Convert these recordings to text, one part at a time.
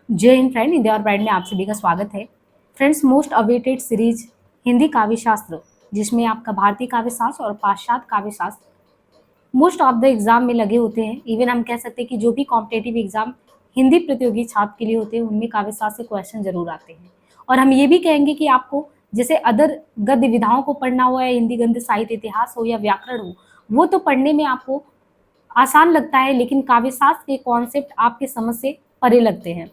जय हिंद फ्रेंड, हिंदी और प्राइड में आप सभी का स्वागत है। Friends, most awaited series Hindi काव्य शास्त्र, जिसमें आपका भारतीय काव्य शास्त्र और पाश्चात्य काव्य शास्त्र मोस्ट ऑफ द एग्जाम में लगे होते हैं। इवन हम कह सकते हैं कि जो भी कॉम्पिटेटिव एग्जाम हिंदी प्रतियोगी छात्र के लिए होते हैं, उनमें काव्य शास्त्र से क्वेश्चन जरूर आते हैं। और हम ये भी कहेंगे कि आपको जैसे अदर गद्य विधाओं को पढ़ना हो या हिंदी गद्य साहित्य इतिहास हो या व्याकरण हो, वो तो पढ़ने में आपको आसान लगता है, लेकिन काव्य शास्त्र के कॉन्सेप्ट आपके समझ से परे लगते हैं।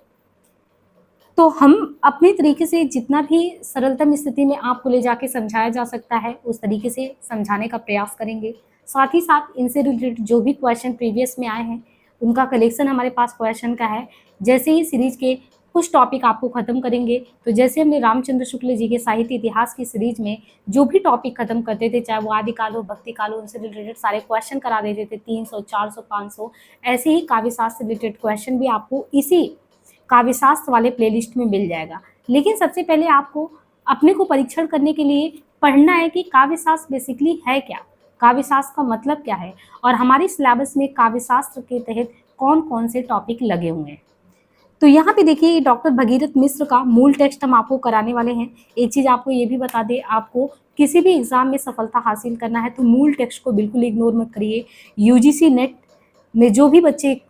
तो हम अपने तरीके से जितना भी सरलतम स्थिति में आपको ले जाके समझाया जा सकता है, उस तरीके से समझाने का प्रयास करेंगे। साथ ही साथ इनसे रिलेटेड जो भी क्वेश्चन प्रीवियस में आए हैं, उनका कलेक्शन हमारे पास क्वेश्चन का है। जैसे ही सीरीज के कुछ टॉपिक आपको खत्म करेंगे, तो जैसे हमने रामचंद्र शुक्ल जी के साहित्य इतिहास की सीरीज में जो भी टॉपिक खत्म करते थे, चाहे वो आदिकाल हो, भक्ति काल हो, उनसे रिलेटेड सारे क्वेश्चन करा देते थे, 300, 400, 500। ऐसे ही काव्य शास्त्र से रिलेटेड क्वेश्चन भी आपको इसी काव्य शास्त्र वाले प्लेलिस्ट में मिल जाएगा। लेकिन सबसे पहले आपको अपने को परीक्षण करने के लिए पढ़ना है कि काव्य शास्त्र बेसिकली है क्या, काव्य शास्त्र का मतलब क्या है, और हमारे सिलेबस में काव्य शास्त्र के तहत कौन कौन से टॉपिक लगे हुए हैं। तो यहाँ पे देखिए, डॉक्टर भगीरथ मिश्र का मूल टेक्स्ट हम आपको कराने वाले हैं। एक चीज़ आपको ये भी बता दें, आपको किसी भी एग्जाम में सफलता हासिल करना है तो मूल टेक्स्ट को बिल्कुल इग्नोर मत करिए। यूजीसी नेट में जो भी बच्चे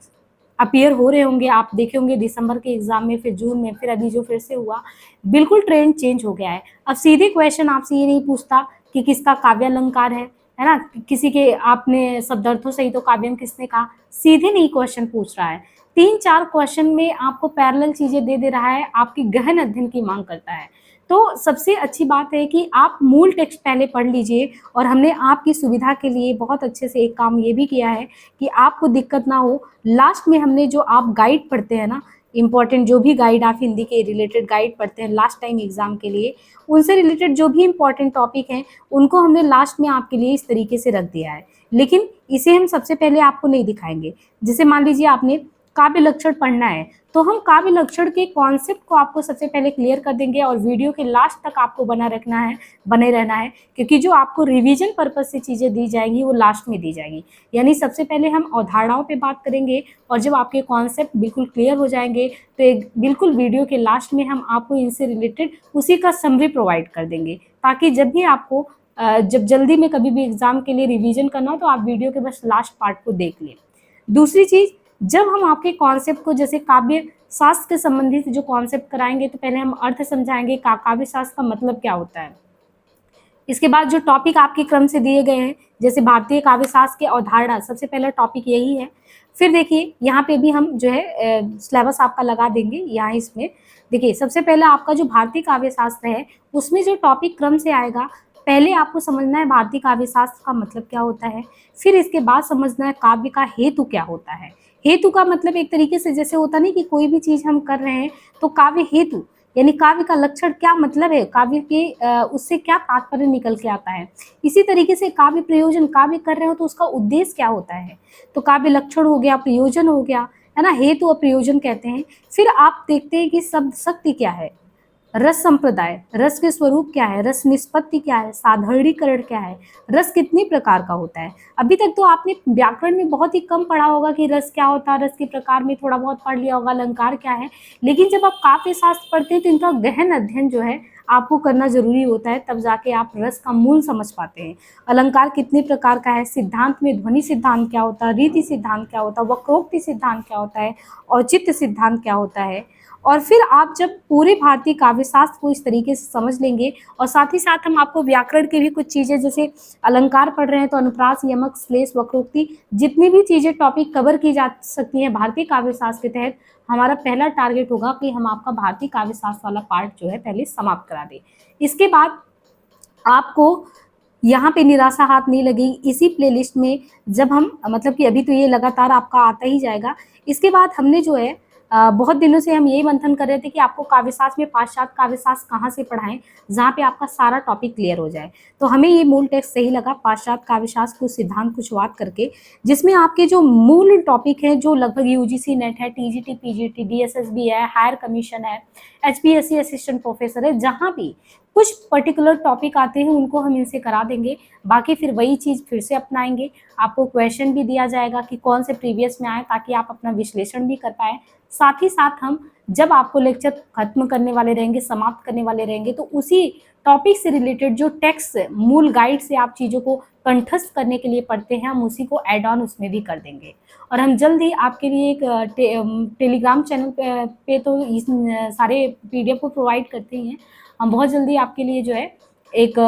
अपीयर हो रहे होंगे, आप देखे होंगे दिसंबर के एग्जाम में, फिर जून में, फिर अभी जो फिर से हुआ, बिल्कुल ट्रेंड चेंज हो गया है। अब सीधे क्वेश्चन आपसे ये नहीं पूछता कि किसका काव्य अलंकार है ना, किसी के आपने शब्दार्थों से ही तो काव्यम किसने कहा, सीधे नहीं क्वेश्चन पूछ रहा है। 3-4 क्वेश्चन में आपको पैरेलल चीजें दे रहा है, आपकी गहन अध्ययन की मांग करता है। तो सबसे अच्छी बात है कि आप मूल टेक्स्ट पहले पढ़ लीजिए। और हमने आपकी सुविधा के लिए बहुत अच्छे से एक काम ये भी किया है कि आपको दिक्कत ना हो, लास्ट में हमने जो आप गाइड पढ़ते हैं ना, इंपॉर्टेंट जो भी गाइड आप हिंदी के रिलेटेड गाइड पढ़ते हैं लास्ट टाइम एग्जाम के लिए, उनसे रिलेटेड जो भी इंपॉर्टेंट टॉपिक हैं, उनको हमने लास्ट में आपके लिए इस तरीके से रख दिया है। लेकिन इसे हम सबसे पहले आपको नहीं दिखाएंगे। जैसे मान लीजिए आपने काव्य लक्षण पढ़ना है, तो हम काव्य लक्षण के कॉन्सेप्ट को आपको सबसे पहले क्लियर कर देंगे, और वीडियो के लास्ट तक आपको बने रहना है, क्योंकि जो आपको रिवीजन पर्पज से चीज़ें दी जाएंगी वो लास्ट में दी जाएंगी। यानी सबसे पहले हम अवधारणाओं पे बात करेंगे, और जब आपके कॉन्सेप्ट बिल्कुल क्लियर हो जाएंगे तो एक बिल्कुल वीडियो के लास्ट में हम आपको इनसे रिलेटेड उसी का समरी प्रोवाइड कर देंगे, ताकि जब भी आपको जब जल्दी में कभी भी एग्जाम के लिए रिवीजन करना हो तो आप वीडियो के बस लास्ट पार्ट को देख लें। दूसरी चीज़, जब हम आपके कॉन्सेप्ट को, जैसे काव्य शास्त्र के संबंधित जो कॉन्सेप्ट कराएंगे, तो पहले हम अर्थ समझाएंगे काव्य शास्त्र का मतलब क्या होता है। इसके बाद जो टॉपिक आपके क्रम से दिए गए हैं, जैसे भारतीय काव्य शास्त्र के अवधारणा, सबसे पहला टॉपिक यही है। फिर देखिए यहाँ पे भी हम जो है सिलेबस आपका लगा देंगे। यहाँ इसमें देखिए, सबसे पहला आपका जो भारतीय काव्य शास्त्र है, उसमें जो टॉपिक क्रम से आएगा, पहले आपको समझना है भारतीय काव्य शास्त्र का मतलब क्या होता है। फिर इसके बाद समझना है काव्य का हेतु क्या होता है। हेतु का मतलब एक तरीके से जैसे होता नहीं कि कोई भी चीज हम कर रहे हैं तो काव्य हेतु, यानी काव्य का लक्षण क्या मतलब है, काव्य के उससे क्या तात्पर्य निकल के आता है। इसी तरीके से काव्य प्रयोजन, काव्य कर रहे हो तो उसका उद्देश्य क्या होता है। तो काव्य लक्षण हो गया, प्रयोजन हो गया, है ना, हेतु और प्रयोजन कहते हैं। फिर आप देखते हैं कि शब्द शक्ति क्या है, रस संप्रदाय, रस के स्वरूप क्या है, रस निष्पत्ति क्या है, साधारणीकरण क्या है, रस कितने प्रकार का होता है। अभी तक तो आपने व्याकरण में बहुत ही कम पढ़ा होगा कि रस क्या होता है, रस के प्रकार में थोड़ा बहुत पढ़ लिया होगा, अलंकार क्या है। लेकिन जब आप काव्य शास्त्र पढ़ते हैं तो इनका गहन अध्ययन जो है आपको करना जरूरी होता है, तब जाके आप रस का मूल समझ पाते हैं। अलंकार कितने प्रकार का है, सिद्धांत में ध्वनि सिद्धांत क्या होता है, रीति सिद्धांत क्या होता है, वक्रोक्ति सिद्धांत क्या होता है, औचित्य सिद्धांत क्या होता है। और फिर आप जब पूरे भारतीय काव्य शास्त्र को इस तरीके से समझ लेंगे, और साथ ही साथ हम आपको व्याकरण की भी कुछ चीज़ें, जैसे अलंकार पढ़ रहे हैं तो अनुप्रास, यमक, श्लेष, वक्रोक्ति, जितनी भी चीज़ें टॉपिक कवर की जा सकती हैं भारतीय काव्य शास्त्र के तहत, हमारा पहला टारगेट होगा कि हम आपका भारतीय काव्य शास्त्र वाला पार्ट जो है पहले समाप्त करा दें। इसके बाद आपको यहाँ पे निराशा हाथ नहीं लगेगी। इसी प्लेलिस्ट में जब हम, मतलब कि अभी तो ये लगातार आपका आता ही जाएगा। इसके बाद हमने जो है बहुत दिनों से हम यही मंथन कर रहे थे कि आपको काव्यशास्त्र में पाश्चात्य काव्यशास्त्र कहाँ से पढ़ाएं, जहाँ पे आपका सारा टॉपिक क्लियर हो जाए। तो हमें ये मूल टेक्स्ट सही लगा, पाश्चात्य काव्यशास्त्र कुछ सिद्धांत कुछ बात करके, जिसमें आपके जो मूल टॉपिक हैं, जो लगभग यूजीसी नेट है, टीजीटी, पीजीटी, डीएसएसबी है, हायर कमीशन है, एचपीएससी असिस्टेंट प्रोफेसर है, जहाँ भी कुछ पर्टिकुलर टॉपिक आते हैं उनको हम इनसे करा देंगे। बाकी फिर वही चीज़ फिर से अपनाएंगे। आपको क्वेश्चन भी दिया जाएगा कि कौन से प्रीवियस में आए, ताकि आप अपना विश्लेषण भी कर पाए। साथ ही साथ हम जब आपको लेक्चर खत्म करने वाले रहेंगे, समाप्त करने वाले रहेंगे, तो उसी टॉपिक से रिलेटेड जो टेक्स्ट मूल गाइड से आप चीज़ों को कंठस्थ करने के लिए पढ़ते हैं, हम उसी को ऐड ऑन उसमें भी कर देंगे। और हम जल्द ही आपके लिए एक टेलीग्राम चैनल पे तो इस सारे पीडीएफ को प्रोवाइड करते ही हैं। हम बहुत जल्दी आपके लिए जो है एक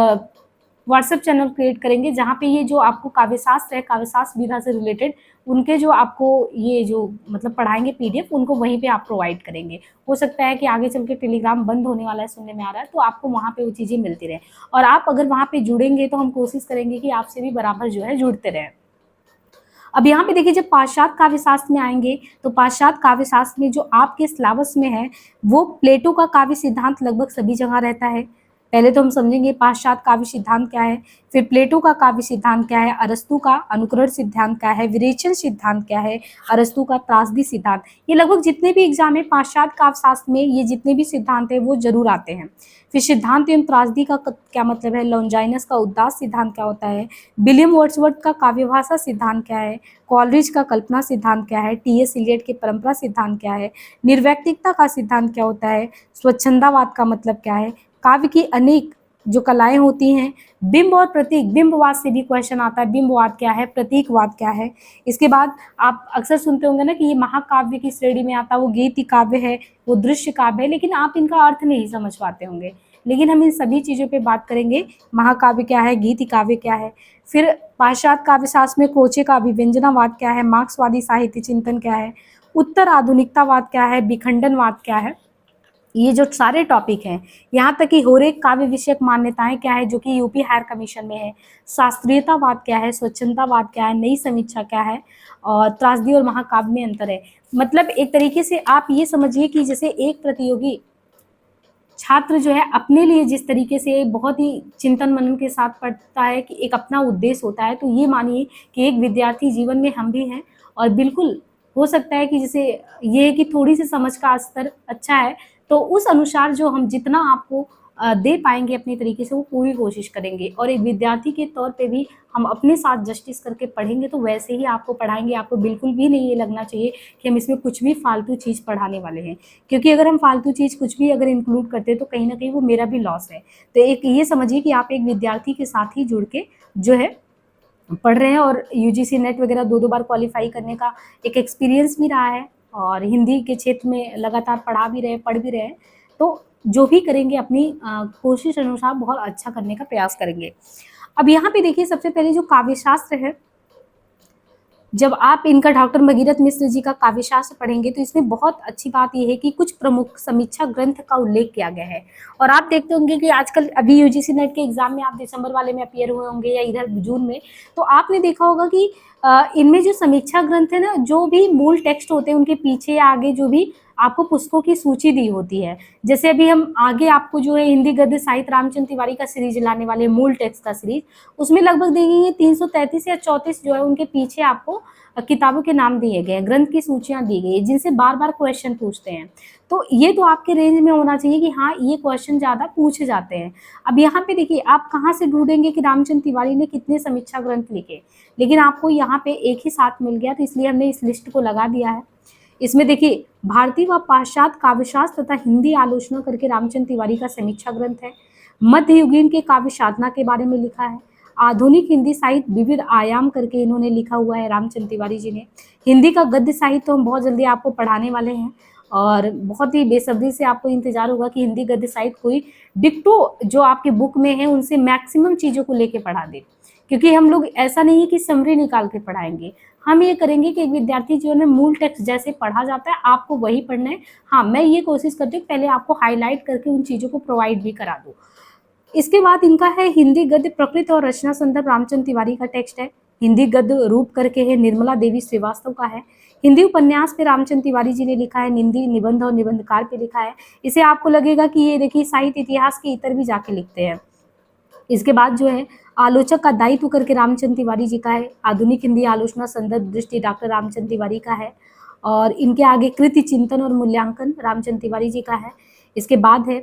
व्हाट्सएप चैनल क्रिएट करेंगे, जहाँ पे ये जो आपको काव्यशास्त्र है, काव्यशास्त्र विधा से रिलेटेड उनके जो आपको ये जो मतलब पढ़ाएंगे पीडीएफ, उनको वहीं पे आप प्रोवाइड करेंगे। हो सकता है कि आगे चल के टेलीग्राम बंद होने वाला है, सुनने में आ रहा है, तो आपको वहाँ पे वो चीज़ें मिलती रहे। और आप अगर वहाँ पे जुड़ेंगे तो हम कोशिश करेंगे कि आपसे भी बराबर जो है जुड़ते रहें। अब यहाँ पे देखिए, जब पाश्चात्य काव्यशास्त्र में आएंगे तो पाश्चात्य काव्यशास्त्र में जो आपके सिलेबस में है वो प्लेटो का काव्य सिद्धांत लगभग सभी जगह रहता है। पहले तो हम समझेंगे पाश्चात्य काव्य सिद्धांत क्या है, फिर प्लेटो का काव्य सिद्धांत क्या है, अरस्तु का अनुकरण सिद्धांत क्या है, विरेचन सिद्धांत क्या है, अरस्तु का त्रासदी सिद्धांत। ये लगभग जितने भी एग्जाम है पाश्चात्य काव्यशास्त्र में, ये जितने भी सिद्धांत है वो जरूर आते हैं। फिर सिद्धांत एवं त्रासदी का क्या मतलब है, लॉन्जाइनस का उदास सिद्धांत क्या होता है, विलियम वर्ड्सवर्थ का काव्यभाषा सिद्धांत क्या है, कॉलरिज का कल्पना सिद्धांत क्या है, टी एस इलियट के परंपरा सिद्धांत क्या है, निर्वैयक्तिकता का सिद्धांत क्या होता है, स्वच्छंदावाद का मतलब क्या है, काव्य की अनेक जो कलाएं होती हैं, बिंब और प्रतीक, बिंबवाद से भी क्वेश्चन आता है, बिंबवाद क्या है, प्रतीकवाद क्या है। इसके बाद आप अक्सर सुनते होंगे ना कि ये महाकाव्य की श्रेणी में आता है, वो गीति काव्य है, वो दृश्य काव्य है, लेकिन आप इनका अर्थ नहीं समझ पाते होंगे। लेकिन हम इन सभी चीज़ों पे बात करेंगे, महाकाव्य क्या है, गीति काव्य क्या है, फिर पाश्चात्य काव्यशास्त्र में क्रोचे का अभिव्यंजनावाद क्या है, मार्क्सवादी साहित्य चिंतन क्या है, उत्तर आधुनिकतावाद क्या है, विखंडनवाद क्या है। ये जो सारे टॉपिक हैं, यहाँ तक कि होरेक काव्य विषयक मान्यताएं क्या है जो कि यूपी हायर कमीशन में है, शास्त्रीयतावाद क्या है, स्वच्छंदावाद क्या है, नई समीक्षा क्या है, और त्रासदी और महाकाव्य में अंतर है। मतलब एक तरीके से आप ये समझिए कि जैसे एक प्रतियोगी छात्र जो है अपने लिए जिस तरीके से बहुत ही चिंतन मनन के साथ पढ़ता है कि एक अपना उद्देश्य होता है, तो ये मानिए कि एक विद्यार्थी जीवन में हम भी हैं। और बिल्कुल हो सकता है कि जैसे ये है कि थोड़ी सी समझ का स्तर अच्छा है, तो उस अनुसार जो हम जितना आपको दे पाएंगे अपने तरीके से वो पूरी कोशिश करेंगे। और एक विद्यार्थी के तौर पे भी हम अपने साथ जस्टिस करके पढ़ेंगे, तो वैसे ही आपको पढ़ाएंगे। आपको बिल्कुल भी नहीं ये लगना चाहिए कि हम इसमें कुछ भी फालतू चीज़ पढ़ाने वाले हैं, क्योंकि अगर हम फालतू चीज़ कुछ भी अगर इंक्लूड करते हैं तो कहीं ना कहीं वो मेरा भी लॉस है। तो एक ये समझिए कि आप एक विद्यार्थी के साथ ही जुड़ के जो है पढ़ रहे हैं, और यूजीसी नेट वगैरह 2-2 बार क्वालिफाई करने का एक एक्सपीरियंस भी रहा है, और हिंदी के क्षेत्र में लगातार पढ़ा भी रहे, पढ़ भी रहे हैं। तो जो भी करेंगे अपनी कोशिश अनुसार बहुत अच्छा करने का प्रयास करेंगे। अब यहाँ पे देखिए, सबसे पहले जो काव्यशास्त्र है, जब आप इनका डॉक्टर भगीरथ मिश्र जी का काव्यशास्त्र पढ़ेंगे तो इसमें बहुत अच्छी बात यह है कि कुछ प्रमुख समीक्षा ग्रंथ का उल्लेख किया गया है। और आप देखते होंगे कि आजकल अभी यूजीसी नेट के एग्जाम में आप दिसंबर वाले में अपियर हुए होंगे या इधर जून में, तो आपने देखा होगा कि इनमें जो समीक्षा ग्रंथ है ना, जो भी मूल टेक्स्ट होते हैं उनके पीछे या आगे जो भी आपको पुस्तकों की सूची दी होती है। जैसे अभी हम आगे आपको जो है हिंदी गद्य साहित्य रामचंद्र तिवारी का सीरीज लाने वाले, मूल टेक्स्ट का सीरीज, उसमें लगभग देखेंगे 333 या 34 जो है उनके पीछे आपको किताबों के नाम दिए गए, ग्रंथ की सूचियां दी गई है जिनसे बार बार क्वेश्चन पूछते हैं। तो ये तो आपके रेंज में होना चाहिए कि हाँ ये क्वेश्चन ज़्यादा पूछे जाते हैं। अब यहाँ पे देखिए, आप कहाँ से ढूंढेंगे कि रामचंद्र तिवारी ने कितने समीक्षा ग्रंथ लिखे, लेकिन आपको यहाँ पे एक ही साथ मिल गया, तो इसलिए हमने इस लिस्ट को लगा दिया है। इसमें देखिए, भारतीय व पाश्चात्य काव्यशास्त्र तथा हिंदी आलोचना करके रामचंद्र तिवारी का समीक्षा ग्रंथ है। मध्ययुगीन के काव्य साधना के बारे में लिखा है। आधुनिक हिंदी साहित्य विविध आयाम करके इन्होंने लिखा हुआ है रामचंद्र तिवारी जी ने। हिंदी का गद्य साहित्य तो हम बहुत जल्दी आपको पढ़ाने वाले हैं, और बहुत ही बेसब्री से आपको इंतजार होगा कि हिंदी गद्य साहित्य कोई डिक्टो जो आपके बुक में है उनसे मैक्सिमम चीज़ों को लेके पढ़ा दे, क्योंकि हम लोग ऐसा नहीं है कि समरी निकाल के पढ़ाएंगे। हम ये करेंगे कि एक विद्यार्थी जीवन में मूल टेक्स्ट जैसे पढ़ा जाता है आपको वही पढ़ना है। हाँ, मैं ये कोशिश करती हूँ पहले आपको हाईलाइट करके उन चीज़ों को प्रोवाइड भी करा दूँ। इसके बाद इनका है हिंदी गद्य प्रकृति और रचना संदर्भ, रामचंद्र तिवारी का टेक्स्ट है। हिंदी गद्य रूप करके है, निर्मला देवी श्रीवास्तव का है। हिंदी उपन्यास पे रामचंद्र तिवारी जी ने लिखा है, हिंदी निबंध और निबंधकार पे लिखा है। इसे आपको लगेगा कि ये देखिए साहित्य इतिहास के इतर भी जाके लिखते हैं। इसके बाद जो है आलोचक का दायित्व करके रामचंद्र तिवारी जी का है। आधुनिक हिंदी आलोचना संदर्भ दृष्टि डॉक्टर रामचंद्र तिवारी का है। और इनके आगे कृति चिंतन और मूल्यांकन रामचंद्र तिवारी जी का है। इसके बाद है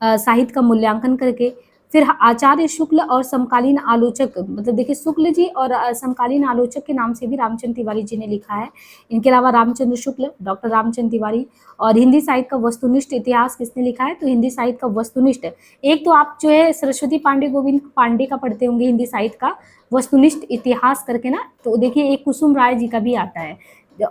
साहित्य का मूल्यांकन करके फिर आचार्य शुक्ल और समकालीन आलोचक, मतलब देखिए शुक्ल जी और समकालीन आलोचक के नाम से भी रामचंद्र तिवारी जी ने लिखा है। इनके अलावा रामचंद्र शुक्ल, डॉक्टर रामचंद्र तिवारी। और हिंदी साहित्य का वस्तुनिष्ठ इतिहास किसने लिखा है? तो हिंदी साहित्य का वस्तुनिष्ठ, एक तो आप जो है सरस्वती पांडे, गोविंद पांडे का पढ़ते होंगे हिंदी साहित्य का वस्तुनिष्ठ इतिहास करके ना, तो देखिए एक कुसुम राय जी का भी आता है।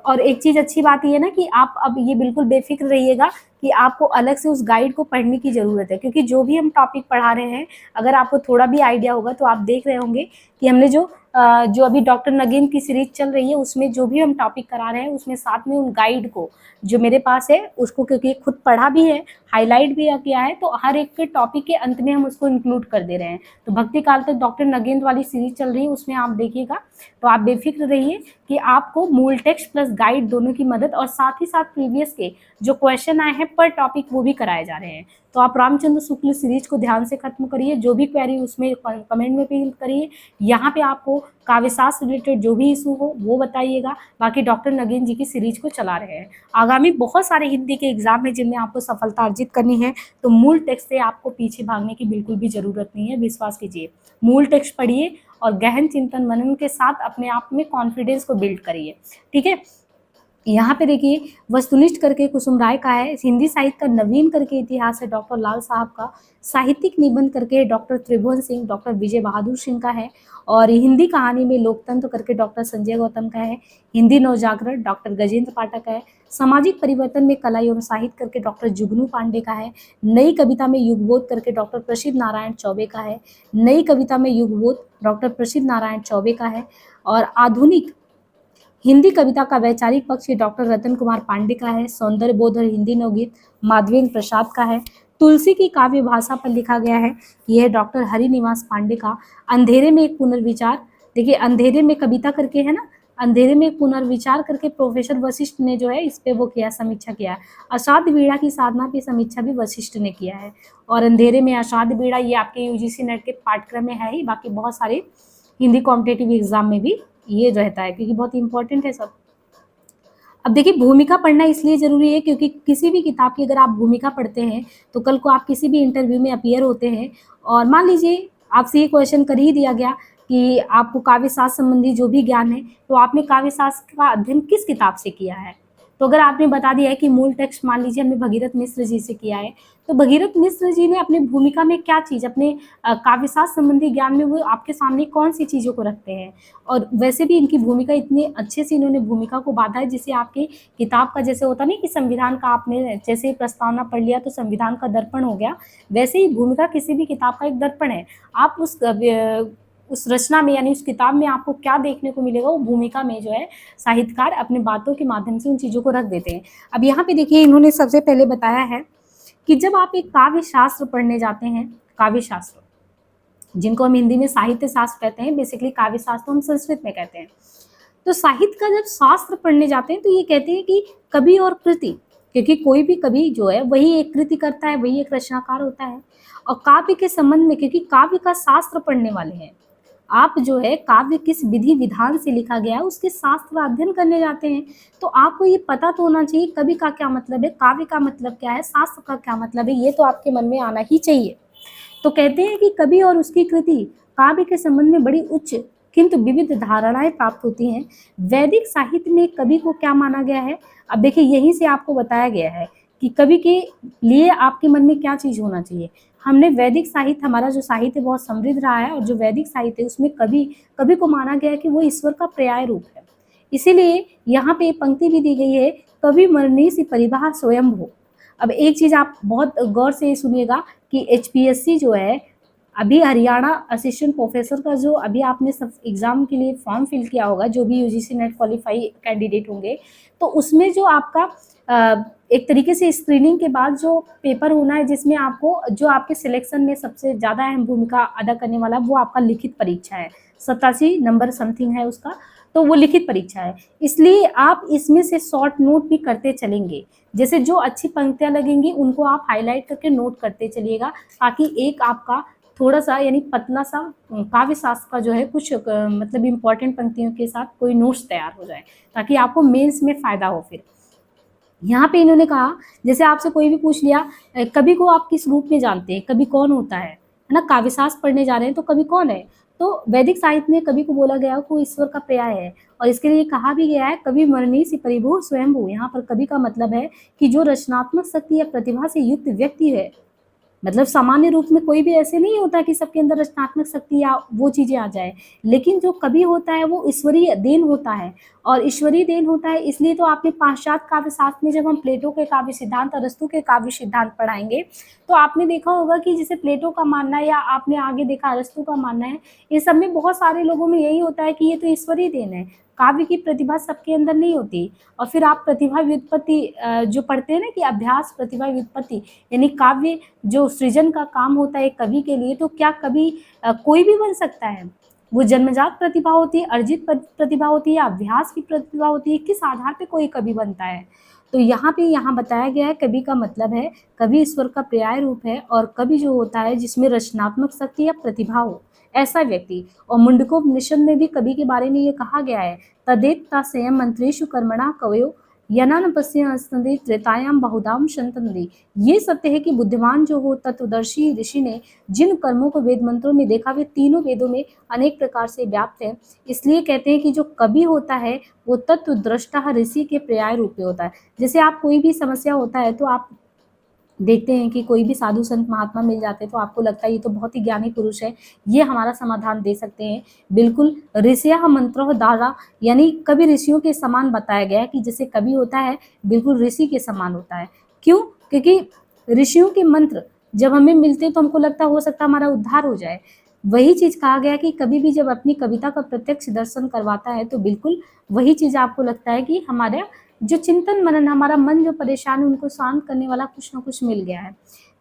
और एक चीज अच्छी बात ये है ना कि आप अब ये बिल्कुल बेफिक्र रहिएगा कि आपको अलग से उस गाइड को पढ़ने की जरूरत है, क्योंकि जो भी हम टॉपिक पढ़ा रहे हैं, अगर आपको थोड़ा भी आइडिया होगा तो आप देख रहे होंगे कि हमने जो अभी डॉक्टर नगीन की सीरीज चल रही है उसमें जो भी हम टॉपिक करा रहे हैं उसमें साथ में उन गाइड को जो मेरे पास है उसको, क्योंकि खुद पढ़ा भी है, हाईलाइट भी किया है, तो हर एक के टॉपिक के अंत में हम उसको इंक्लूड कर दे रहे हैं। तो भक्ति काल तक डॉक्टर नगेंद्र वाली सीरीज चल रही है, उसमें आप देखिएगा, तो आप बेफिक्र रहिए कि आपको मूल टेक्स्ट प्लस गाइड दोनों की मदद और साथ ही साथ प्रीवियस के जो क्वेश्चन आए हैं पर टॉपिक वो भी कराए जा रहे हैं। तो आप रामचंद्र शुक्ल सीरीज को ध्यान से खत्म करिए, जो भी क्वेरी उसमें कमेंट में पिन करिए। यहाँ पे आपको काव्यशास्त्र रिलेटेड जो भी इशू हो वो बताइएगा, बाकी डॉक्टर नगीन जी की सीरीज को चला रहे हैं। आगामी बहुत सारे हिंदी के एग्जाम है जिनमें आपको सफलता अर्जित करनी है, तो मूल टेक्स्ट से आपको पीछे भागने की बिल्कुल भी जरूरत नहीं है, विश्वास कीजिए। मूल टेक्स्ट पढ़िए और गहन चिंतन मनन के साथ अपने आप में कॉन्फिडेंस को बिल्ड करिए, ठीक है। यहाँ पे देखिए वस्तुनिष्ठ करके कुसुम राय का है, हिंदी साहित्य का नवीन करके इतिहास है डॉक्टर लाल साहब का, साहित्यिक निबंध करके डॉक्टर त्रिभुवन सिंह, डॉक्टर विजय बहादुर सिंह का है, और हिंदी कहानी में लोकतंत्र करके डॉक्टर संजय गौतम का है, हिंदी नवजागरण डॉक्टर गजेंद्र पाठक का है, सामाजिक परिवर्तन में कला एवं साहित्य करके डॉक्टर जुगनू पांडे का है, नई कविता में युगबोध करके डॉक्टर प्रसिद्ध नारायण चौबे का है, नई कविता में युगबोध डॉक्टर प्रसिद्ध नारायण चौबे का है, और आधुनिक हिंदी कविता का वैचारिक पक्ष डॉक्टर रतन कुमार पांडे का है, सौंदर्य बोध और हिंदी नवगीत माधवेंद्र प्रसाद का है, तुलसी की काव्य भाषा पर लिखा गया है, यह है डॉक्टर हरिनिवास पांडे का, अंधेरे में एक पुनर्विचार, देखिए अंधेरे में कविता करके है ना, अंधेरे में एक पुनर्विचार करके प्रोफेसर वशिष्ठ ने जो है इस पे वो किया, समीक्षा किया। अषाढ़ बीड़ा की साधना की समीक्षा भी वशिष्ठ ने किया है, और अंधेरे में अषाढ़ बीड़ा ये आपके यूजीसी नेट के पाठ्यक्रम में है ही, बाकी बहुत सारे हिंदी कॉम्पिटेटिव एग्जाम में भी ये रहता है क्योंकि बहुत इंपॉर्टेंट है सब। अब देखिए भूमिका पढ़ना इसलिए जरूरी है क्योंकि किसी भी किताब की अगर आप भूमिका पढ़ते हैं तो कल को आप किसी भी इंटरव्यू में अपीयर होते हैं और मान लीजिए आपसे ये क्वेश्चन कर ही दिया गया कि आपको काव्य शास्त्र संबंधी जो भी ज्ञान है तो आपने काव्य शास्त्र का अध्ययन किस किताब से किया है। तो अगर आपने बता दिया है कि मूल टेक्स्ट मान लीजिए हमने भगीरथ मिश्र जी से किया है, तो भगीरथ मिश्र जी ने अपनी भूमिका में क्या चीज़, अपने काव्यशास्त्र संबंधी ज्ञान में वो आपके सामने कौन सी चीज़ों को रखते हैं। और वैसे भी इनकी भूमिका इतने अच्छे से इन्होंने भूमिका को बांधा है, जिसे आपकी किताब का जैसे होता नहीं कि संविधान का आपने जैसे प्रस्तावना पढ़ लिया तो संविधान का दर्पण हो गया, वैसे ही भूमिका किसी भी किताब का एक दर्पण है। आप उस रचना में यानी उस किताब में आपको क्या देखने को मिलेगा, वो भूमिका में जो है साहित्यकार अपने बातों के माध्यम से उन चीज़ों को रख देते हैं। अब यहाँ पे देखिए इन्होंने सबसे पहले बताया है कि जब आप एक काव्य शास्त्र पढ़ने जाते हैं, काव्य शास्त्र जिनको हम हिंदी में साहित्य शास्त्र कहते हैं, बेसिकली काव्य शास्त्र हम संस्कृत में कहते हैं, तो साहित्य का जब शास्त्र पढ़ने जाते हैं तो ये कहते हैं कि कवि और कृति, क्योंकि कोई भी कवि जो है वही एक कृति करता है, वही एक रचनाकार होता है। और काव्य के संबंध में, क्योंकि काव्य का शास्त्र पढ़ने वाले हैं आप, जो है काव्य किस विधि विधान से लिखा गया है उसके शास्त्र अध्ययन करने जाते हैं, तो आपको ये पता तो होना चाहिए कवि का क्या मतलब है, काव्य का मतलब क्या है, शास्त्र का क्या मतलब है, ये तो आपके मन में आना ही चाहिए। तो कहते हैं कि कवि और उसकी कृति काव्य के संबंध में बड़ी उच्च किंतु विविध धारणाएं प्राप्त होती हैं। वैदिक साहित्य में कवि को क्या माना गया है, अब देखिए यहीं से आपको बताया गया है कि कवि के लिए आपके मन में क्या चीज़ होना चाहिए। हमने वैदिक साहित्य, हमारा जो साहित्य बहुत समृद्ध रहा है और जो वैदिक साहित्य है उसमें कवि को माना गया है कि वो ईश्वर का पर्याय रूप है। इसीलिए यहाँ पे पंक्ति भी दी गई है, कवि मरनी सी परिवाह स्वयं हो। अब एक चीज़ आप बहुत गौर से सुनिएगा कि HPSC जो है अभी हरियाणा असिस्टेंट प्रोफेसर का जो अभी आपने सब एग्ज़ाम के लिए फॉर्म फिल किया होगा, जो भी UGC नेट क्वालिफाई कैंडिडेट होंगे, तो उसमें जो आपका एक तरीके से स्क्रीनिंग के बाद जो पेपर होना है जिसमें आपको जो आपके सिलेक्शन में सबसे ज़्यादा अहम भूमिका अदा करने वाला वो आपका लिखित परीक्षा है, 87 नंबर समथिंग है उसका, तो वो लिखित परीक्षा है। इसलिए आप इसमें से शॉर्ट नोट भी करते चलेंगे, जैसे जो अच्छी पंक्तियाँ लगेंगी उनको आप हाईलाइट करके नोट करते चलिएगा, ताकि एक आपका थोड़ा सा यानी पतला सा काव्य शास्त्र का जो है कुछ मतलब इम्पॉर्टेंट पंक्तियों के साथ कोई नोट्स तैयार हो जाए, ताकि आपको मेंस में फ़ायदा हो। फिर यहाँ पे इन्होंने कहा, जैसे आपसे कोई भी पूछ लिया कवि को आप किस रूप में जानते हैं, कवि कौन होता है, है ना, काव्यशास्त्र पढ़ने जा रहे हैं तो कवि कौन है? तो वैदिक साहित्य में कवि को बोला गया को ईश्वर का पर्याय है और इसके लिए कहा भी गया है कवि मरणीसि परिभु स्वयंभू। यहाँ पर कवि का मतलब है कि जो रचनात्मक शक्ति या प्रतिभा से युक्त व्यक्ति है, मतलब सामान्य रूप में कोई भी ऐसे नहीं होता कि सबके अंदर रचनात्मक शक्ति या वो चीजें आ जाए, लेकिन जो कवि होता है वो ईश्वरीय देन होता है। और ईश्वरीय देन होता है इसलिए तो आपने पाश्चात्य काव्य शास्त्र में जब हम प्लेटो के काव्य सिद्धांत, अरस्तु के काव्य सिद्धांत पढ़ाएंगे तो आपने देखा होगा कि जैसे प्लेटो का मानना है या आपने आगे देखा अरस्तु का मानना है, ये सब में बहुत सारे लोगों में यही होता है कि ये तो ईश्वरीय देन है, काव्य की प्रतिभा सबके अंदर नहीं होती। और फिर आप प्रतिभा व्युत्पत्ति जो पढ़ते हैं ना कि अभ्यास प्रतिभा व्युत्पत्ति, यानी काव्य जो सृजन का काम होता है कवि के लिए, तो क्या कवि कोई भी बन सकता है? वो जन्मजात प्रतिभा होती है, अर्जित प्रतिभा होती है, अभ्यास की प्रतिभा होती है, किस आधार पे कोई कवि बनता है? तो यहाँ बताया गया है कवि का मतलब है कवि ईश्वर का पर्याय रूप है और कवि जो होता है जिसमें रचनात्मक शक्ति या प्रतिभा हो, ऐसा व्यक्ति। और मुंडकोपनिषद में भी कवि के बारे में ये कहा गया है, तदेत संयम मंत्रेषु कर्मणा कवयो यनान पश्यन्ति त्रेतायाम बहुधाम शंतन्ति। ये सत्य है कि बुद्धिमान जो हो तत्वदर्शी ऋषि ने जिन कर्मों को वेद मंत्रों में देखा वे तीनों वेदों में अनेक प्रकार से व्याप्त है। इसलिए कहते हैं कि जो कवि होता है वो तत्वद्रष्टा ऋषि के पर्याय रूप में होता है। जैसे आप कोई भी समस्या होता है तो आप देखते हैं कि कोई भी साधु संत महात्मा मिल जाते हैं तो आपको लगता है ये तो बहुत ही ज्ञानी पुरुष है, ये हमारा समाधान दे सकते हैं। बिल्कुल ऋषिया मंत्रो दारा, यानी कवि ऋषियों के समान बताया गया है कि जैसे कवि होता है बिल्कुल ऋषि के समान होता है। क्यों? क्योंकि ऋषियों के मंत्र जब हमें मिलते हैं तो हमको लगता हो सकता है हमारा उद्धार हो जाए। वही चीज कहा गया कि कभी भी जब अपनी कविता का प्रत्यक्ष दर्शन करवाता है तो बिल्कुल वही चीज आपको लगता है कि हमारा जो चिंतन मनन, हमारा मन जो परेशान है उनको शांत करने वाला कुछ ना कुछ मिल गया है।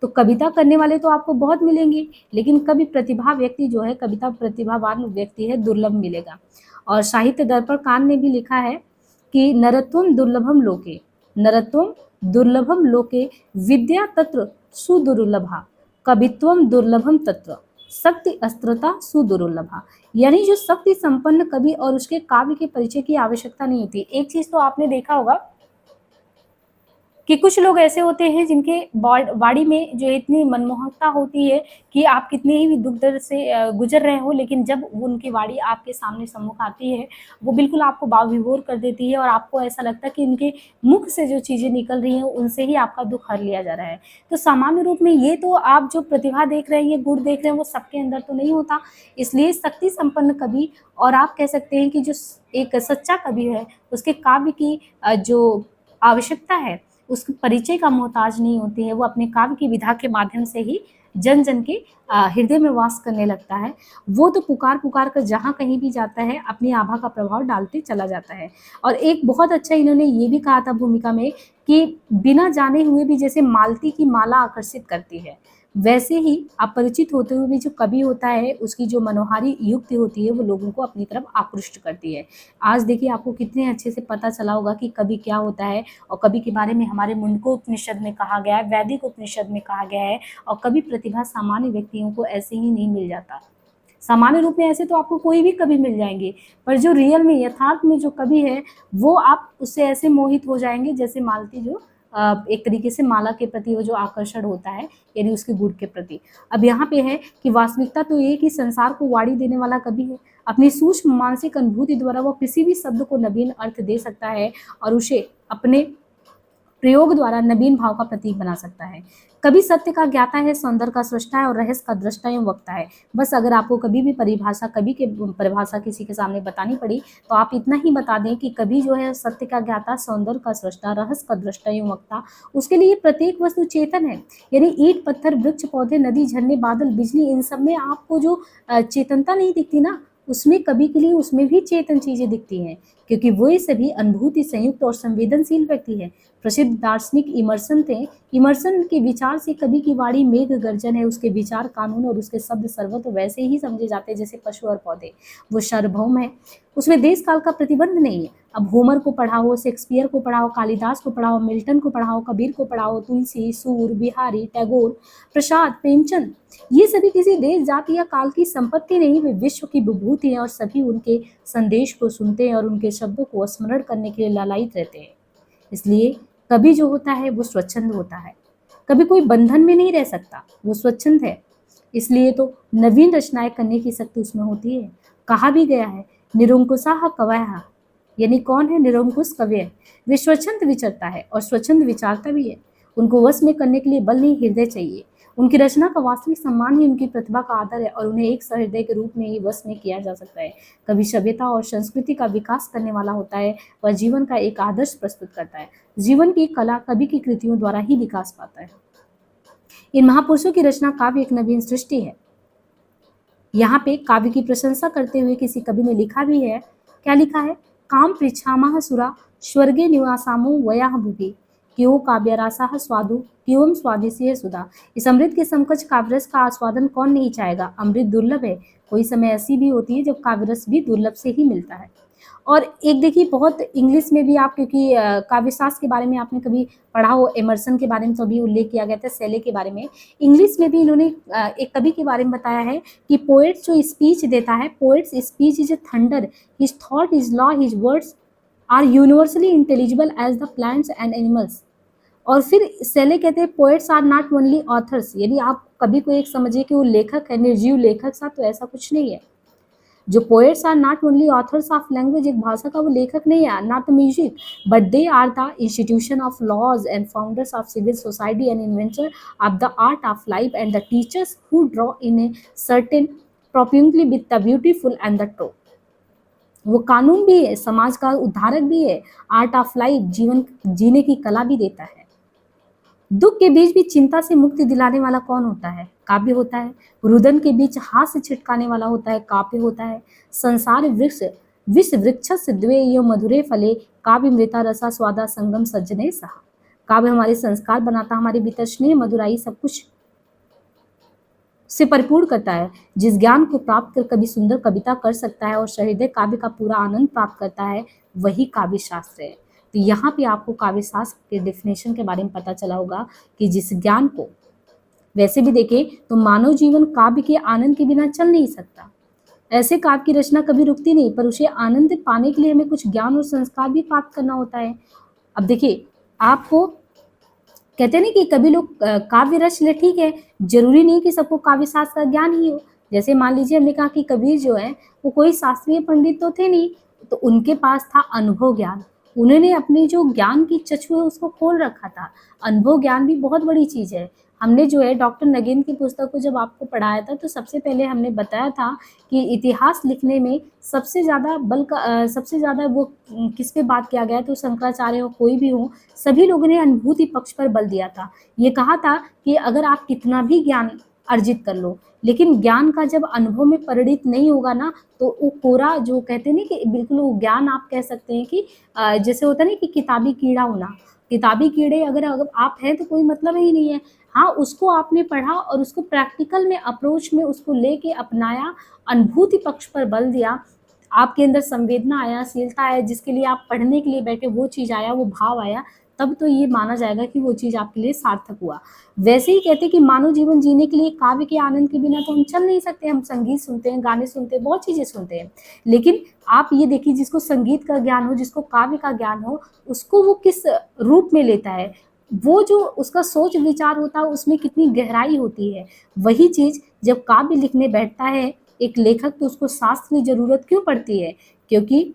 तो कविता करने वाले तो आपको बहुत मिलेंगे, लेकिन कवि प्रतिभा व्यक्ति जो है, कविता प्रतिभावान व्यक्ति है, दुर्लभ मिलेगा। और साहित्य दर्पण कान ने भी लिखा है कि नरत्वम दुर्लभम लोके, नरत्वम दुर्लभम लोके, विद्या तत्र सुदुर्लभा, कवित्वम दुर्लभम तत्र, शक्ति अस्त्रता सुदुर्लभा। यानी जो शक्ति संपन्न कवि और उसके काव्य के परिचय की आवश्यकता नहीं होती। एक चीज तो आपने देखा होगा कि कुछ लोग ऐसे होते हैं जिनके वाणी में जो इतनी मनमोहकता होती है कि आप कितने ही दुख दर्द से गुजर रहे हो, लेकिन जब उनकी वाणी आपके सामने सम्मुख आती है वो बिल्कुल आपको बाविभोर कर देती है और आपको ऐसा लगता है कि उनके मुख से जो चीज़ें निकल रही हैं उनसे ही आपका दुख हर लिया जा रहा है। तो सामान्य रूप में ये तो आप जो प्रतिभा देख रहे हैं, ये गुण देख रहे हैं, वो सबके अंदर तो नहीं होता। इसलिए शक्ति संपन्न कवि, और आप कह सकते हैं कि जो एक सच्चा कवि है उसके काव्य की जो आवश्यकता है उस परिचय का मोहताज नहीं होती है, वो अपने काव्य की विधा के माध्यम से ही जन जन के हृदय में वास करने लगता है। वो तो पुकार पुकार कर जहाँ कहीं भी जाता है अपनी आभा का प्रभाव डालते चला जाता है। और एक बहुत अच्छा इन्होंने ये भी कहा था भूमिका में कि बिना जाने हुए भी जैसे मालती की माला आकर्षित करती है, वैसे ही अपरिचित होते हुए भी जो कवि होता है उसकी जो मनोहारी युक्ति होती है वो लोगों को अपनी तरफ आकृष्ट करती है। आज देखिए आपको कितने अच्छे से पता चला होगा कि कवि क्या होता है, और कवि के बारे में हमारे मुंडकोपनिषद में कहा गया है, वैदिक उपनिषद में कहा गया है। और कवि प्रतिभा सामान्य व्यक्तियों को ऐसे ही नहीं मिल जाता। सामान्य रूप में ऐसे तो आपको कोई भी कवि मिल जाएंगे, पर जो रियल में यथार्थ में जो कवि है वो आप उससे ऐसे मोहित हो जाएंगे जैसे मालती जो एक तरीके से माला के प्रति वो जो आकर्षण होता है, यानी उसके गुण के प्रति। अब यहाँ पे है कि वास्तविकता तो ये कि संसार को वाणी देने वाला कवि है। अपनी सूक्ष्म मानसिक अनुभूति द्वारा वो किसी भी शब्द को नवीन अर्थ दे सकता है और उसे अपने प्रयोग द्वारा नवीन भाव का प्रतीक बना सकता है। कभी सत्य का ज्ञाता है, सौंदर्य का सृष्टा है और रहस्य का दृष्टा एवं वक्ता है। बस अगर आपको कभी भी परिभाषा, कवि के परिभाषा किसी के सामने बतानी पड़ी तो आप इतना ही बता दें कि कवि जो है सत्य का ज्ञाता, सौंदर्य का सृष्टा, रहस्य का दृष्टा एवं वक्ता। उसके लिए प्रत्येक वस्तु चेतन है, यानी ईंट पत्थर वृक्ष पौधे नदी झरने बादल बिजली, इन सब में आपको जो चेतनता नहीं दिखती ना, उसमें कवि के लिए उसमें भी चेतन चीजें दिखती हैं, क्योंकि वही सभी अनुभूति संयुक्त और संवेदनशील व्यक्ति है। प्रसिद्ध दार्शनिक इमर्सन थे। इमर्सन के विचार से कवि की वाणी मेघ गर्जन है, उसके विचार कानून और उसके शब्द सर्वत्र वैसे ही समझे जाते हैं जैसे पशु और पौधे। वो सार्वभौम है, उसमें देश काल का प्रतिबंध नहीं है। अब होमर को पढ़ाओ, शेक्सपियर को पढ़ाओ, कालिदास को पढ़ाओ, मिल्टन को पढ़ाओ, कबीर को पढ़ाओ, तुलसी, सूर, बिहारी, टैगोर, प्रसाद, प्रेमचंद, ये सभी किसी देश जाति या काल की संपत्ति नहीं, वे विश्व की विभूति हैं और सभी उनके संदेश को सुनते हैं और उनके शब्दों को स्मरण करने के लिए लालायित रहते हैं। इसलिए कवि जो होता है वो स्वच्छंद होता है, कभी कोई बंधन में नहीं रह सकता, वो स्वच्छंद है। इसलिए तो नवीन रचनाएं करने की शक्ति उसमें होती है। कहा भी गया है, निरंकुशः कवयः, यानी कौन है निरंकुश कवि? वे स्वच्छंद विचरता है और स्वच्छंद विचारता भी है। उनको वश में करने के लिए बल नहीं, हृदय चाहिए। उनकी रचना का वास्तविक सम्मान ही उनकी प्रतिभा का आदर है और उन्हें एक सहृदय के रूप में ही वश में किया जा सकता है। कवि सभ्यता और संस्कृति का विकास करने वाला होता है, वह जीवन का एक आदर्श प्रस्तुत करता है। जीवन की कला कवि की कृतियों द्वारा ही विकास पाता है। इन महापुरुषों की रचना काव्य एक नवीन सृष्टि है। यहाँ पे काव्य की प्रशंसा करते हुए किसी कवि ने लिखा भी है, क्या लिखा है? काम पृच्छामः सुरा स्वर्गे निवासामो वयाः भुवि क्यों काव्यरासाः स्वादु क्यों स्वादिष्य सुधा। इस अमृत के समकक्ष काव्यरस का आस्वादन कौन नहीं चाहेगा? अमृत दुर्लभ है, कोई समय ऐसी भी होती है जब काव्यरस भी दुर्लभ से ही मिलता है। और एक देखिए बहुत इंग्लिश में भी आप, क्योंकि काव्यशास्त्र के बारे में आपने कभी पढ़ा हो, एमर्सन के बारे में तो अभी उल्लेख किया गया था, शैले के बारे में। इंग्लिश में भी इन्होंने एक कवि के बारे में बताया है कि पोएट जो स्पीच देता है, poet's speech is a thunder, his thought is law, his words are universally intelligible as the plants and animals. और फिर शैले कहते हैं poets are not only authors, यदि आप कभी को एक समझिए कि वो लेखक है, निर्जीव लेखक सा, तो ऐसा कुछ नहीं है। जो poets are not only authors of language, एक भाषा का वो लेखक नहीं है, not music, but they are the institution of laws and founders of civil society and inventor of the art of life and the teachers who draw in a certain propinquity with the beautiful and the true. वो कानून भी है, समाज का उद्धारक भी है, art of life, जीवन जीने की कला भी देता है। दुख के बीच भी चिंता से मुक्ति दिलाने वाला कौन होता है? काव्य होता है। रुदन के बीच हास्य छिटकाने वाला होता है, काव्य होता है। संसार वृक्ष विष वृक्षस्य द्वे यो मधुरे फले काव्य मृता रसा स्वादा संगम सज्जने सहा। काव्य हमारे संस्कार बनाता, हमारे भीतर स्नेह मधुराई सब कुछ से परिपूर्ण करता है। जिस ज्ञान को प्राप्त कर कभी सुंदर कविता कर सकता है और सहृदय काव्य का पूरा आनंद प्राप्त करता है, वही काव्य शास्त्र है। तो यहाँ पे आपको काव्य शास्त्र के डेफिनेशन के बारे में पता चला होगा कि जिस ज्ञान को, वैसे भी देखें तो मानव जीवन काव्य के आनंद के बिना चल नहीं सकता। ऐसे काव्य की रचना कभी रुकती नहीं, पर उसे आनंद पाने के लिए हमें कुछ ज्ञान और संस्कार भी प्राप्त करना होता है। अब देखिए, आपको कहते नहीं कि कभी लोग काव्य रच ले, ठीक है, जरूरी नहीं कि सबको काव्य शास्त्र का ज्ञान ही हो। जैसे मान लीजिए हमने कहा कि कबीर जो है वो कोई शास्त्रीय पंडित तो थे नहीं, तो उनके पास था अनुभव ज्ञान। उन्होंने अपनी जो ज्ञान की चक्षु है उसको खोल रखा था। अनुभव ज्ञान भी बहुत बड़ी चीज़ है। हमने जो है डॉक्टर नगेन की पुस्तक को जब आपको पढ़ाया था तो सबसे पहले हमने बताया था कि इतिहास लिखने में सबसे ज़्यादा सबसे ज़्यादा वो किस पे बात किया गया, तो शंकराचार्य हो कोई भी हो, सभी लोगों ने अनुभूति पक्ष पर बल दिया था। ये कहा था कि अगर आप कितना भी ज्ञान अर्जित कर लो, लेकिन ज्ञान का जब अनुभव में परिणित नहीं होगा ना, तो वो कोरा जो कहते हैं ना कि बिल्कुल वो ज्ञान आप कह सकते हैं कि जैसे होता है ना कि किताबी कीड़ा होना, किताबी कीड़े अगर आप हैं तो कोई मतलब ही नहीं है। हाँ, उसको आपने पढ़ा और उसको प्रैक्टिकल में अप्रोच में उसको लेके अपनाया, अनुभूति पक्ष पर बल दिया, आपके अंदर संवेदना आया, शीलता आया, जिसके लिए आप पढ़ने के लिए बैठे वो चीज़ आया, वो भाव आया, तब तो ये माना जाएगा कि वो चीज़ आपके लिए सार्थक हुआ। वैसे ही कहते हैं कि मानव जीवन जीने के लिए काव्य के आनंद के बिना तो हम चल नहीं सकते। हम संगीत सुनते हैं, गाने सुनते हैं, बहुत चीज़ें सुनते हैं, लेकिन आप ये देखिए जिसको संगीत का ज्ञान हो, जिसको काव्य का ज्ञान हो, उसको वो किस रूप में लेता है, वो जो उसका सोच विचार होता है उसमें कितनी गहराई होती है। वही चीज़ जब काव्य लिखने बैठता है एक लेखक, तो उसको शास्त्र की ज़रूरत क्यों पड़ती है? क्योंकि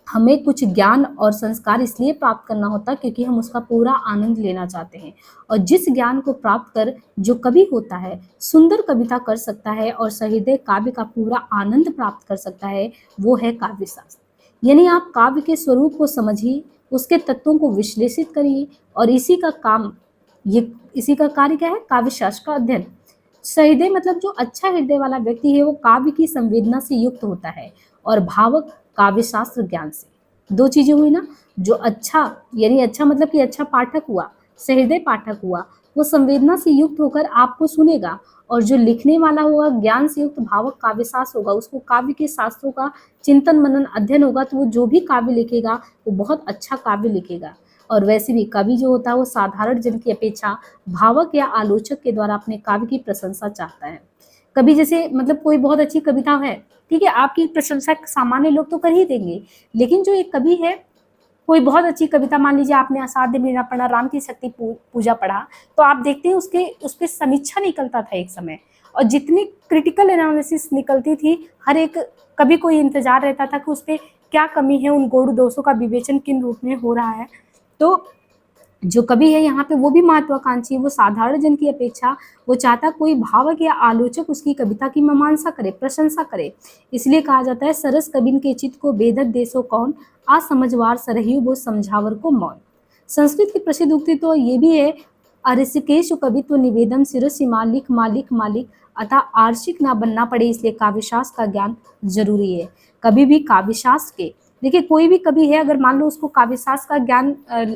हमें कुछ ज्ञान और संस्कार इसलिए प्राप्त करना होता है क्योंकि हम उसका पूरा आनंद लेना चाहते हैं। और जिस ज्ञान को प्राप्त कर जो कवि होता है सुंदर कविता कर सकता है और सहृदय काव्य का पूरा आनंद प्राप्त कर सकता है, वो है काव्य शास्त्र। यानी आप काव्य के स्वरूप को समझिए, उसके तत्वों को विश्लेषित करिए, और इसी का कार्य क्या है? काव्य शास्त्र का अध्ययन। सहृदय मतलब जो अच्छा हृदय वाला व्यक्ति है वो काव्य की संवेदना से युक्त होता है, और भावक काव्य शास्त्र ज्ञान से। दो चीजें हुई ना, जो अच्छा यानी अच्छा मतलब कि अच्छा पाठक हुआ, सहृदय पाठक हुआ, वो संवेदना से युक्त होकर आपको सुनेगा, और जो लिखने वाला होगा ज्ञान से युक्त भावक काव्य शास्त्र होगा, उसको काव्य के शास्त्रों का चिंतन मनन अध्ययन होगा, तो वो जो भी काव्य लिखेगा वो बहुत अच्छा काव्य लिखेगा। और वैसे भी कवि जो होता है वो साधारण जन की अपेक्षा भावक या आलोचक के द्वारा अपने काव्य की प्रशंसा चाहता है। कभी जैसे मतलब कोई बहुत अच्छी कविता है, ठीक है, आपकी प्रशंसा सामान्य लोग तो कर ही देंगे, लेकिन जो एक कवि है, कोई बहुत अच्छी कविता, मान लीजिए आपने असाध्य मीरा पढ़ा, राम की शक्ति पूजा पढ़ा, तो आप देखते हैं उस पर समीक्षा निकलता था एक समय, और जितनी क्रिटिकल एनालिसिस निकलती थी, हर एक कभी कोई इंतजार रहता था कि उस पे क्या कमी है, उन गौड़ दोषों का विवेचन किन रूप में हो रहा है। तो जो कवि है यहाँ पे वो भी महत्वाकांक्षी है, वो साधारण जन की अपेक्षा वो चाहता कोई भावक या आलोचक उसकी कविता की मीमांसा करे, प्रशंसा करे। इसलिए कहा जाता है सरस कबिन के चित्त को बेधत देसो कौन, असमझवार सरहियु वो समझावर को मौन। संस्कृत की प्रसिद्ध उक्ति तो ये भी है, अऋषिकेश कवित्व निवेदम शिरसि मालिक मालिक मालिक, अतः आर्षिक ना बनना पड़े, इसलिए काव्यशास्त्र का ज्ञान जरूरी है। कभी भी काव्यशास्त्र के, देखिए कोई भी कवि है अगर मान लो उसको काव्यशास्त्र का ज्ञान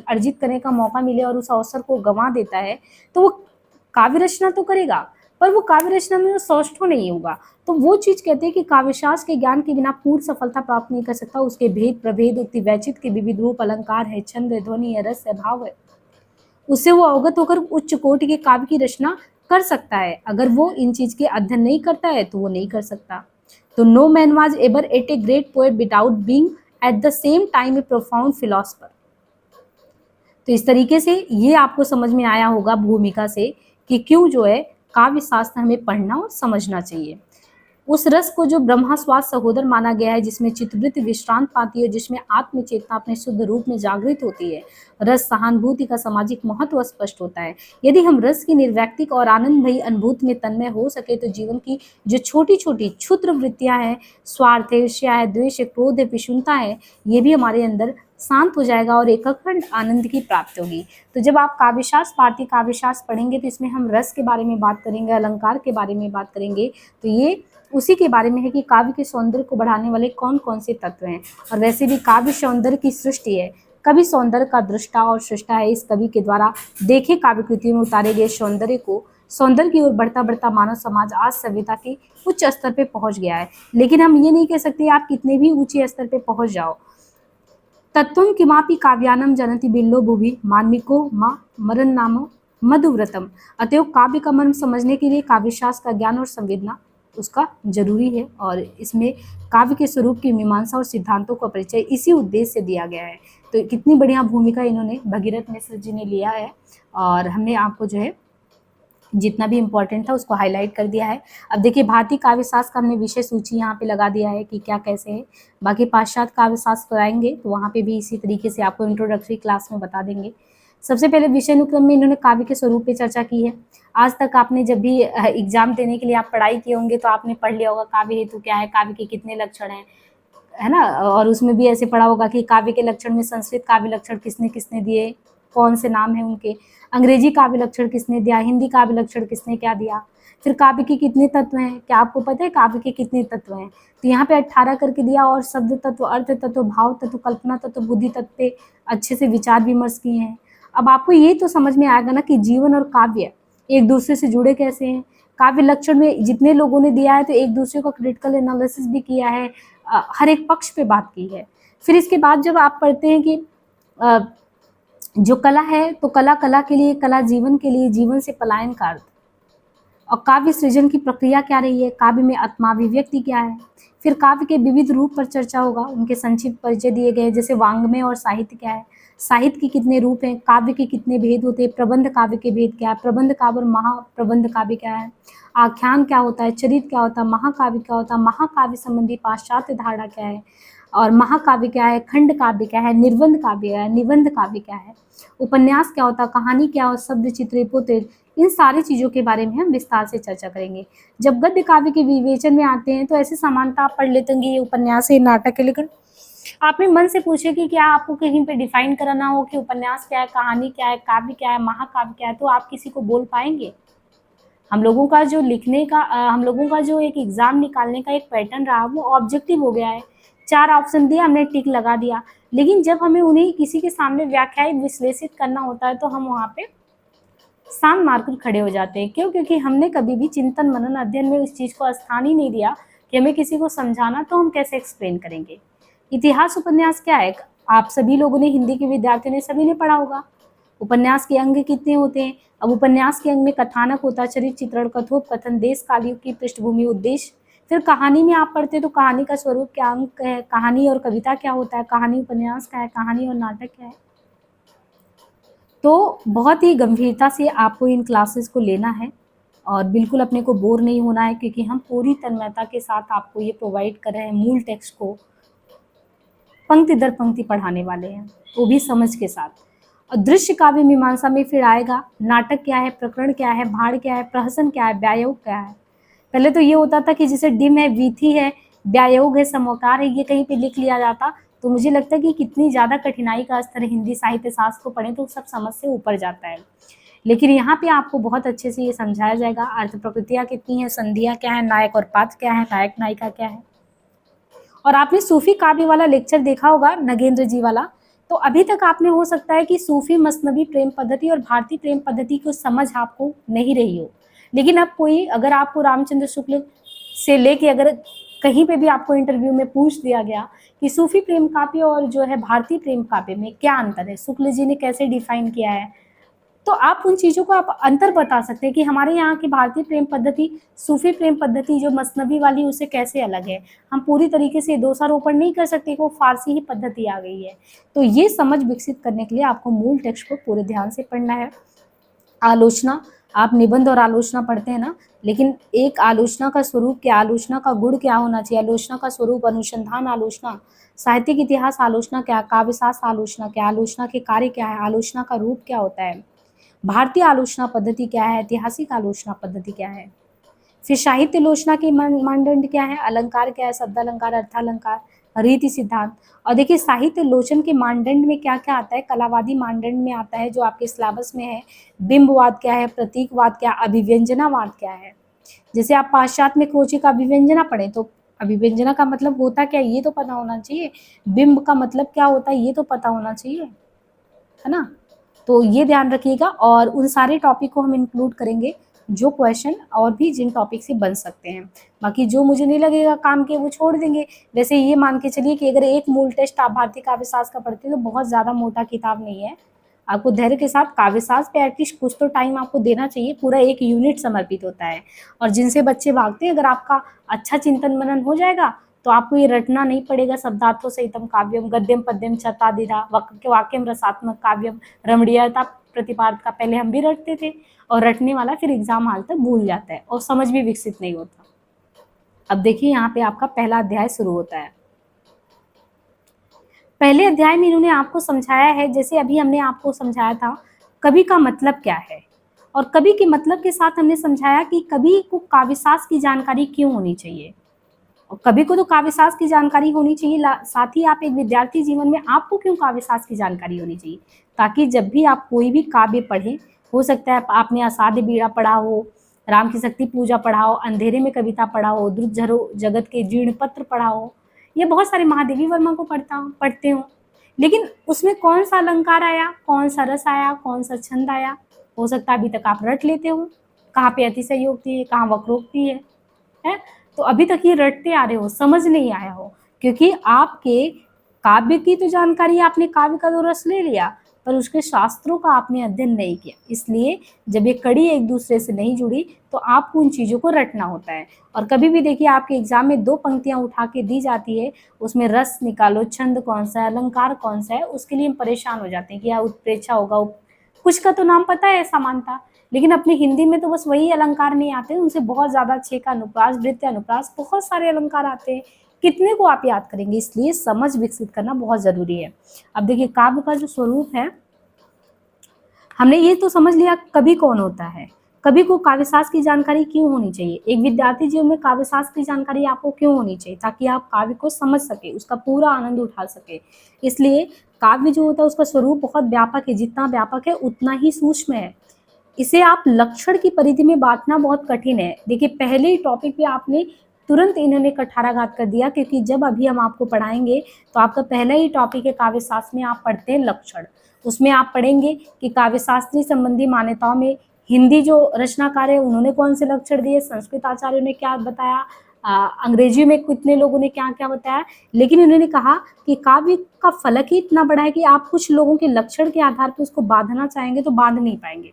अर्जित करने का मौका मिले और उस अवसर को गंवा देता है, तो वो काव्य रचना तो करेगा पर वो काव्य रचना में सौष्ठव नहीं होगा। तो वो चीज कहते हैं कि काव्यशास्त्र के ज्ञान के बिना पूर्ण सफलता प्राप्त नहीं कर सकता। उसके भेद प्रभेद उक्ति वैचित्र के विविध रूप, अलंकार है, छंद है, ध्वनि है, रस है, भाव है, उससे वो अवगत होकर उच्च कोटि के काव्य की रचना कर सकता है। अगर वो इन चीज के अध्ययन नहीं करता है तो वो नहीं कर सकता। तो no man was ever at a great poet without being at the same time a profound philosopher. तो इस तरीके से ये आपको समझ में आया होगा भूमिका से कि क्यों जो है काव्य शास्त्र हमें पढ़ना और समझना चाहिए। उस रस को जो ब्रह्मास्वाद सहोदर माना गया है, जिसमें चित्तवृत्ति विश्रांत पाती है, जिसमें आत्म चेतना अपने शुद्ध रूप में जागृत होती है, रस सहानुभूति का सामाजिक महत्व स्पष्ट होता है। यदि हम रस की निर्वैक्तिक और आनंद भई अनुभूति में तन्मय हो सके तो जीवन की जो छोटी छोटी क्षुद्र वृत्तियां हैं, स्वार्थ है, ईर्ष्या है, द्वेष है, क्रोध है, पिशुनता है, ये भी हमारे अंदर शांत हो जाएगा और एक अखंड आनंद की प्राप्ति होगी। तो जब आप काव्यशास्त्र, भारतीय काव्यशास्त्र पढ़ेंगे तो इसमें हम रस के बारे में बात करेंगे, अलंकार के बारे में बात करेंगे। तो ये उसी के बारे में है कि काव्य के सौंदर्य को बढ़ाने वाले कौन कौन से तत्व हैं। और वैसे भी काव्य सौंदर्य की सृष्टि है, कवि सौंदर्य का दृष्टा और सृष्टा है। इस कवि के द्वारा देखे काव्य कृतियों में उतारे गए सौंदर्य की ओर बढ़ता बढ़ता मानव समाज आज सभ्यता के उच्च स्तर पे पहुंच गया है। लेकिन हम ये नहीं कह सकते आप कितने भी ऊंचे स्तर पे पहुंच जाओ। तत्वं किमापि काव्यानम जनति बिल्लो भुवि मान्मिको माँ मरण नामो मधुव्रतम। अतएव काव्य का मर्म समझने के लिए काव्यशास्त्र का ज्ञान और संवेदना उसका जरूरी है। और इसमें काव्य के स्वरूप की मीमांसा और सिद्धांतों का परिचय इसी उद्देश्य से दिया गया है। तो कितनी बढ़िया भूमिका इन्होंने भगीरथ मिश्र जी ने लिया है और हमने आपको जो है जितना भी इम्पोर्टेंट था उसको हाईलाइट कर दिया है। अब देखिए भारतीय काव्यशास्त्र का हमने विषय सूची यहाँ पे लगा दिया है कि क्या कैसे है। बाकी पाश्चात्य काव्यशास्त्र कराएंगे तो वहाँ पे भी इसी तरीके से आपको इंट्रोडक्टरी क्लास में बता देंगे। सबसे पहले विषय अनुक्रम में इन्होंने काव्य के स्वरूप पे चर्चा की है। आज तक आपने जब भी एग्जाम देने के लिए आप पढ़ाई किए होंगे तो आपने पढ़ लिया होगा काव्य हेतु क्या है, काव्य के कितने लक्षण हैं, है ना। और उसमें भी ऐसे पढ़ा होगा कि काव्य के लक्षण में संस्कृत काव्य लक्षण किसने किसने दिए, कौन से नाम है उनके, अंग्रेजी काव्य लक्षण किसने दिया, हिंदी काव्य लक्षण किसने क्या दिया, फिर काव्य के कितने तत्व हैं, क्या आपको पता है काव्य के कितने तत्व हैं। तो यहाँ पे 18 करके दिया और शब्द तत्व, अर्थ तत्व, भाव तत्व, कल्पना तत्व, बुद्धि तत्व पे अच्छे से विचार विमर्श किए हैं। अब आपको ये तो समझ में आएगा ना कि जीवन और काव्य एक दूसरे से जुड़े कैसे हैं। काव्य लक्षण में जितने लोगों ने दिया है तो एक दूसरे का क्रिटिकल एनालिसिस भी किया है, हर एक पक्ष पे बात की है। फिर इसके बाद जब आप पढ़ते हैं कि जो कला है तो कला के लिए, कला जीवन के लिए, जीवन से पलायन का अर्थ, और काव्य सृजन की प्रक्रिया क्या रही है, काव्य में आत्माभिव्यक्ति क्या है। फिर काव्य के विविध रूप पर चर्चा होगा, उनके संक्षिप्त परिचय दिए गए, जैसे वांग्मय और साहित्य क्या है, साहित्य के कितने रूप हैं, काव्य के कितने भेद होते हैं, प्रबंध काव्य के भेद क्या है, प्रबंध काव्य और महाप्रबंध काव्य क्या है, आख्यान क्या होता है, चरित्र क्या होता है, महाकाव्य क्या होता है, महाकाव्य संबंधी पाश्चात्य धारणा क्या है, और महाकाव्य क्या है, खंड काव्य क्या है, निर्बंध काव्य क्या है, निबंध काव्य क्या है, उपन्यास क्या होता है, कहानी क्या हो, शब्द चित्र पोतिर, इन सारी चीज़ों के बारे में हम विस्तार से चर्चा करेंगे। जब गद्य काव्य के विवेचन में आते हैं तो ऐसे समानता आप पढ़ लेते होंगे, ये उपन्यास है, नाटक है, लेकिन आपने मन से पूछे कि क्या आपको कहीं पे डिफाइन कराना हो कि उपन्यास क्या है, कहानी क्या है, काव्य क्या है, महाकाव्य क्या है, तो आप किसी को बोल पाएंगे। हम लोगों का जो लिखने का हम लोगों का जो एक एग्जाम निकालने का एक पैटर्न रहा वो ऑब्जेक्टिव हो गया है। 4 ऑप्शन दिया, हमने टिक लगा दिया, लेकिन जब हमें उन्हें किसी के सामने व्याख्यायित विश्लेषित करना होता है तो हम वहाँ पे शांत मारकर खड़े हो जाते हैं। क्यों? क्योंकि हमने कभी भी चिंतन मनन अध्ययन में उस चीज़ को स्थान ही नहीं दिया कि हमें किसी को समझाना, तो हम कैसे एक्सप्लेन करेंगे। इतिहास उपन्यास क्या है, आप सभी लोगों ने, हिंदी के विद्यार्थियों ने सभी ने पढ़ा होगा। उपन्यास के अंग कितने होते हैं? अब उपन्यास के अंग में कथानक होता है, चरित्र चित्रण, कथोपकथन, देश कालयुग की पृष्ठभूमि, उद्देश्य। फिर कहानी में आप पढ़ते तो कहानी का स्वरूप क्या अंक है, कहानी और कविता क्या होता है, कहानी उपन्यास क्या है, कहानी और नाटक क्या है। तो बहुत ही गंभीरता से आपको इन क्लासेस को लेना है और बिल्कुल अपने को बोर नहीं होना है, क्योंकि हम पूरी तन्मयता के साथ आपको ये प्रोवाइड कर रहे हैं, मूल टेक्स्ट को पंक्ति दर पंक्ति पढ़ाने वाले हैं, वो भी समझ के साथ। और दृश्य काव्य मीमांसा में फिर आएगा नाटक क्या है, प्रकरण क्या है, भाड़ क्या है, प्रहसन क्या है, व्यायोग क्या है। पहले तो ये होता था कि जैसे डिम है, वीथी है, व्यायोग है, समोकार है, ये कहीं पे लिख लिया जाता, तो मुझे लगता है कि कितनी ज़्यादा कठिनाई का स्तर हिंदी साहित्य शास्त्र को पढ़ें तो सब समझ से ऊपर जाता है। लेकिन यहाँ पे आपको बहुत अच्छे से ये समझाया जाएगा अर्थ प्रकृतियाँ कितनी हैं, संधियाँ क्या है, नायक और पात्र क्या है, नायक नायिका क्या है। और आपने सूफी काव्य वाला लेक्चर देखा होगा, नगेंद्र जी वाला, तो अभी तक आपने हो सकता है कि सूफी मसनवी प्रेम पद्धति और भारतीय प्रेम पद्धति को समझ आपको नहीं रही हो। लेकिन अब कोई अगर आपको रामचंद्र शुक्ल से लेके अगर कहीं पे भी आपको इंटरव्यू में पूछ दिया गया कि सूफी प्रेम काव्य और जो है भारतीय प्रेम काव्य में क्या अंतर है, शुक्ल जी ने कैसे डिफाइन किया है, तो आप उन चीज़ों को आप अंतर बता सकते हैं कि हमारे यहाँ की भारतीय प्रेम पद्धति सूफी प्रेम पद्धति जो मसनवी वाली उससे कैसे अलग है। हम पूरी तरीके से दोषारोपण नहीं कर सकते कि वो फारसी ही पद्धति आ गई है। तो ये समझ विकसित करने के लिए आपको मूल टेक्स्ट को पूरे ध्यान से पढ़ना है। आलोचना, आप निबंध और आलोचना पढ़ते हैं ना, लेकिन एक आलोचना का स्वरूप क्या, आलोचना का गुण क्या होना चाहिए, आलोचना का स्वरूप, अनुसंधान आलोचना, साहित्यिक इतिहास आलोचना क्या, काव्यशास्त्र आलोचना क्या, आलोचना के कार्य क्या है, आलोचना का रूप क्या होता है, भारतीय आलोचना पद्धति क्या है, ऐतिहासिक आलोचना पद्धति क्या है, फिर साहित्य आलोचना के मानदंड क्या है, अलंकार क्या है, शब्दालंकार, अर्थालंकार, रीति सिद्धांत। और देखिए साहित्य लोचन के मानदंड में क्या क्या आता है, कलावादी मानदंड में आता है जो आपके सिलेबस में है, बिंबवाद क्या है, प्रतीकवाद क्या, अभिव्यंजनावाद क्या है। जैसे आप पाश्चात्य में क्रोची का अभिव्यंजना पढ़ें तो अभिव्यंजना का मतलब होता क्या ये तो पता होना चाहिए, बिंब का मतलब क्या होता है ये तो पता होना चाहिए, है ना। तो ये ध्यान रखिएगा और उन सारे टॉपिक को हम इंक्लूड करेंगे जो क्वेश्चन और भी जिन टॉपिक से बन सकते हैं। बाकी जो मुझे नहीं लगेगा काम के वो छोड़ देंगे। वैसे ये मान के चलिए कि अगर एक मूल टेस्ट आप भारतीय काव्यशास्त्र का पढ़ते हैं तो बहुत ज़्यादा मोटा किताब नहीं है, आपको धैर्य के साथ काव्यशास्त्र पे एटलीस्ट कुछ तो टाइम आपको देना चाहिए, पूरा एक यूनिट समर्पित होता है। और जिनसे बच्चे भागते हैं, अगर आपका अच्छा चिंतन मनन हो जाएगा तो आपको ये रटना नहीं पड़ेगा, शब्दार्थो सहितम काव्यम, गद्यम पद्यम चतादिधा, वाक्यम रसात्मक काव्यम, रमणीयता प्रतिपाद का पहले हम भी रटते थे, और रटने वाला फिर एग्जाम हाल तक भूल जाता है और समझ भी विकसित नहीं होता। अब देखिए यहाँ पे आपका पहला अध्याय शुरू होता है। पहले अध्याय में इन्होंने आपको समझाया है, जैसे अभी हमने आपको समझाया था कवि का मतलब क्या है, और कवि के मतलब के साथ हमने समझाया कि कवि को काव्यशास्त्र की जानकारी क्यों होनी चाहिए। और कवि को तो काव्यशास्त्र की जानकारी होनी चाहिए, साथ ही आप एक विद्यार्थी जीवन में आपको क्यों काव्यशास्त्र की जानकारी होनी चाहिए, ताकि जब भी आप कोई भी काव्य पढ़ें, हो सकता है आपने असाध्य बीड़ा पढ़ा हो, राम की शक्ति पूजा पढ़ा हो, अंधेरे में कविता पढ़ा हो, ध्रुव जगत के जीर्ण पत्र पढ़ा हो, ये बहुत सारे महादेवी वर्मा को पढ़ते हो, लेकिन उसमें कौन सा अलंकार आया, कौन सा रस आया, कौन सा छंद आया, हो सकता है अभी तक आप रट लेते हो, कहाँ पे अतिशयोक्ति है, कहाँ वक्रोक्ति है, तो अभी तक ये रटते आ रहे हो, समझ नहीं आया हो, क्योंकि आपके काव्य की तो जानकारी आपने काव्य का तो रस ले लिया, पर उसके शास्त्रों का आपने अध्ययन नहीं किया। इसलिए जब ये कड़ी एक दूसरे से नहीं जुड़ी तो आपको उन चीज़ों को रटना होता है। और कभी भी देखिए आपके एग्जाम में 2 पंक्तियां उठा के दी जाती है, उसमें रस निकालो, छंद कौन सा है, अलंकार कौन सा है, उसके लिए हम परेशान हो जाते हैं कि यह उत्प्रेक्षा होगा, कुछ का तो नाम पता है समानता, लेकिन अपनी हिंदी में तो बस वही अलंकार नहीं आते, उनसे बहुत ज़्यादा छेका अनुप्रास, वृत्ति अनुप्रास, बहुत सारे अलंकार आते हैं, कितने को आप याद करेंगे, इसलिए समझ विकसित करना बहुत ज़रूरी है। अब देखिए काव्य का जो स्वरूप है, हमने ये तो समझ लिया कवि कौन होता है, कवि को काव्यशास्त्र की जानकारी क्यों होनी चाहिए, एक विद्यार्थी जीवन में काव्यशास्त्र की जानकारी आपको क्यों होनी चाहिए, ताकि आप काव्य को समझ सके, उसका पूरा आनंद उठा सके। इसलिए काव्य जो होता है उसका स्वरूप बहुत व्यापक है, जितना व्यापक है उतना ही सूक्ष्म है, इसे आप लक्षण की परिधि में बांटना बहुत कठिन है। देखिए पहले ही टॉपिक पे आपने तुरंत इन्होंने कठाराघात कर दिया, क्योंकि जब अभी हम आपको पढ़ाएंगे तो आपका पहला ही टॉपिक है काव्यशास्त्र में आप पढ़ते हैं लक्षण, उसमें आप पढ़ेंगे कि काव्यशास्त्री संबंधी मान्यताओं में हिंदी जो रचनाकार है उन्होंने कौन से लक्षण दिए, संस्कृत आचार्यों ने क्या बताया, अंग्रेजी में कितने लोगों ने क्या क्या बताया, लेकिन उन्होंने कहा कि काव्य का फलक ही इतना बड़ा है कि आप कुछ लोगों के लक्षण के आधार पर उसको बांधना चाहेंगे तो बांध नहीं पाएंगे।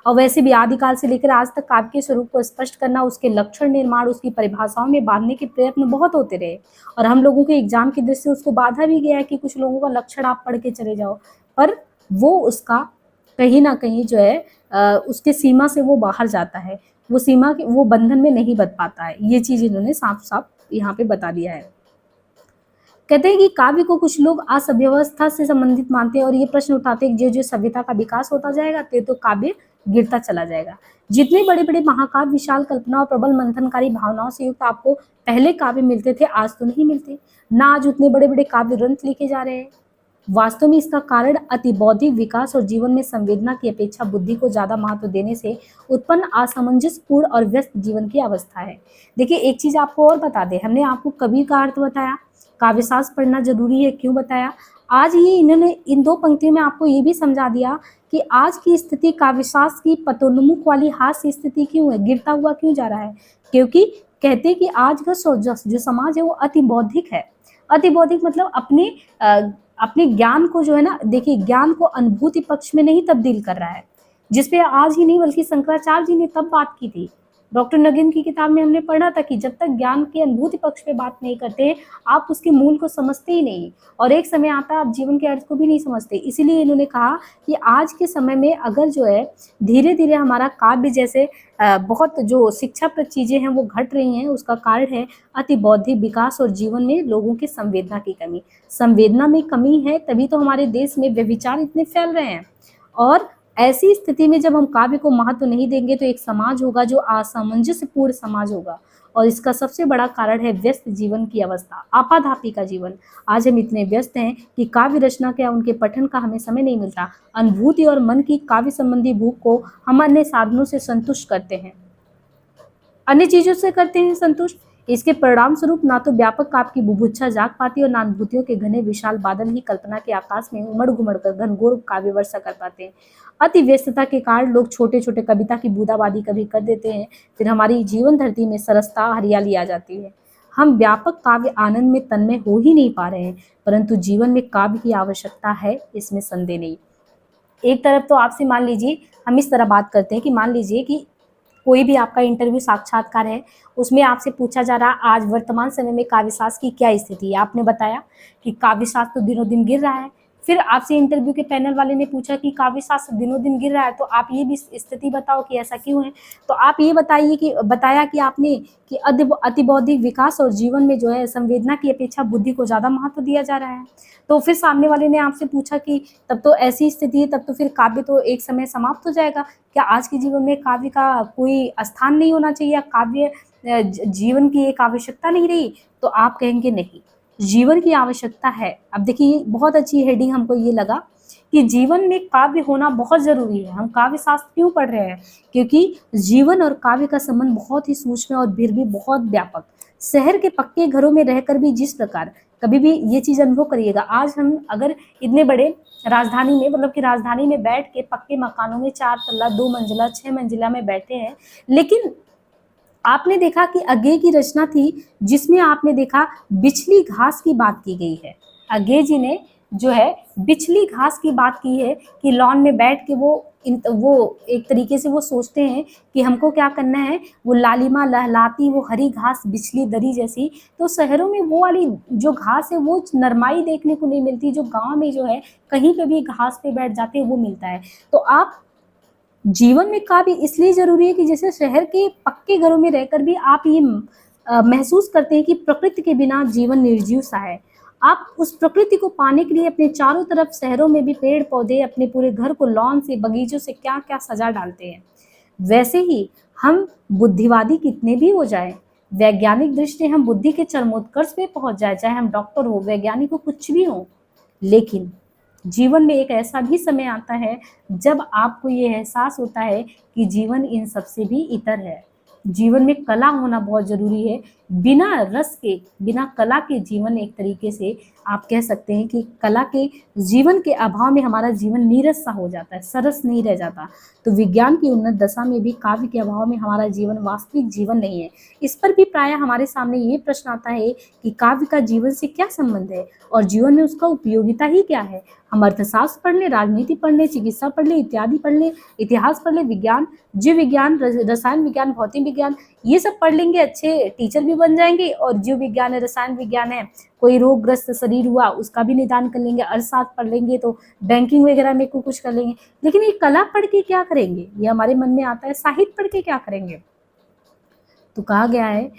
और वैसे भी आदिकाल से लेकर आज तक काव्य के स्वरूप को स्पष्ट करना, उसके लक्षण निर्माण, उसकी परिभाषाओं में बांधने के प्रयत्न बहुत होते रहे, और हम लोगों के एग्जाम की दृष्टि से उसको बाधा भी गया है कि कुछ लोगों का लक्षण आप पढ़ के चले जाओ, पर वो उसका कहीं ना कहीं जो है उसके सीमा से वो बाहर जाता है, वो सीमा के वो बंधन में नहीं बंध पाता है। ये चीज़ इन्होंने साफ-साफ यहाँ पे बता दिया है। कहते हैं कि काव्य को कुछ लोग असभ्यवस्था से संबंधित मानते हैं और ये प्रश्न उठाते हैं कि जो जो सभ्यता का विकास होता जाएगा तो काव्य गिरता चला जाएगा। जितने बड़े बड़े महाकाव्य विशाल कल्पना और प्रबल मंथनकारी भावनाओं से युक्त आपको पहले काव्य मिलते थे, आज तो नहीं मिलते। ना आज उतने बड़े बड़े काव्य ग्रंथ लिखे जा रहे हैं। वास्तव में इसका कारण अति बौद्धिक विकास और जीवन में संवेदना की अपेक्षा बुद्धि को ज्यादा महत्व देने से उत्पन्न असामंजस्यपूर्ण और व्यस्त जीवन की अवस्था है। देखिए, एक चीज आपको और बता दें, हमने आपको कवि का अर्थ बताया, काव्यशास्त्र पढ़ना जरूरी है क्यों बताया। आज ये इन्होंने इन दो पंक्तियों में आपको ये भी समझा दिया कि आज की स्थिति काव्यशास्त्र की पतोन्मुख वाली हास्य स्थिति क्यों है, गिरता हुआ क्यों जा रहा है। क्योंकि कहते हैं कि आज का जो समाज है वो अति बौद्धिक है। अति बौद्धिक मतलब अपने ज्ञान को जो है ना, देखिए ज्ञान को अनुभूति पक्ष में नहीं तब्दील कर रहा है, जिसपे आज ही नहीं बल्कि शंकराचार्य जी ने तब बात की थी। डॉक्टर नगिन की किताब में हमने पढ़ा था कि जब तक ज्ञान के अनुभूति पक्ष पे बात नहीं करते आप उसके मूल को समझते ही नहीं, और एक समय आता है आप जीवन के अर्थ को भी नहीं समझते। इसीलिए इन्होंने कहा कि आज के समय में अगर जो है धीरे धीरे हमारा काव्य जैसे बहुत जो शिक्षाप्रद चीजें हैं वो घट रही हैं, उसका कारण है अति बौद्धिक विकास और जीवन में लोगों की संवेदना की कमी। संवेदना में कमी है तभी तो हमारे देश में व्यभिचार इतने फैल रहे हैं। और ऐसी स्थिति में जब हम काव्य को महत्व नहीं देंगे तो एक समाज होगा जो असामंजस्यपूर्ण समाज होगा, और इसका सबसे बड़ा कारण है व्यस्त जीवन की अवस्था, आपाधापी का जीवन। आज हम इतने व्यस्त हैं कि काव्य रचना का उनके पठन का हमें समय नहीं मिलता। अनुभूति और मन की काव्य संबंधी भूख को हम अन्य साधनों से संतुष्ट करते हैं, अन्य चीजों से करते हैं संतुष्ट। इसके परिणाम स्वरूप ना तो व्यापक काव्य की बुभुक्षा जाग पाती और ना अनुभूतियों के घने विशाल बादल ही कल्पना के आकाश में उमड़ घुमड़ कर घनघोर काव्य वर्षा कर पाते हैं। अति व्यस्तता के कारण लोग छोटे छोटे कविता की बूंदाबांदी कभी कर देते हैं, फिर हमारी जीवन धरती में सरसता हरियाली आ जाती है। हम व्यापक काव्य आनंद में तन्मय हो ही नहीं पा रहे हैं, परंतु जीवन में काव्य की आवश्यकता है, इसमें संदेह नहीं। एक तरफ तो आपसे मान लीजिए हम इस तरह बात करते हैं कि मान लीजिए कि कोई भी आपका इंटरव्यू साक्षात्कार है, उसमें आपसे पूछा जा रहा है आज वर्तमान समय में काव्यशास्त्र की क्या स्थिति है। आपने बताया कि काव्यशास्त्र तो दिनों दिन गिर रहा है। फिर आपसे इंटरव्यू के पैनल वाले ने पूछा कि काव्यशास्त्र दिनों दिन गिर रहा है, तो आप ये भी स्थिति बताओ कि ऐसा क्यों है। तो आप ये बताया कि आपने कि अतिबौद्धिक विकास और जीवन में जो है संवेदना की अपेक्षा बुद्धि को ज्यादा महत्व दिया जा रहा है। तो फिर सामने वाले ने आपसे पूछा कि तब तो ऐसी स्थिति है, तब तो फिर काव्य तो एक समय समाप्त हो जाएगा, क्या आज के जीवन में काव्य का कोई स्थान नहीं होना चाहिए, या काव्य जीवन की एक आवश्यकता नहीं रही। तो आप कहेंगे नहीं, जीवन की आवश्यकता है। अब देखिए बहुत अच्छी हेडिंग हमको ये लगा कि जीवन में काव्य होना बहुत जरूरी है। हम काव्य शास्त्र क्यों पढ़ रहे हैं, क्योंकि जीवन और काव्य का संबंध बहुत ही सूक्ष्म और फिर भी बहुत व्यापक। शहर के पक्के घरों में रहकर भी जिस प्रकार, कभी भी ये चीज अनुभव करिएगा, आज हम अगर इतने बड़े राजधानी में मतलब कि राजधानी में बैठ के पक्के मकानों में 4 तल्ला 2 मंजिला 6 मंजिला में बैठे हैं, लेकिन आपने देखा कि अज्ञे की रचना थी जिसमें आपने देखा बिछली घास की बात की गई है। अज्ञे जी ने जो है बिछली घास की बात की है कि लॉन में बैठ के वो एक तरीके से वो सोचते हैं कि हमको क्या करना है, वो लालिमा लहलाती वो हरी घास बिछली दरी जैसी। तो शहरों में वो वाली जो घास है वो नरमाई देखने को नहीं मिलती, जो गांव में जो है कहीं पे भी घास पे बैठ जाते हैं वो मिलता है। तो आप जीवन में काव्य इसलिए जरूरी है कि जैसे शहर के पक्के घरों में रहकर भी आप ये महसूस करते हैं कि प्रकृति के बिना जीवन निर्जीव सा है। आप उस प्रकृति को पाने के लिए अपने चारों तरफ शहरों में भी पेड़ पौधे अपने पूरे घर को लॉन से बगीचों से क्या क्या सजा डालते हैं। वैसे ही हम बुद्धिवादी कितने भी हो जाए, वैज्ञानिक दृष्टि हम बुद्धि के चरमोत्कर्ष पे पहुंच जाए, चाहे हम डॉक्टर हो वैज्ञानिक हो कुछ भी हो, लेकिन जीवन में एक ऐसा भी समय आता है जब आपको ये एहसास होता है कि जीवन इन सबसे भी इतर है। जीवन में कला होना बहुत जरूरी है। बिना रस के, बिना कला के जीवन एक तरीके से आप कह सकते हैं कि कला के जीवन के अभाव में हमारा जीवन नीरस सा हो जाता है, सरस नहीं रह जाता। तो विज्ञान की उन्नत दशा में भी काव्य के अभाव में हमारा जीवन वास्तविक जीवन नहीं है। इस पर भी प्राय हमारे सामने ये प्रश्न आता है कि काव्य का जीवन से क्या संबंध है और जीवन में उसका उपयोगिता ही क्या है। हम अर्थशास्त्र पढ़ लें, राजनीति पढ़ लें, चिकित्सा पढ़ लें, इत्यादि पढ़ लें, इतिहास पढ़ लें, विज्ञान, जीव विज्ञान, रसायन विज्ञान, भौतिक विज्ञान, ये सब पढ़ लेंगे, अच्छे टीचर भी बन जाएंगे। और जीव विज्ञान है, रसायन विज्ञान है, कोई रोगग्रस्त शरीर हुआ उसका भी निदान कर लेंगे। अर्थशास्त्र पढ़ लेंगे तो बैंकिंग वगैरह में कुछ कर लेंगे। लेकिन ये कला पढ़ के क्या करेंगे, ये हमारे मन में आता है, साहित्य पढ़ के क्या करेंगे। तो कहा गया है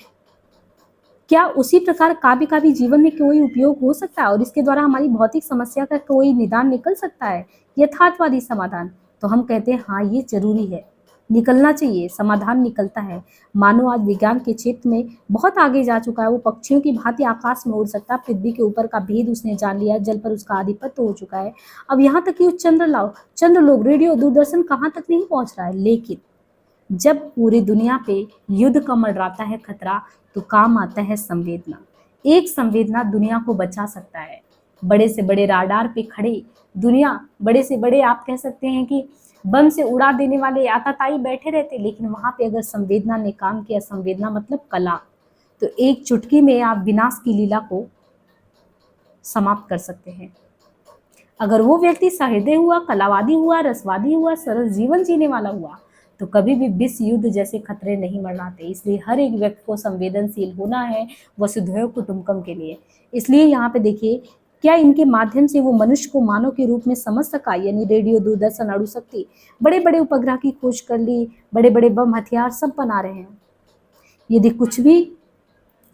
क्या उसी प्रकार काव्य का भी जीवन में कोई उपयोग हो सकता है और इसके द्वारा हमारी भौतिक समस्या का कोई निदान निकल सकता है, यथार्थवादी समाधान। तो हम कहते हैं हाँ, ये जरूरी है, निकलना चाहिए, समाधान निकलता है। मानव आज विज्ञान के क्षेत्र में बहुत आगे जा चुका है। वो पक्षियों की भांति आकाश में उड़ सकता है, पृथ्वी के ऊपर का भेद उसने जान लिया, जल पर उसका आधिपत्य हो चुका है। अब यहाँ तक कि वो चंद्रलोक, रेडियो, दूरदर्शन कहाँ तक नहीं पहुंच रहा है। लेकिन जब पूरी दुनिया पे युद्ध का मंडराता है खतरा, तो काम आता है संवेदना। एक संवेदना दुनिया को बचा सकता है। बड़े से बड़े राडार पे खड़े दुनिया, बड़े से बड़े आप कह सकते हैं कि बम से उड़ा देने वाले आतताई बैठे रहते, लेकिन वहां पे अगर संवेदना ने काम किया, संवेदना मतलब कला, तो एक चुटकी में आप विनाश की लीला को समाप्त कर सकते हैं। अगर वो व्यक्ति सहृदय हुआ, कलावादी हुआ, रसवादी हुआ, सरल जीवन जीने वाला हुआ, तो कभी भी विश्व युद्ध जैसे खतरे नहीं मंडराते। इसलिए हर एक व्यक्ति को संवेदनशील होना है वसुधैव कुटुंबकम के लिए। इसलिए यहाँ पे देखिए, क्या इनके माध्यम से वो मनुष्य को मानव के रूप में समझ सका, यानी रेडियो, दूरदर्शन, अणुशक्ति, बड़े बड़े उपग्रह की खोज कर ली, बड़े बड़े बम हथियार सब बना रहे हैं। यदि कुछ भी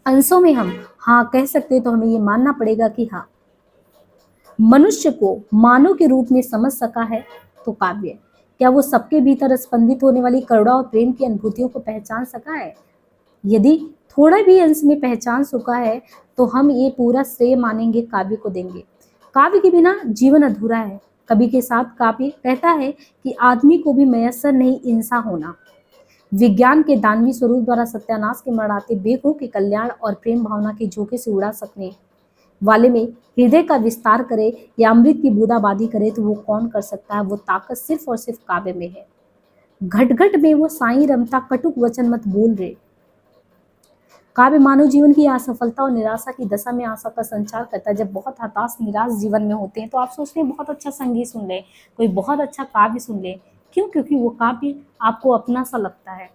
अंशों में हम हाँ कह सकते तो हमें ये मानना पड़ेगा कि हाँ, मनुष्य को मानव के रूप में समझ सका है तो काव्य। क्या वो सबके भीतर स्पंदित होने वाली करुणा और प्रेम की अनुभूतियों को पहचान सका है? यदि थोड़ा भी अंश में पहचान सका है तो हम ये पूरा श्रेय मानेंगे, काव्य को देंगे। काव्य के बिना जीवन अधूरा है। कवि के साथ काव्य कहता है कि आदमी को भी मयस्सर नहीं इंसान होना। विज्ञान के दानवी स्वरूप द्वारा सत्यानाश के मराते बेखों के कल्याण और प्रेम भावना के झोंके से उड़ा सकने वाले में हृदय का विस्तार करे या अमृत की बूंदाबांदी करे, तो वो कौन कर सकता है। वो ताकत सिर्फ और सिर्फ काव्य में है। घट घट में वो साई रमता, कटुक वचन मत बोल रे। काव्य मानव जीवन की असफलता और निराशा की दशा में आशा का संचार करता है। जब बहुत हताश निराश जीवन में होते हैं तो आप सोचते हैं बहुत अच्छा संगीत सुन ले, कोई बहुत अच्छा काव्य सुन ले। क्यों? क्योंकि वो काव्य आपको अपना सा लगता है।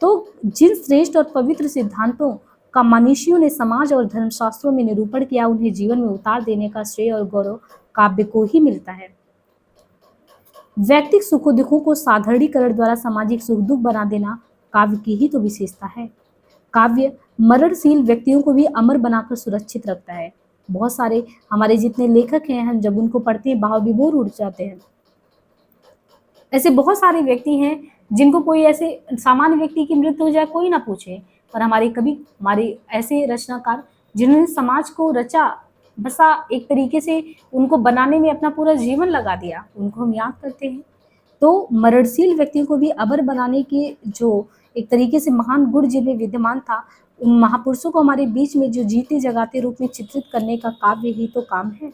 तो जिन श्रेष्ठ और पवित्र सिद्धांतों का मनीषियों ने समाज और धर्मशास्त्रों में निरूपण किया, उन्हें जीवन में उतार देने का श्रेय और गौरव काव्य को ही मिलता है। व्यक्तिगत सुखों दुखों को साधारणीकरण द्वारा सामाजिक सुख दुख बना देना काव्य की ही तो विशेषता है। काव्य मरणशील व्यक्तियों को भी अमर बनाकर सुरक्षित रखता है। बहुत सारे हमारे जितने लेखक हैं, हम जब उनको पढ़ते हैं भाव विभोर उठ जाते हैं। ऐसे बहुत सारे व्यक्ति हैं जिनको कोई ऐसे सामान्य व्यक्ति की मृत्यु हो जाए कोई ना पूछे, पर हमारे ऐसे रचनाकार जिन्होंने समाज को रचा बसा, एक तरीके से उनको बनाने में अपना पूरा जीवन लगा दिया, उनको हम याद करते हैं। तो मरणशील व्यक्तियों को भी अमर बनाने के जो एक तरीके से महान गुण जिनमें विद्यमान था, उन महापुरुषों को हमारे बीच में जो जीते जगाते रूप में चित्रित करने का काव्य ही तो काम है।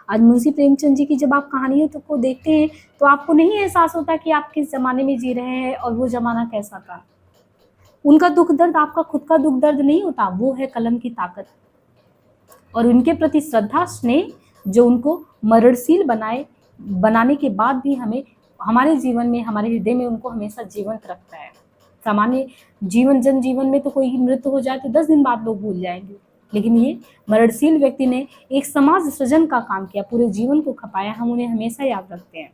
आज मुंशी प्रेमचंद जी की जब आप कहानियों तो को देखते हैं तो आपको नहीं एहसास होता कि आप किस जमाने में जी रहे हैं और वो जमाना कैसा था। उनका दुख दर्द आपका खुद का दुख दर्द नहीं होता, वो है कलम की ताकत और उनके प्रति श्रद्धा स्नेह जो उनको मरणशील बनाने के बाद भी हमें हमारे जीवन में, हमारे हृदय में उनको हमेशा जीवंत रखता है। सामान्य जनजीवन में तो कोई मृत्यु हो जाए तो 10 दिन बाद लोग भूल जाएंगे, लेकिन ये मरणशील व्यक्ति ने एक समाज सृजन का काम किया, पूरे जीवन को खपाया, हम उन्हें हमेशा याद रखते हैं।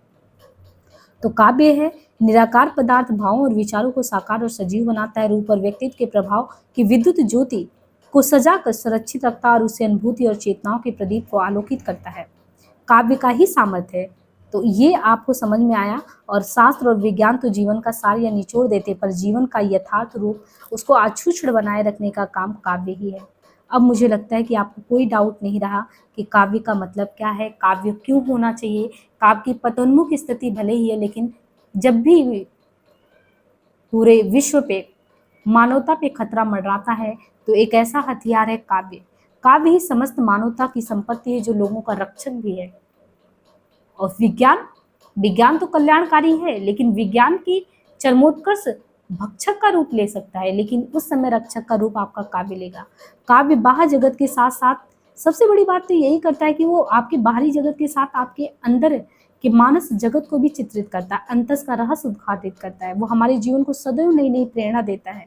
तो काव्य है निराकार पदार्थ भावों और विचारों को साकार और सजीव बनाता है। रूप और व्यक्तित्व के प्रभाव की विद्युत ज्योति को सजा कर संरक्षित रखता और उससे अनुभूति और चेतनाओं के प्रदीप को आलोकित करता है। काव्य का ही सामर्थ्य है। तो ये आपको समझ में आया। और शास्त्र और विज्ञान तो जीवन का सार या निचोड़ देते, पर जीवन का यथार्थ रूप उसको अछूछड़ बनाए रखने का काम काव्य ही है। अब मुझे लगता है कि आपको कोई डाउट नहीं रहा कि काव्य का मतलब क्या है, काव्य क्यों होना चाहिए। काव्य की पतोन्मुख स्थिति भले ही है, लेकिन जब भी पूरे विश्व पे मानवता पे खतरा मंडराता है तो एक ऐसा हथियार है काव्य। काव्य ही समस्त मानवता की संपत्ति है, जो लोगों का रक्षक भी है। और विज्ञान तो कल्याणकारी है, लेकिन विज्ञान की चरमोत्कर्ष भक्षक का रूप ले सकता है, लेकिन उस समय रक्षक का रूप आपका काव्य लेगा। काव्य बाह्य जगत के साथ साथ सबसे बड़ी बात तो यही करता है कि वो आपके बाहरी जगत के साथ आपके अंदर के मानस जगत को भी चित्रित करता है, अंतस का रहस्य उद्घाटित करता है। वो हमारे जीवन को सदैव नई नई प्रेरणा देता है।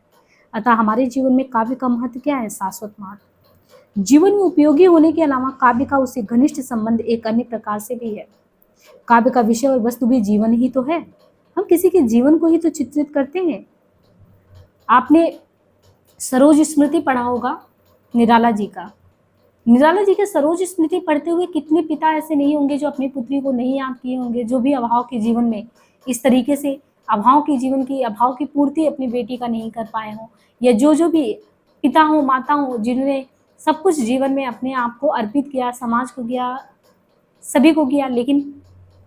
अतः हमारे जीवन में काव्य का महत्व क्या है? शाश्वत महत्व। जीवन में उपयोगी होने के अलावा काव्य का उससे घनिष्ठ संबंध एक अन्य प्रकार से भी है। काव्य का विषय और वस्तु भी जीवन ही तो है। हम किसी के जीवन को ही तो चित्रित करते हैं। आपने सरोज स्मृति पढ़ा होगा निराला जी का। निराला जी के सरोज स्मृति पढ़ते हुए कितने पिता ऐसे नहीं होंगे जो अपनी पुत्री को नहीं याद किए होंगे, जो भी अभाव के जीवन में इस तरीके से अभाव की पूर्ति अपनी बेटी का नहीं कर पाए हों, या जो भी पिता हो माता हो जिन्होंने सब कुछ जीवन में अपने आप को अर्पित किया, समाज को किया, सभी को किया, लेकिन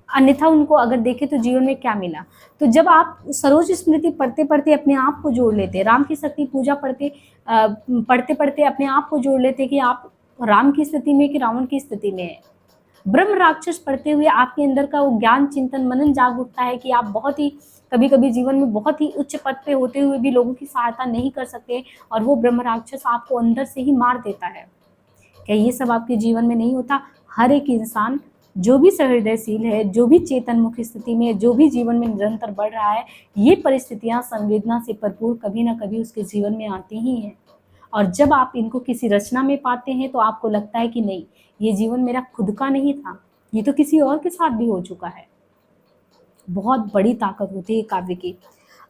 अन्यथा उनको अगर देखें तो जीवन में क्या मिला। तो जब आप सरोज स्मृति पढ़ते पढ़ते अपने आप को जोड़ लेते, राम की शक्ति पूजा पढ़ते पढ़ते अपने आप को जोड़ लेते कि आप राम की स्थिति में कि रावण की स्थिति में है। ब्रह्म राक्षस पढ़ते हुए आपके अंदर का वो ज्ञान चिंतन मनन जाग उठता है कि आप बहुत ही कभी कभी जीवन में बहुत ही उच्च पद पे होते हुए भी लोगों की सहायता नहीं कर सकते, और वो ब्रह्म राक्षस आपको अंदर से ही मार देता है। क्या ये सब आपके जीवन में नहीं होता? हर एक इंसान जो भी सहृदयशील है, जो भी चेतन मुख स्थिति में है, जो भी जीवन में निरंतर बढ़ रहा है, ये परिस्थितियां संवेदना से भरपूर कभी ना कभी उसके जीवन में आती ही हैं। और जब आप इनको किसी रचना में पाते हैं तो आपको लगता है कि नहीं, ये जीवन मेरा खुद का नहीं था, ये तो किसी और के साथ भी हो चुका है। बहुत बड़ी ताकत होती है काव्य की।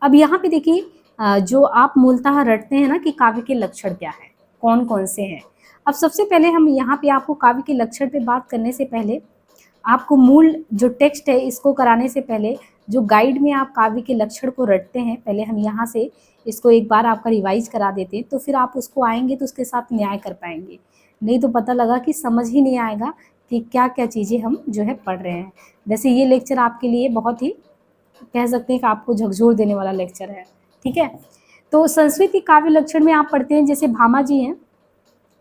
अब यहाँ पे देखिए, जो आप मूलतः रटते हैं ना कि काव्य के लक्षण क्या है, कौन कौन से हैं। अब सबसे पहले हम यहाँ पे आपको काव्य के लक्षण पे बात करने से पहले, आपको मूल जो टेक्स्ट है इसको कराने से पहले, जो गाइड में आप काव्य के लक्षण को रटते हैं, पहले हम यहाँ से इसको एक बार आपका रिवाइज करा देते हैं, तो फिर आप उसको आएंगे तो उसके साथ न्याय कर पाएंगे। नहीं तो पता लगा कि समझ ही नहीं आएगा कि क्या क्या चीज़ें हम जो है पढ़ रहे हैं। वैसे ये लेक्चर आपके लिए बहुत ही कह सकते हैं कि आपको झकझोर देने वाला लेक्चर है, ठीक है। तो संस्कृत के काव्य लक्षण में आप पढ़ते हैं, जैसे भामा जी हैं,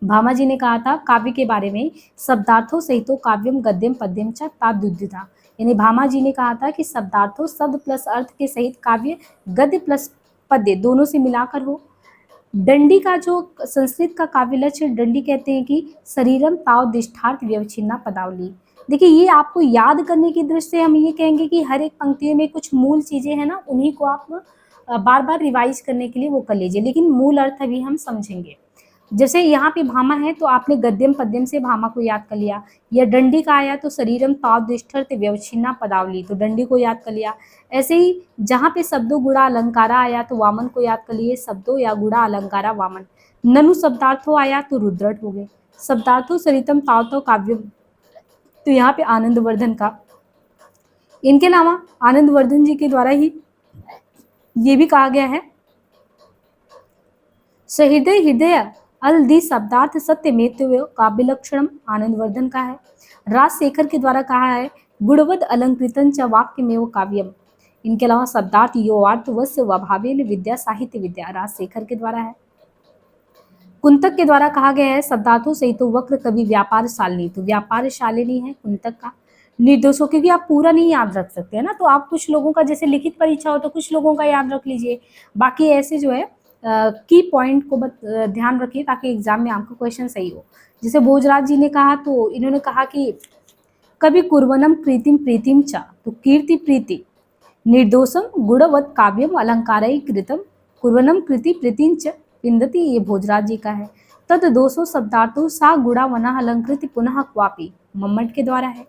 भामा जी ने कहा था काव्य के बारे में, शब्दार्थों सहितो काव्यम गद्यम पद्यम च ताद्युद्धा। यानी भामा जी ने कहा था कि शब्दार्थों, शब्द प्लस अर्थ के सहित काव्य गद्य प्लस पद्य दोनों से मिलाकर हो। दंडी का जो संस्कृत का काव्य लक्ष्य, दंडी कहते हैं कि शरीरम ताव दिष्ठार्थ व्यवच्छिन्ना पदावली। देखिए, ये आपको याद करने की दृष्टि से हम ये कहेंगे कि हर एक पंक्ति में कुछ मूल चीज़ें हैं ना, उन्हीं को आप बार बार रिवाइज करने के लिए वो कर लीजिए, लेकिन मूल अर्थ अभी हम समझेंगे। जैसे यहाँ पे भामा है तो आपने गद्यम पद्यम से भामा को याद कर लिया, या डंडी का आया तो शरीरम तावदिष्ठर्थ व्यवच्छिन्ना पदावली, तो डंडी को याद कर लिया। ऐसे ही जहाँ पे शब्दों गुड़ा अलंकारा आया तो वामन को याद कर लिए, शब्दों या गुड़ा अलंकारा वामन। ननु शब्दार्थों आया तो रुद्रट हो गए, शब्दार्थों सरितम तावतो काव्यम, तो यहाँ पे आनंदवर्धन का। इनके अलावा आनंदवर्धन जी के द्वारा ही ये भी कहा गया है, सहृदय हृदय अलदि शब्दार्थ सत्य मेत्व काव्य लक्षणम, आनंदवर्धन का है। राजशेखर के द्वारा कहा है गुणवद अलंकृतन च वाक्य में वो काव्यम। इनके अलावा शब्दार्थ योवार्थ वस्य वभावेन विद्या साहित्य विद्या, राजशेखर के द्वारा है। कुंतक के द्वारा कहा गया है शब्दार्थों सहित तो वक्र कवि व्यापार शालिनी, तो व्यापार शालिनी है कुंतक का। निर्दोषों, क्योंकि आप पूरा नहीं याद रख सकते हैं ना, तो आप कुछ लोगों का जैसे लिखित परीक्षा हो तो कुछ लोगों का याद रख लीजिए, बाकी ऐसे जो है की पॉइंट को ध्यान रखिए ताकि एग्जाम में आपका क्वेश्चन सही हो। जैसे भोजराज जी ने कहा, तो इन्होंने कहा कि कवि कुर्वनम कृतिम प्रीतिम चा, तो कीर्ति प्रीति निर्दोषम गुणवत काव्यम अलंकारई कृतम कुर्वनम कृति प्रीतिम च विंदति, ये भोजराज जी का है। तद दोषो शब्दार्थो सा गुणा वना अलंकृति पुनः क्वापी, मम्मट के द्वारा है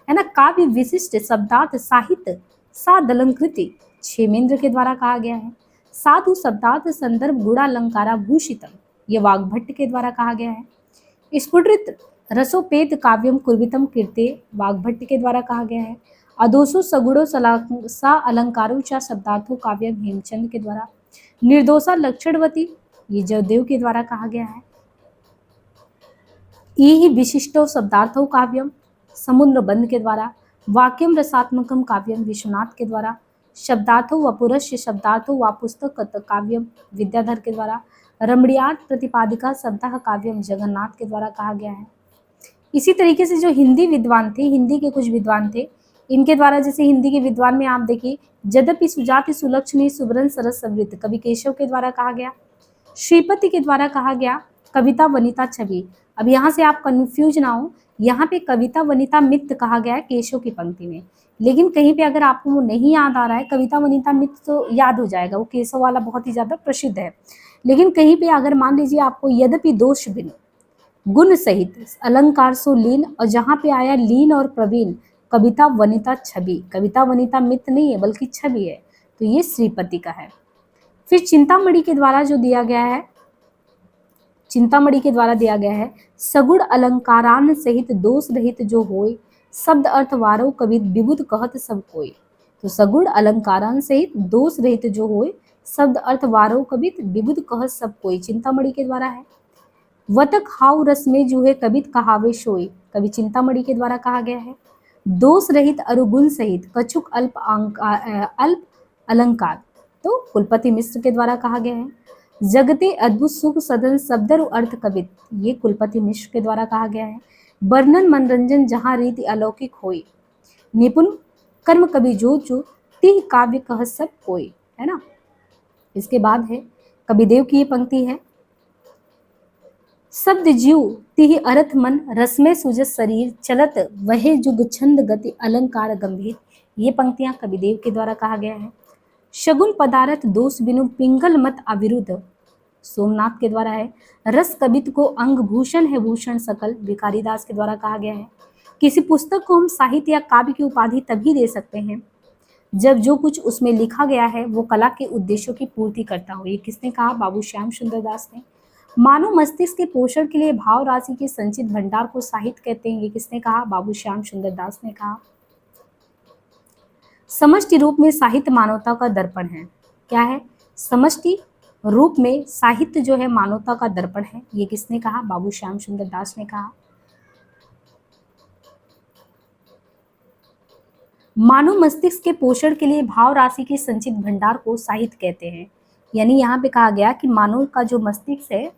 ना। काव्य विशिष्ट शब्दार्थ साहित्य सा दलंकृति, क्षेमेंद्र के द्वारा कहा गया है। साधु शब्दार्थ संदर्भ गुणालंकारा भूषितम, ये वाग्भट्ट के द्वारा कहा गया है। स्फुटित रसोपेत काव्यम कुर्वितम कीर्ते, वाग्भट्ट के द्वारा कहा गया है। अदोषो सगुणो सा अलंकारो चा शब्दार्थो काव्यम, हेमचंद के द्वारा। निर्दोषा लक्षणवती, ये जयदेव के द्वारा कहा गया है। ही विशिष्टो शब्दार्थो काव्यम, समुद्र बंध के द्वारा। वाक्यम रसात्मकम काव्यम, विश्वनाथ के द्वारा। शब्दार्थो व पुरुष शब्दार्थो व पुस्तक काव्यम, विद्याधर के द्वारा। रमणीयार्थ प्रतिपादिका शब्द काव्यम, जगन्नाथ के द्वारा कहा गया है। इसी तरीके से जो हिंदी विद्वान थे, हिंदी के कुछ विद्वान थे, इनके द्वारा, जैसे हिंदी के विद्वान में आप देखिए, यद्यपि सुजाति सुलक्षणी सुवर्ण सरस समृद्ध, कवि केशव के द्वारा कहा गया। श्रीपति के द्वारा कहा गया कविता वनिता छवि, अब यहाँ से आप कंफ्यूज ना हो, यहाँ पे कविता वनिता मित्र कहा गया है केशव की पंक्ति में, लेकिन कहीं पे अगर आपको वो नहीं याद आ रहा है, कविता वनिता मित्र तो याद हो जाएगा, वो केशव वाला बहुत ही ज्यादा प्रसिद्ध है। लेकिन कहीं पे अगर मान लीजिए आपको यद्यपि दोष बिन गुण सहित अलंकार सो लीन, और जहां पे आया लीन और प्रवीण, कविता वनिता छवि, कविता वनिता मित्र नहीं है बल्कि छवि है, तो ये श्रीपति का है। फिर चिंतामणि के द्वारा जो दिया गया है, चिंतामणि के द्वारा दिया गया है, सगुण अलंकारान सहित दोष रहित जो होय, शब्द अर्थ वारो कवि विबुध कहत सब कोई। तो सगुण अलंकारान सहित दोष रहित जो होय, शब्द अर्थ वारो कवि विबुध कहत सब कोई, चिंतामणि के द्वारा है। वतक हाउ रस में जूहे कवित कहावे सोई, कवि चिंतामणि के द्वारा कहा गया है। दोष रहित अरुगुण सहित कछुक अल्प अलंकार, तो कुलपति मिश्र के द्वारा कहा गया है। जगते अद्भुत सुख सदन शब्दरु अर्थ कवित, ये कुलपति मिश्र के द्वारा कहा गया है। वर्णन मनोरंजन जहाँ रीति अलौकिक होई, निपुण कर्म कवि जो तिह काव्य कह सब कोई, है ना। इसके बाद है कविदेव की ये पंक्ति है, शब्द जीव तिहि अर्थ मन रस में सुजस शरीर चलत वहे जुग छंद गति अलंकार गंभीर, ये पंक्तियां कविदेव के द्वारा कहा गया है। शगुन पदार्थ दोष बिनु पिंगल मत अविरुद्ध, सोमनाथ के द्वारा है। रस कवित को अंग भूषण है भूषण सकल, भिखारीदास के द्वारा कहा गया है। किसी पुस्तक को हम साहित्य या काव्य की उपाधि तभी दे सकते हैं जब जो कुछ उसमें लिखा गया है वो कला के उद्देश्यों की पूर्ति करता हो, ये किसने कहा, बाबू श्याम सुंदर दास ने। मानव मस्तिष्क के पोषण के लिए भाव राशि के संचित भंडार को साहित्य कहते हैं, ये किसने कहा, बाबू श्याम सुंदर दास ने कहा। समष्टि रूप में साहित्य मानवता का दर्पण है, क्या है, समष्टि रूप में साहित्य जो है मानवता का दर्पण है, ये किसने कहा, बाबू श्याम सुंदर दास ने कहा। मानव मस्तिष्क के पोषण के लिए भाव राशि के संचित भंडार को साहित्य कहते हैं, यानी यहाँ पे कहा गया कि मानव का जो मस्तिष्क है,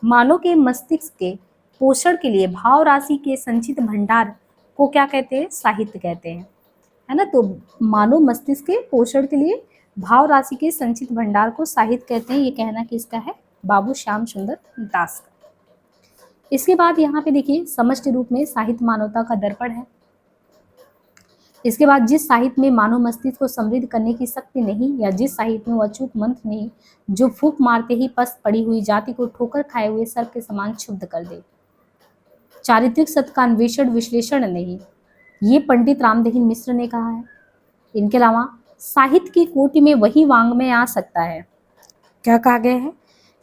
मानव के मस्तिष्क के पोषण के लिए भाव राशि के संचित भंडार को क्या कहते हैं, साहित्य कहते हैं, है ना। तो मानव मस्तिष्क के पोषण के लिए भाव राशि के संचित भंडार को साहित्य कहते हैं, ये कहना किसका है, बाबू श्याम सुंदर दास का। इसके बाद यहाँ पे देखिए समष्टि रूप में साहित्य मानवता का दर्पण है। इसके बाद जिस साहित्य में मानव मस्तिष्क को समृद्ध करने की शक्ति नहीं, या जिस साहित्य में वो अचूक मंत्र नहीं जो फूंक मारते ही पस्त पड़ी हुई जाति को ठोकर खाए हुए सर्प के समान क्षुब्ध कर दे, चारित्रिक सत्य का अन्वेषण विश्लेषण नहीं, ये पंडित रामदहीन मिश्र ने कहा है। इनके अलावा साहित्य की कोटि में वही वाङ्मय आ सकता है, क्या कहा गया है,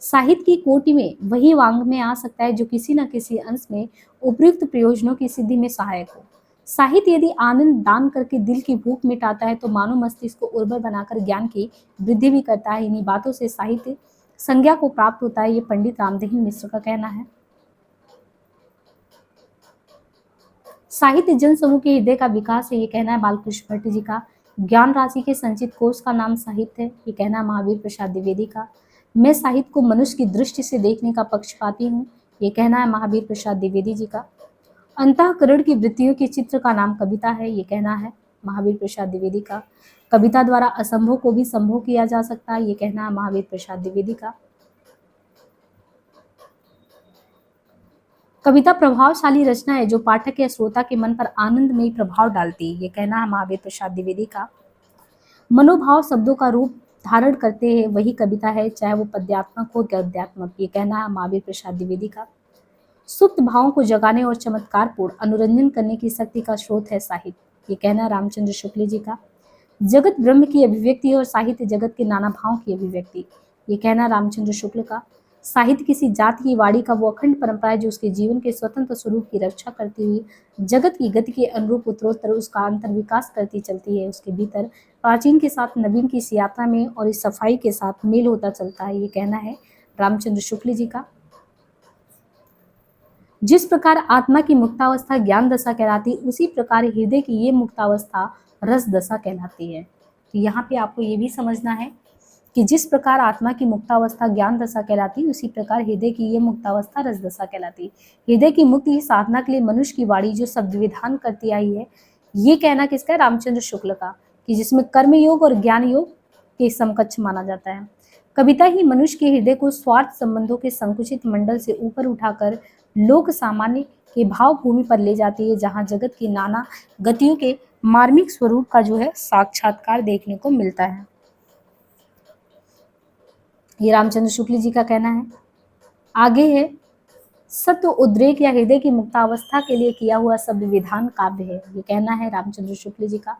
साहित्य की कोटि में वही वाङ्मय आ सकता है जो किसी न किसी अंश में उपयुक्त प्रयोजनों की सिद्धि में सहायक हो। साहित्य यदि आनंद दान करके दिल की भूख मिटाता है तो मानव मस्तिष्क को उर्वर बनाकर ज्ञान की वृद्धि भी करता है। इन्हीं बातों से साहित्य संज्ञा को प्राप्त होता है, ये पंडित रामदहीन मिश्र का कहना है। साहित्य जन समूह के हृदय का विकास है, ये कहना है बालकृष्ण भट्ट जी का। ज्ञान राशि के संचित कोष का नाम साहित्य है, ये कहना है महावीर प्रसाद द्विवेदी का। मैं साहित्य को मनुष्य की दृष्टि से देखने का पक्षपाती हूँ, ये कहना है महावीर प्रसाद द्विवेदी जी का। अंतःकरण की वृत्तियों के चित्र का नाम कविता है, ये कहना है महावीर प्रसाद द्विवेदी का। कविता द्वारा असंभव को भी संभव किया जा सकता है, ये कहना है महावीर प्रसाद द्विवेदी का। कविता प्रभावशाली रचना है जो पाठक या श्रोता के मन पर आनंदमयी प्रभाव डालती है, ये कहना है महावीर प्रसाद द्विवेदी का। मनोभाव शब्दों का रूप धारण करते हैं वही कविता है, चाहे वो पद्यात्मक हो गद्यात्मक, ये कहना है महावीर प्रसाद द्विवेदी का। सुप्त भावों को जगाने और चमत्कारपूर्ण अनुरंजन करने की शक्ति का स्रोत है साहित्य, ये कहना है रामचंद्र शुक्ल जी का। जगत ब्रह्म की अभिव्यक्ति और साहित्य जगत के नाना भावों की अभिव्यक्ति, ये कहना है रामचंद्र शुक्ल का। साहित्य किसी जाति की वाणी का वो अखंड परंपरा है जो उसके जीवन के स्वतंत्र स्वरूप की रक्षा करती हुई जगत की गति के अनुरूप उत्तरोत्तर उसका अंतर विकास करती चलती है। उसके भीतर प्राचीन के साथ नवीन की इस यात्रा में और इस सफाई के साथ मेल होता चलता है, ये कहना है रामचंद्र शुक्ल जी का। जिस प्रकार आत्मा की मुक्तावस्था ज्ञान दशा कहलाती, उसी प्रकार हृदय की ये मुक्तावस्था रस दशा कहलाती है। तो यहाँ पे आपको ये भी समझना है कि जिस प्रकार आत्मा की मुक्तावस्था ज्ञान दशा कहलाती, उसी प्रकार हृदय की ये मुक्तावस्था रस दशा कहलाती। हृदय की मुक्ति की साधना के लिए मनुष्य की वाणी जो शब्द विधान करती आई है, ये कहना किसका है, रामचंद्र शुक्ल का, कि जिसमें कर्म योग और ज्ञान योग के समकक्ष माना जाता है। कविता ही मनुष्य के हृदय को स्वार्थ संबंधों के संकुचित मंडल से ऊपर उठाकर लोक सामान्य के भाव भूमि पर ले जाती है, जहाँ जगत की नाना गतियों के मार्मिक स्वरूप का जो है साक्षात्कार देखने को मिलता है। ये रामचंद्र शुक्ल जी का कहना है। आगे है, सत्व उद्रेक या हृदय की मुक्तावस्था के लिए किया हुआ सब विधान काव्य है। ये कहना है रामचंद्र शुक्ल जी का।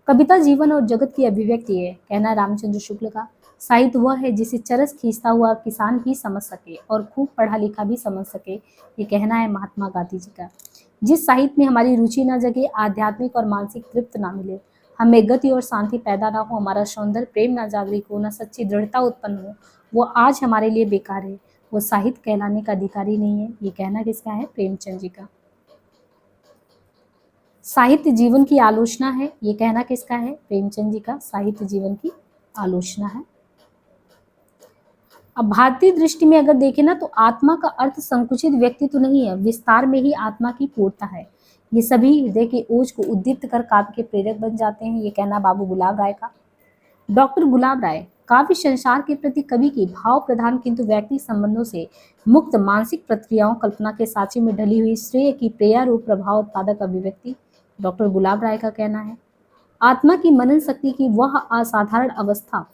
कविता जीवन और जगत की अभिव्यक्ति है, कहना है रामचंद्र शुक्ल का। साहित्य वह है जिसे चरस खींचता हुआ किसान भी समझ सके और खूब पढ़ा लिखा भी समझ सके। ये कहना है महात्मा गांधी जी का। जिस साहित्य में हमारी रुचि न जगे, आध्यात्मिक और मानसिक तृप्त ना मिले, हमें गति और शांति पैदा ना हो, हमारा सौंदर्य प्रेम ना जागृत हो, न सच्ची दृढ़ता उत्पन्न हो, वो आज हमारे लिए बेकार है, वो साहित्य कहलाने का अधिकारी नहीं है। ये कहना किसका है? प्रेमचंद जी का। साहित्य जीवन की आलोचना है। ये कहना किसका है? प्रेमचंद जी का। साहित्य जीवन की आलोचना है। अब भारतीय दृष्टि में अगर देखें ना, तो आत्मा का अर्थ संकुचित व्यक्ति तो नहीं है, विस्तार में ही आत्मा की पूर्णता है। ये सभी हृदय के ओज को उद्दीप्त कर काव्य के प्रेरक बन जाते हैं। ये कहना बाबू गुलाब राय का। डॉक्टर गुलाब राय, काव्य संसार के प्रति कवि की भाव प्रधान किंतु व्यक्ति संबंधों से मुक्त मानसिक प्रक्रियाओं कल्पना के साँचे में ढली हुई श्रेय की प्रेयारूप प्रभाव उत्पादक अभिव्यक्ति। डॉक्टर गुलाब राय का कहना है, आत्मा की मनन शक्ति की वह असाधारण अवस्था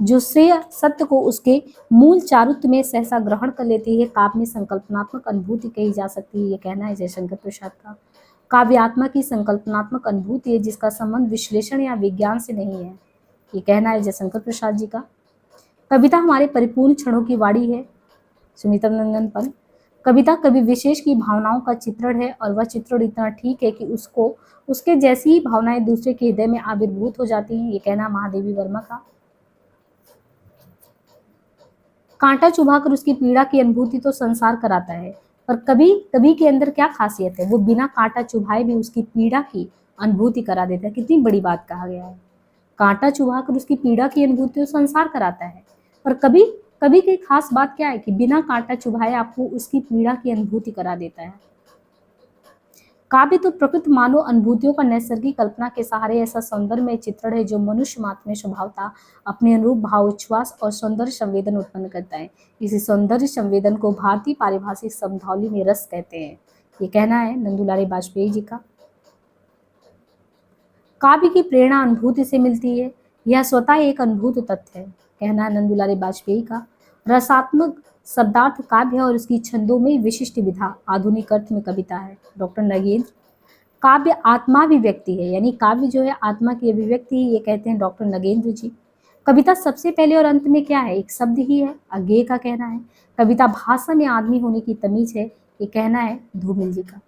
जो श्रेय सत्य को उसके मूल चारुत्व में सहसा ग्रहण कर लेती है, काव्य में संकल्पनात्मक अनुभूति कही जा सकती है। ये कहना है जयशंकर प्रसाद का। काव्य आत्मा की संकल्पनात्मक अनुभूति है जिसका संबंध विश्लेषण या विज्ञान से नहीं है। ये कहना है जयशंकर प्रसाद जी का। कविता हमारे परिपूर्ण क्षणों की वाणी है। सुनीता नंदन पंत, कविता कवि विशेष की भावनाओं का चित्रण है और वह चित्रण इतना ठीक है कि उसको उसके जैसी ही भावनाएं दूसरे के हृदय में आविर्भूत हो जाती हैं। ये कहना महादेवी वर्मा का। कांटा चुभाकर उसकी पीड़ा की अनुभूति तो संसार कराता है, पर कभी कभी के अंदर क्या खासियत है, वो बिना कांटा चुभाए भी उसकी पीड़ा की अनुभूति करा देता है। कितनी बड़ी बात कहा गया है। कांटा चुभाकर उसकी पीड़ा की अनुभूति तो संसार कराता है, पर कभी कभी की खास बात क्या है कि बिना कांटा चुभाए आपको उसकी पीड़ा की अनुभूति करा देता है। काव्य तो प्रकृत मानव अनुभूतियों का नैसर्गिक कल्पना के सहारे ऐसा सौंदर्यमय चित्रण है जो मनुष्य मात्र में स्वभावता अपने अनुरूप भाव उच्छ्वास और सौंदर्य संवेदन उत्पन्न करता है। इसी सौंदर्य संवेदन को भारतीय पारिभाषिक शब्दावली में रस कहते हैं। ये कहना है नंदुलाल वाजपेयी जी का। काव्य की प्रेरणा अनुभूति से मिलती है, यह स्वतः एक अनुभूत तथ्य है। कहना है नंदुलाल वाजपेयी का। रसात्मक शब्दार्थ काव्य और उसकी छंदों में विशिष्ट विधा आधुनिक अर्थ में कविता है। डॉक्टर नगेंद्र, काव्य आत्माभिव्यक्ति है, यानी काव्य जो है आत्मा की अभिव्यक्ति है। ये कहते हैं डॉक्टर नगेंद्र जी। कविता सबसे पहले और अंत में क्या है? एक शब्द ही है। अज्ञेय का कहना है कविता भाषा में आदमी होने की तमीज है। ये कहना है धूमिल जी का।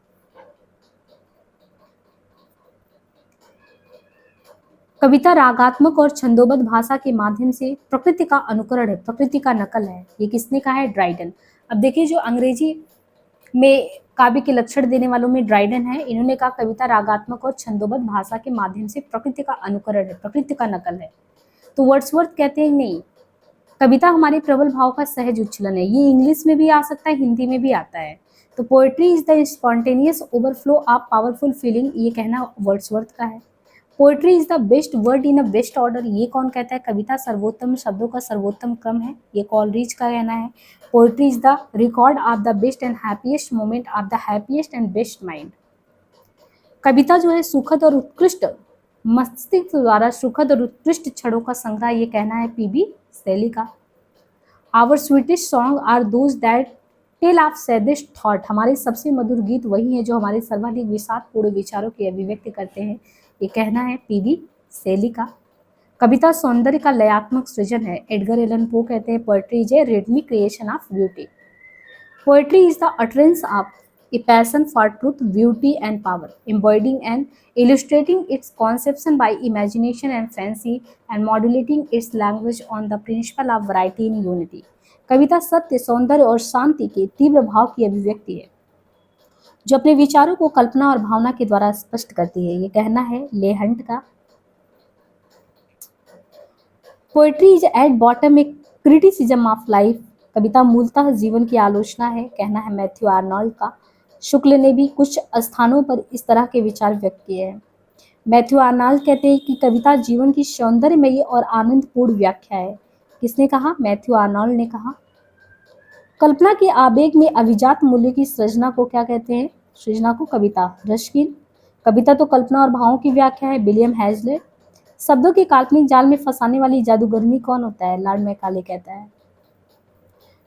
कविता रागात्मक और छंदोबद्ध भाषा के माध्यम से प्रकृति का अनुकरण है, प्रकृति का नकल है। ये किसने कहा है? ड्राइडन। अब देखिए, जो अंग्रेजी में काव्य के लक्षण देने वालों में ड्राइडन है। इन्होंने कहा कविता रागात्मक और छंदोबद्ध भाषा के माध्यम से प्रकृति का अनुकरण है, प्रकृति का नकल है। तो वर्ड्सवर्थ कहते हैं नहीं, कविता हमारे प्रबल भाव का सहज उच्छलन है। ये इंग्लिश में भी आ सकता है, हिंदी में भी आता है। तो poetry is the spontaneous overflow of powerful feeling, ये कहना वर्ड्सवर्थ का है। Poetry is the best word in a best order, ये कौन कहता है? कविता सर्वोत्तम शब्दों का सर्वोत्तम क्रम है, ये कॉलरिज का कहना है। Poetry is the record of the best and happiest moment of the happiest and best mind. कविता जो है सुखद और उत्कृष्ट मस्तिष्क द्वारा सुखद और उत्कृष्ट क्षणों का संग्रह, ये कहना है पीबी शैली का। Our sweetest song are those that tell of saddest thought, हमारे सबसे मधुर गीत वही हैं जो हमारे सर्वाधिक विषादपूर्ण विचारों की अभिव्यक्ति करते हैं। ये कहना है पीबी शैली का। कविता सौंदर्य का लयात्मक सृजन है। एडगर एलन पो कहते हैं poetry is a rhythmic creation of beauty. Poetry is the utterance of a passion for truth, beauty and power, embodying and illustrating its conception by imagination and fancy and modulating its language on the principle of variety in unity। कविता सत्य, सौंदर्य और शांति के तीव्र भाव की अभिव्यक्ति है जो अपने विचारों को कल्पना और भावना के द्वारा स्पष्ट करती है। ये कहना है लेहंट का। Poetry is at bottom a criticism of life, कविता मूलतः जीवन की आलोचना है। कहना है मैथ्यू आर्नोल्ड का। शुक्ल ने भी कुछ स्थानों पर इस तरह के विचार व्यक्त किए हैं। मैथ्यू आर्नोल्ड कहते हैं कि कविता जीवन की सौंदर्यमयी और आनंदपूर्ण व्याख्या है। किसने कहा? मैथ्यू आर्नोल्ड ने कहा। कल्पना के आवेग में अभिजात मूल्य की सृजना को क्या कहते हैं? सृजना को कविता। रश्किन, कविता तो कल्पना और भावों की व्याख्या है। विलियम हैजलिट, शब्दों के काल्पनिक जाल में फंसाने वाली जादूगरनी कौन होता है? लॉर्ड मैकाले कहता है।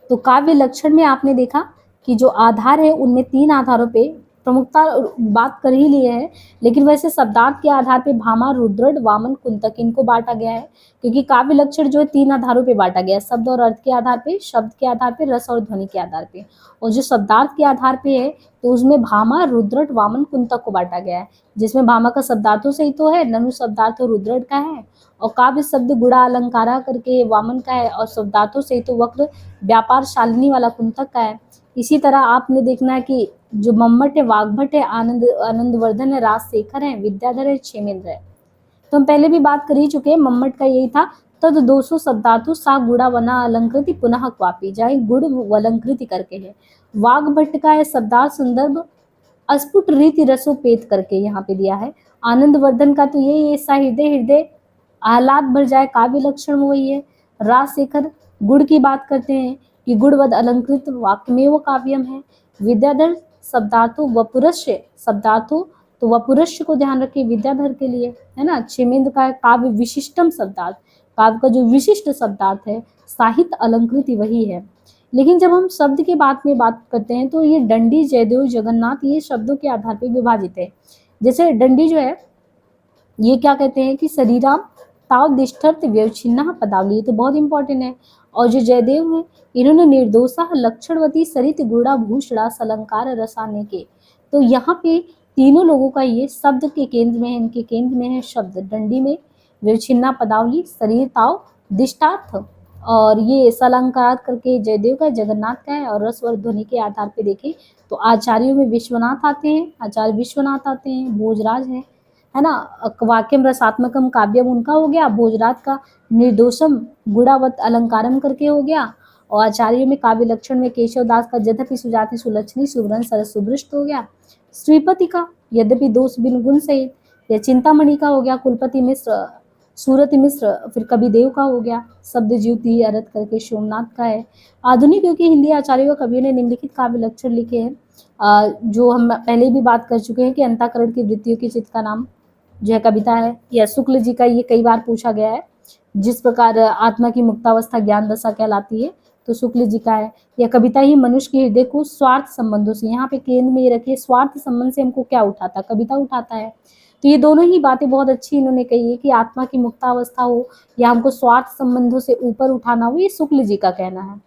तो काव्य लक्षण में आपने देखा कि जो आधार है उनमें 3 आधारों पे प्रमुखता बात कर ही लिए है, लेकिन वैसे शब्दार्थ के आधार पे भामा, रुद्रट, वामन, कुंतक इनको बांटा गया है, क्योंकि काव्य लक्षण जो है 3 आधारों पे बांटा गया है, शब्द और अर्थ के आधार पे, शब्द के आधार पे, रस और ध्वनि के आधार पे। और जो शब्दार्थ के आधार पे है तो उसमें भामा, रुद्रट, वामन, कुंतक को बांटा गया है, जिसमें भामा का शब्दार्थों से ही तो है, ननु शब्दार्थ रुद्रट का है, और काव्य शब्द गुड़ा अलंकारा करके वामन का है, और शब्दार्थों से ही तो वक्र व्यापार शालिनी वाला कुंतक का है। इसी तरह आपने देखना है कि जो मम्मट है, वाग्भट है, आनंदवर्धन है, राजशेखर है, विद्याधर है, क्षेमेंद्र है। तो हम पहले भी बात कर ही चुके हैं, मम्मट का यही था, तद 200 शब्दातु सा गुड़ा वना अलंकृति पुनः क्वापी, जहाँ गुड़ वलंकृति करके है। वाग्भट का है शब्दार्थ संदर्भ अस्फुट रीति रसोपेत करके यहाँ पे दिया है। आनंदवर्धन का तो यही है, सा हृदय हृदय आह्लाद भर जाए, काव्य लक्षण वही है। राजशेखर गुड़ की बात करते हैं कि गुणवद अलंकृत वाक्यमेव काव्यम है। विद्याधर शब्दार्थों वपुरुष्य, शब्दार्थों तो वपुरुष्य को ध्यान रखिए विद्याधर के लिए, है ना। क्षेमेंद्र का काव्य विशिष्टम शब्दार्थ, काव्य का जो विशिष्ट शब्दार्थ है, साहित्य अलंकृति वही है। लेकिन जब हम शब्द के बात करते हैं तो ये डंडी, जयदेव, जगन्नाथ ये शब्दों के आधार पर विभाजित है। जैसे डंडी जो है ये क्या कहते हैं कि शरीराम ताव दिष्ठर्थ व्यवच्छिन्ना पदावली, तो बहुत इंपॉर्टेंट है। और जो जयदेव है इन्होंने निर्दोषा लक्षणवती सरित गुड़ा भूषड़ा सलंकार रसाने के, तो यहाँ पे तीनों लोगों का ये शब्द के केंद्र में है, इनके केंद्र में है शब्द डंडी में व्यवच्छिन्ना पदावली, शरीर ताव दिष्टार्थ, और ये सलंकार करके जयदेव का, जगन्नाथ का है। और रस और ध्वनि के आधार पे देखें तो आचार्यों में विश्वनाथ आते हैं, आचार्य विश्वनाथ आते हैं, भोजराज है ना। वाक्यम रसात्मकम काव्यम उनका हो गया, भोजराज का निर्दोषम गुणावत अलंकारम करके हो गया। और आचार्यों में काव्य लक्षण में केशव दास का यद्यपि सुजाति सुलक्षणी सुवर्ण सरस सुभृष्ट हो गया। श्रीपति का यद्यपि दोष बिन गुण सहित, या चिंतामणि का हो गया, कुलपति मिश्र, सूरति मिश्र, फिर कविदेव का हो गया, शब्द ज्योति अरत करके सोमनाथ का है। आधुनिक युग के हिंदी आचार्यों व कवियों ने निम्नलिखित काव्य लक्षण लिखे हैं, जो हम पहले भी बात कर चुके हैं कि अंतःकरण की वृत्तियों के चित्त का नाम जो है कविता है। या शुक्ल जी का ये कई बार पूछा गया है, जिस प्रकार आत्मा की मुक्तावस्था ज्ञान दशा कहलाती है तो शुक्ल जी का है। या कविता ही मनुष्य के हृदय को स्वार्थ संबंधों से, यहाँ पे केंद्र में ये रखिए, स्वार्थ संबंध से हमको क्या उठाता, कविता उठाता है। तो ये दोनों ही बातें बहुत अच्छी इन्होंने कही है कि आत्मा की मुक्तावस्था हो या हमको स्वार्थ संबंधों से ऊपर उठाना हो, ये शुक्ल जी का कहना है।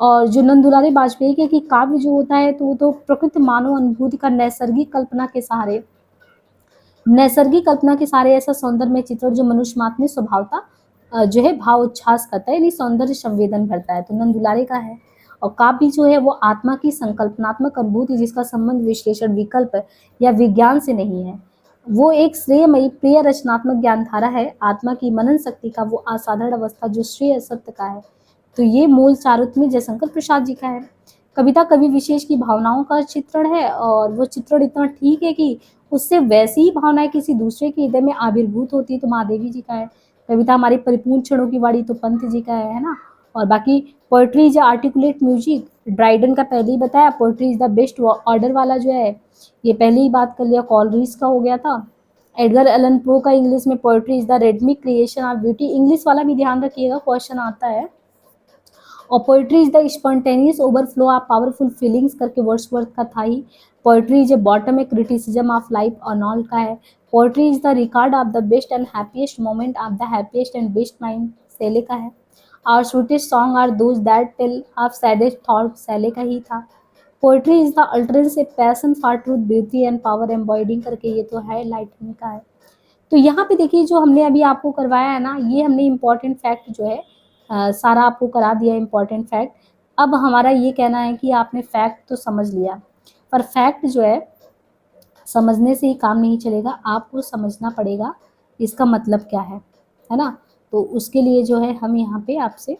और जो नंदुलारे वाजपेयी के कि काव्य जो होता है तो वो तो प्रकृति मानव अनुभूति का नैसर्गिक कल्पना के सहारे, नैसर्गिक कल्पना के सारे ऐसा सौंदर्य में चित्रण जो मनुष्य मात्र में स्वभावता जो है भाव उच्छ्वास करता है, यानी सौंदर्य संवेदन भरता है, तो नंदुलारे का है। और काव्य जो है वो आत्मा की संकल्पनात्मक अनुभूति जिसका संबंध विश्लेषण विकल्प या विज्ञान से नहीं है, वो एक श्रेयमयी प्रिय रचनात्मक ज्ञान धारा है, आत्मा की मनन शक्ति का वो असाधारण अवस्था जो श्रेय सत्य का है। तो ये मूल चारुत्म्य में जयशंकर प्रसाद जी का है। कविता कवि विशेष की भावनाओं का चित्रण है, और वो चित्रण इतना ठीक है कि उससे वैसी ही भावनाएं किसी दूसरे के हृदय में आविर्भूत होती है, तो महादेवी जी का है। कविता हमारी परिपूर्ण क्षणों की वाणी तो पंत जी का है ना। और बाकी poetry is articulate music, Dryden का पहले ही बताया, poetry is the best order वाला जो है ये पहले ही बात कर लिया, कॉलरीज का हो गया था। एडगर एलन पो का इंग्लिश में poetry is the rhythmic creation of beauty, English वाला भी ध्यान रखिएगा, क्वेश्चन आता है। और poetry is the spontaneous overflow of powerful feelings करके वर्ड्सवर्थ का था ही। Poetry is a bottom a criticism of life Arnold का है। Poetry is the record of the best and happiest moment of the happiest and best mind, Shelley का है। Our sweetest song are those that tell of saddest thought, Shelley का ही था। Poetry is the utterance a passion for truth beauty and power embodying करके ये तो है lightning का है। तो यहाँ पे देखिए जो हमने अभी आपको करवाया है ना, ये हमने इम्पॉर्टेंट फैक्ट जो है सारा आपको करा दिया इम्पॉर्टेंट फैक्ट। अब हमारा ये कहना है कि आपने फैक्ट तो समझ लिया, पर फैक्ट जो है समझने से ही काम नहीं चलेगा, आपको समझना पड़ेगा इसका मतलब क्या है ना। तो उसके लिए जो है हम यहाँ पे आपसे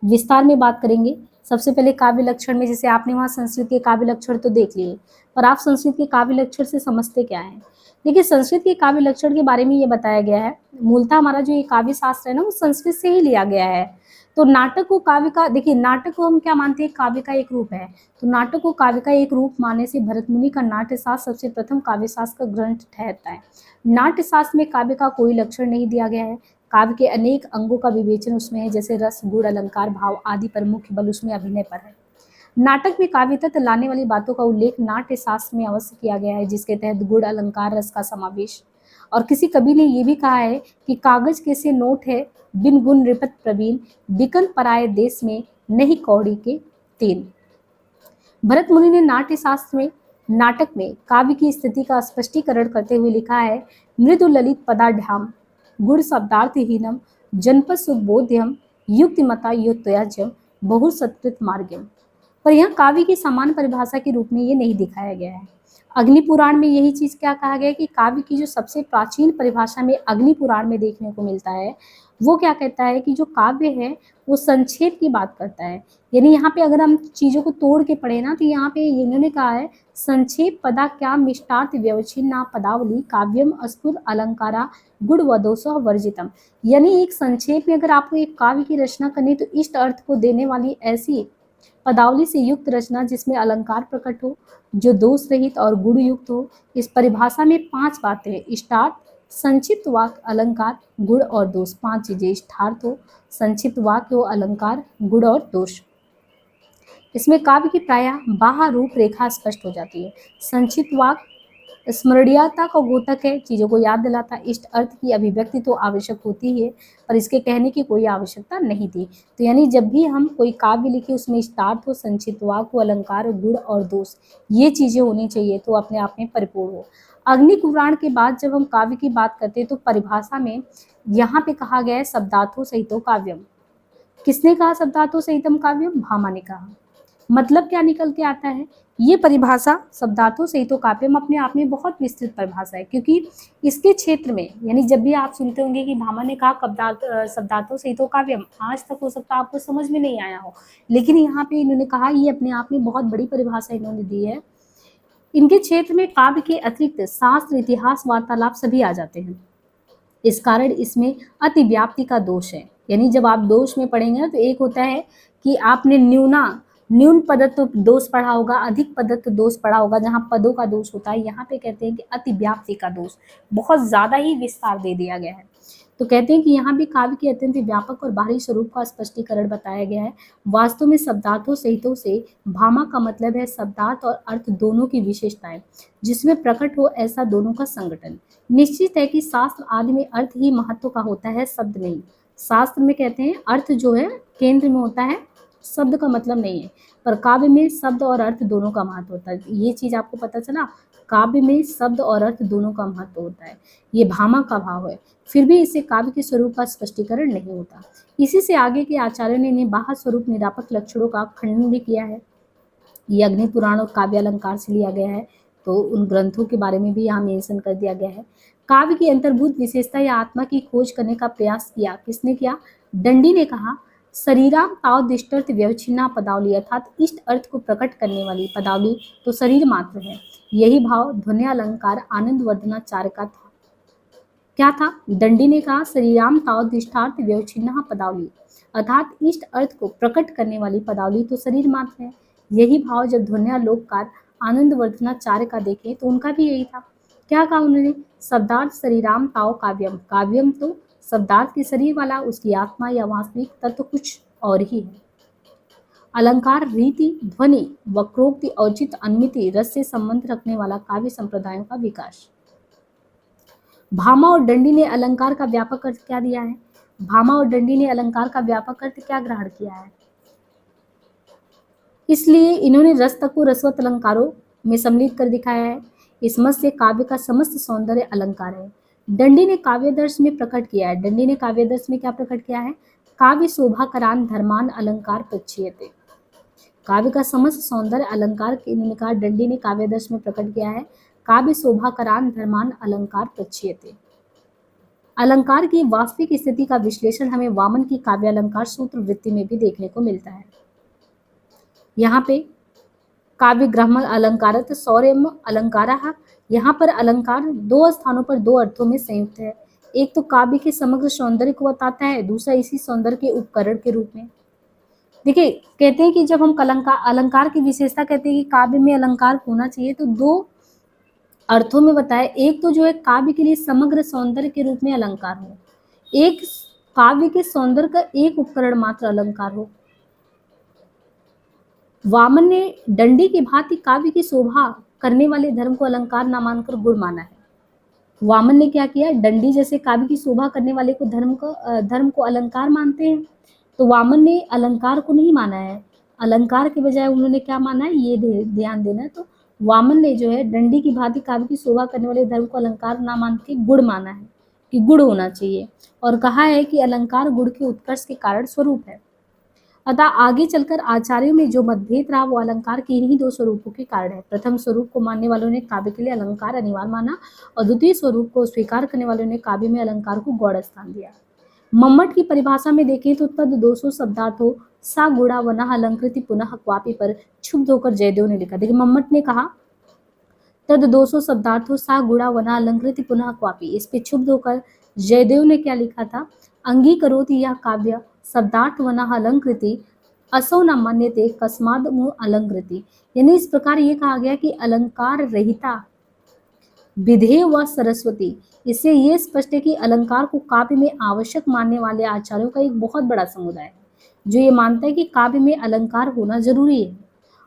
विस्तार में बात करेंगे सबसे पहले काव्य लक्षण में जैसे आपने वहाँ संस्कृत के काव्य लक्षण तो देख लिए, पर आप संस्कृत के काव्य लक्षण से समझते क्या है? देखिए, संस्कृत के काव्य लक्षण के बारे में ये बताया गया है, मूलतः हमारा जो ये काव्य शास्त्र है ना वो संस्कृत से ही लिया गया है। तो नाटक को काव्य का, देखिए नाटक को हम क्या मानते हैं, काव्य का एक रूप है। तो नाटक को काव्य का एक रूप मानने से भरत मुनि का नाट्य शास्त्र सबसे प्रथम काव्य शास्त्र का ग्रंथ ठहरता है। नाट्य शास्त्र में काव्य का कोई लक्षण नहीं दिया गया है। काव्य के अनेक अंगों का विवेचन उसमें है, जैसे रस, गुण, अलंकार, भाव आदि, पर मुख्य बल उसमें अभिनय पर है। नाटक में काव्य तत्व लाने वाली बातों का उल्लेख नाट्य शास्त्र में अवश्य किया गया है, जिसके तहत गुण, अलंकार, रस का समावेश। और किसी कवि ने यह भी कहा है कि कागज कैसे नोट है, बिन गुण रिपत प्रवीण, बिकन पराये देश में नहीं कौड़ी के तीन। भरत मुनि ने नाट्य शास्त्र में नाटक में काव्य की स्थिति का स्पष्टीकरण करते हुए लिखा है, मृदु ललित पदाढ्याम गुण शब्दार्थहीनम जनपद सुबोध्यम युक्तिमता युक्तयाजम बहु सत्कृत मार्गम। पर यहाँ काव्य की समान परिभाषा के रूप में ये नहीं दिखाया गया है। अग्नि पुराण में यही चीज क्या कहा गया है कि काव्य की जो सबसे प्राचीन परिभाषा में अग्नि पुराण में देखने को मिलता है, वो क्या कहता है कि जो काव्य है वो संक्षेप की बात करता है। यानी यहाँ पे अगर हम चीजों को तोड़ के पढ़े ना, तो यहाँ पे इन्होंने कहा है संक्षेप पदा क्या मिष्टार्थ व्यवच्छिन्ना पदावली काव्यम अस्फुर अलंकारा गुण वदोष वर्जितम। यानी एक संक्षेप में अगर आपको एक काव्य की रचना करनी तो इष्ट अर्थ को देने वाली ऐसी पदावली से युक्त रचना जिसमें अलंकार प्रकट हो, जो दोष रहित और गुण युक्त हो। इस परिभाषा में 5 बातें हैं, इष्टार्थ, संक्षिप्त वाक्य, अलंकार, गुण और दोष। 5 चीजें, इष्टार्थ हो, संक्षिप्त वाक्य हो, अलंकार, गुण और दोष। इसमें काव्य की प्रायः बाह्य रूप रेखा स्पष्ट हो जाती है। संक्षिप्त वाक्य स्मरणीयता का द्योतक है, चीजों को याद दिलाता। इष्ट अर्थ की अभिव्यक्ति तो आवश्यक होती है, पर इसके कहने की कोई आवश्यकता नहीं थी। तो यानी जब भी हम कोई काव्य लिखे उसमें इष्टार्थ हो, संक्षिप्त वाक्य हो, अलंकार, गुण और दोष, ये चीजें होनी चाहिए, तो अपने आप में परिपूर्ण हो। अग्नि पुराण के बाद जब हम काव्य की बात करते हैं तो परिभाषा में यहाँ पे कहा गया है शब्दार्थो सहितो काव्यम। किसने कहा शब्दार्थो सहितम काव्यम? भामा ने कहा। मतलब क्या निकल के आता है, ये परिभाषा शब्दार्थों सहितो काव्यम अपने आप में बहुत विस्तृत परिभाषा है, क्योंकि इसके क्षेत्र में, यानी जब भी आप सुनते होंगे कि भामा ने कहा शब्दार्थों सहितो काव्यम, आज तक हो सकता है आपको समझ में नहीं आया हो, लेकिन यहाँ पे इन्होंने कहा, ये अपने आप में बहुत बड़ी परिभाषा इन्होंने दी है। इनके क्षेत्र में काव्य के अतिरिक्त शास्त्र, इतिहास, वार्तालाप सभी आ जाते हैं। इस कारण इसमें अतिव्याप्ति का दोष है। यानी जब आप दोष में पढ़ेंगे ना, तो एक होता है कि आपने न्यून पदत्व दोष पढ़ा होगा, अधिक पदत्व दोष पढ़ा होगा, जहाँ पदों का दोष होता है। यहाँ पे कहते हैं कि अतिव्याप्ति का दोष, बहुत ज्यादा ही विस्तार दे दिया गया है। तो कहते हैं कि यहाँ भी काव्य के अत्यंत व्यापक और बाहरी स्वरूप का स्पष्टीकरण बताया गया है। वास्तव में शब्दार्थों सहितों से भामा का मतलब है शब्दार्थ और अर्थ दोनों की विशेषताएं, जिसमें प्रकट हो ऐसा दोनों का संगठन। निश्चित है कि शास्त्र आदि में अर्थ ही महत्व का होता है, शब्द नहीं। शास्त्र में कहते हैं अर्थ जो है केंद्र में होता है, शब्द का मतलब नहीं है। पर काव्य में शब्द और अर्थ दोनों का महत्व होता है। ये चीज आपको पता चला, काव्य में शब्द और अर्थ दोनों का महत्व होता है। ये भामा का भाव है, फिर भी इससे काव्य के स्वरूप का स्पष्टीकरण नहीं होता। इसी से आगे के आचार्यों ने इन्हें बाह्य स्वरूप निरापक लक्षणों का खंडन भी किया है। ये अग्नि पुराण और काव्य अलंकार से लिया गया है, तो उन ग्रंथों के बारे में भी यहाँ मेंशन कर दिया गया है। काव्य की अंतर्भूत विशेषता या आत्मा की खोज करने का प्रयास किया, किसने किया? दंडी ने कहा, शरीराम ताव दिष्टर्थ व्यवच्छिन्ना पदावली, अर्थात इष्ट अर्थ को प्रकट करने वाली पदावली तो शरीर मात्र है। यही भाव ध्वनि अलंकार आनंद वर्धनाचार्य का था। क्या था? दंडी ने कहा, शरीराम ताव दिष्टार्थ व्यवच्छिन्ना पदावली, अर्थात इष्ट अर्थ को प्रकट करने वाली पदावली तो शरीर मात्र है। यही भाव जब ध्वन्यालोककार आनंद वर्धनाचार्य का देखे तो उनका भी यही था। क्या कहा उन्होंने? शब्दार्थ शरीराम ताव काव्यम, काव्यम तो शब्दार्थ के शरीर वाला, उसकी आत्मा या वास्तविक तत्व कुछ और ही है। अलंकार, रीति, ध्वनि, वक्रोक्ति, औचित्य, अन्मिति, रस से संबंध रखने वाला काव्य संप्रदायों का विकास। भामा और दंडी ने अलंकार का व्यापक अर्थ क्या दिया है? भामा और दंडी ने अलंकार का व्यापक अर्थ क्या ग्रहण किया है? इसलिए इन्होंने रस तक को रसवत अलंकारों में सम्मिलित कर दिखाया है। इस मत से काव्य का समस्त सौंदर्य अलंकार है। दंडी ने काव्यदर्श में प्रकट किया है। दंडी ने काव्यदर्श में क्या प्रकट किया है? काव्य शोभाकरान धर्मान अलंकार प्रच्छेयते। काव्य का समस्त सौंदर्य अलंकार के कहा दंडी ने काव्यदर्श में प्रकट किया है। काव्य शोभाकरान धर्मान अलंकार प्रच्छेयते। अलंकार की वास्तविक स्थिति का विश्लेषण हमें वामन की काव्य अलंकार सूत्र वृत्ति में भी देखने को मिलता है। यहाँ पे काव्य ग्रामर अलंकारत सौर्यम अलंकारः, यहाँ पर अलंकार दो स्थानों पर दो अर्थों में संयुक्त है। एक तो काव्य के समग्र सौंदर्य को बताता है, दूसरा इसी सौंदर्य के उपकरण के रूप में। देखिए, कहते हैं कि जब हम अलंकार की विशेषता कहते हैं कि काव्य में अलंकार होना चाहिए, तो दो अर्थों में बताया। एक तो जो है काव्य के लिए समग्र सौंदर्य के रूप में अलंकार हो, एक काव्य के सौंदर्य का एक उपकरण मात्र अलंकार हो। वामन ने दंडी की भांति काव्य की शोभा करने वाले धर्म को अलंकार न मानकर गुण माना है। वामन ने क्या किया, डंडी जैसे काव्य की शोभा करने वाले को धर्म को अलंकार मानते हैं, तो वामन ने अलंकार को नहीं माना है, अलंकार के बजाय उन्होंने क्या माना है, ये ध्यान देना है। तो वामन ने जो है डंडी की भांति काव्य की शोभा करने वाले धर्म को अलंकार ना मान के गुण माना है, कि गुण होना चाहिए, और कहा है कि अलंकार गुण के उत्कर्ष के कारण स्वरूप है। अतः आगे चलकर आचार्यों में जो मतभेद रहा वो अलंकार के इन्हीं दो स्वरूपों के कारण है। प्रथम स्वरूप को मानने वालों ने काव्य के लिए अलंकार अनिवार्य माना, और द्वितीय स्वरूप को स्वीकार करने वालों ने काव्य में अलंकार को गौड़ स्थान दिया। मम्मट की परिभाषा में देखें तो तद दोषो शब्दार्थो सा गुणा वना अलंकृति पुनः क्वापी पर क्षुब्ध होकर जयदेव ने लिखा। देखिए, मम्मट ने कहा तद दोषो शब्दार्थो सा गुणा वना अलंकृति पुनः क्वापी, इस पे क्षुब्ध होकर जयदेव ने क्या लिखा था, अंगीकरोति यह काव्य शब्दार्थ वना अलंकृति असौ न मान्यते कस्माद अलंकृति। यानी इस प्रकार ये कहा गया कि अलंकार रहिता विधेय व सरस्वती, इससे ये स्पष्ट है कि अलंकार को काव्य में आवश्यक मानने वाले आचार्यों का एक बहुत बड़ा समुदाय है, जो ये मानता है कि काव्य में अलंकार होना जरूरी है।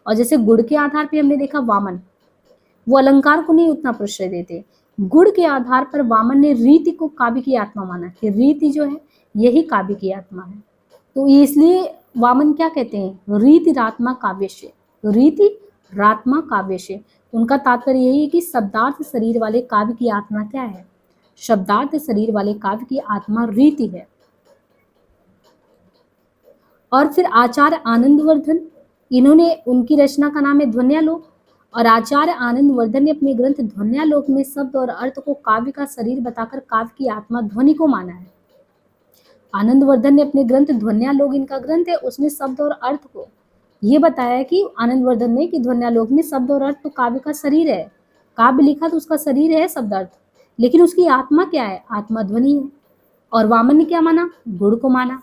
और जैसे गुण के आधार पर हमने देखा वामन, वो अलंकार को नहीं उतना प्रश्रय देते, गुण के आधार पर वामन ने रीति को काव्य की आत्मा माना, कि रीति जो है यही काव्य की आत्मा है। तो इसलिए वामन क्या कहते हैं, रीति रात्मा काव्यस्य, रीति रात्मा काव्यस्य। उनका तात्पर्य यही है कि शब्दार्थ शरीर वाले काव्य की आत्मा क्या है, शब्दार्थ शरीर वाले काव्य की आत्मा रीति है। और फिर आचार्य आनंदवर्धन, इन्होंने, उनकी रचना का नाम है ध्वन्यालोक, और आचार्य आनंदवर्धन ने अपने ग्रंथ ध्वन्यालोक में शब्द और अर्थ को काव्य का शरीर बताकर काव्य की आत्मा ध्वनि को माना है। आनंदवर्धन ने अपने ग्रंथ ध्वन्यालोक, इनका ग्रंथ है, उसमें शब्द और अर्थ को ये बताया कि आनंदवर्धन ने कि ध्वन्यालोक में शब्द और अर्थ तो काव्य का शरीर है, काव्य लिखा तो उसका शरीर है शब्द अर्थ, लेकिन उसकी आत्मा क्या है, आत्मा ध्वनि है। और वामन ने क्या माना, गुण को माना।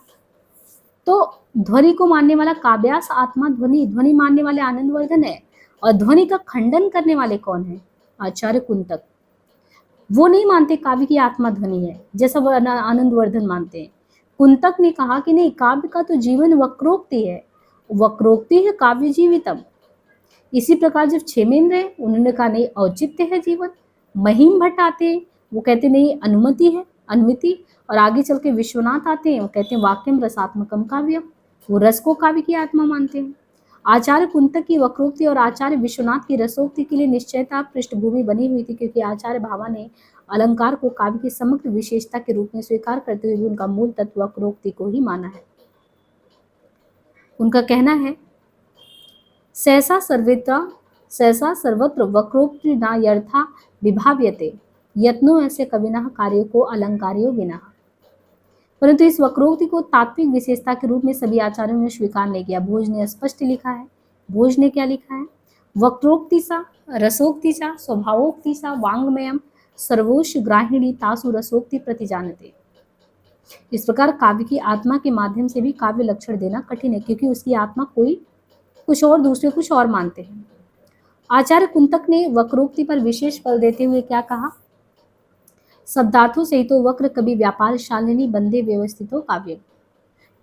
तो ध्वनि को मानने वाला काव्यास आत्मा ध्वनि, ध्वनि मानने वाले आनंदवर्धन है, और ध्वनि का खंडन करने वाले कौन है, आचार्य कुंतक। वो नहीं मानते काव्य की आत्मा ध्वनि है जैसा आनंदवर्धन मानते हैं। कुंतक ने कहा कि नहीं, काव्य का तो जीवन वक्रोक्ति है, वक्रोक्ति है काव्य जीवितम। इसी प्रकार जब क्षेमेंद्र है, उन्होंने कहा नहीं, औचित्य है जीवन। महिम भट्ट आते हैं, वो कहते नहीं, अनुमति है, अनुमिति। और आगे चल के विश्वनाथ आते हैं, वो कहते हैं वाक्यम रसात्मकम काव्यम, वो रस को काव्य की आत्मा मानते हैं। आचार्य कुंतक की वक्रोक्ति और आचार्य विश्वनाथ की रसोक्ति के लिए निश्चयता पृष्ठभूमि बनी हुई थी, क्योंकि आचार्य भावा ने अलंकार को काव्य की समग्र विशेषता के रूप में स्वीकार करते हुए भी उनका मूल तत्व वक्रोक्ति को ही माना है। उनका कहना है, सहसा सर्वत्र वक्रोक्ति न यथा विभाव्यते यत्नो ऐसे कविना कार्यों को अलंकारियों बिना। परंतु इस वक्रोक्ति को तात्विक विशेषता के रूप में सभी आचार्यों ने स्वीकार नहीं किया। भोज ने स्पष्ट लिखा है, भोज ने क्या लिखा है, वक्रोक्ति सा रसोक्ति सा स्वभावोक्ति सा वांग्मयम सर्वोश ग्राहिणी तासु रसोक्ति प्रति जानते। इस प्रकार काव्य की आत्मा के माध्यम से भी काव्य लक्षण देना कठिन है, क्योंकि उसकी आत्मा कोई कुछ और, दूसरे कुछ और मानते हैं। आचार्य कुंतक ने वक्रोक्ति पर विशेष बल देते हुए क्या कहा, शब्दार्थों से तो वक्र कभी व्यापार शालिनी बंदे व्यवस्थितो काव्य।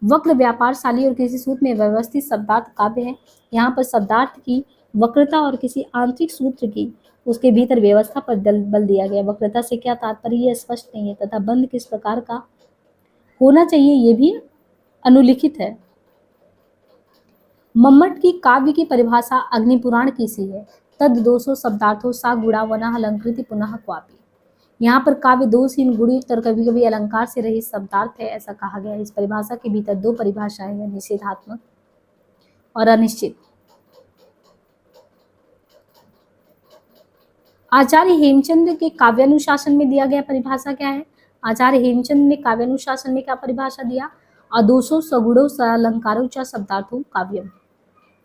वक्र व्यापारशाली और किसी सूत्र में व्यवस्थित शब्दार्थ काव्य है। यहाँ पर शब्दार्थ की वक्रता और किसी आंतरिक सूत्र की उसके भीतर व्यवस्था पर बल दिया गया। वक्रता से क्या तात्पर्य यह स्पष्ट नहीं है, तथा बंध किस प्रकार का होना चाहिए ये भी अनुलिखित है। मम्मट की काव्य की परिभाषा अग्निपुराण की सी है, तद दोषो शब्दार्थो सा गुणा वना अलंकृति पुनः क्वापी। यहाँ पर काव्य दोषहीन गुणयुक्त और कभी कभी अलंकार से रहित शब्दार्थ है, ऐसा कहा गया है। इस परिभाषा के भीतर दो परिभाषाएं हैं, निषेधात्मक और अनिश्चित। आचार्य हेमचंद के काव्यानुशासन में दिया गया परिभाषा क्या है, आचार्य हेमचंद ने काव्यानुशासन में क्या परिभाषा दिया, अदोषो सगुणो अलंकारो च शब्दार्थो काव्यम।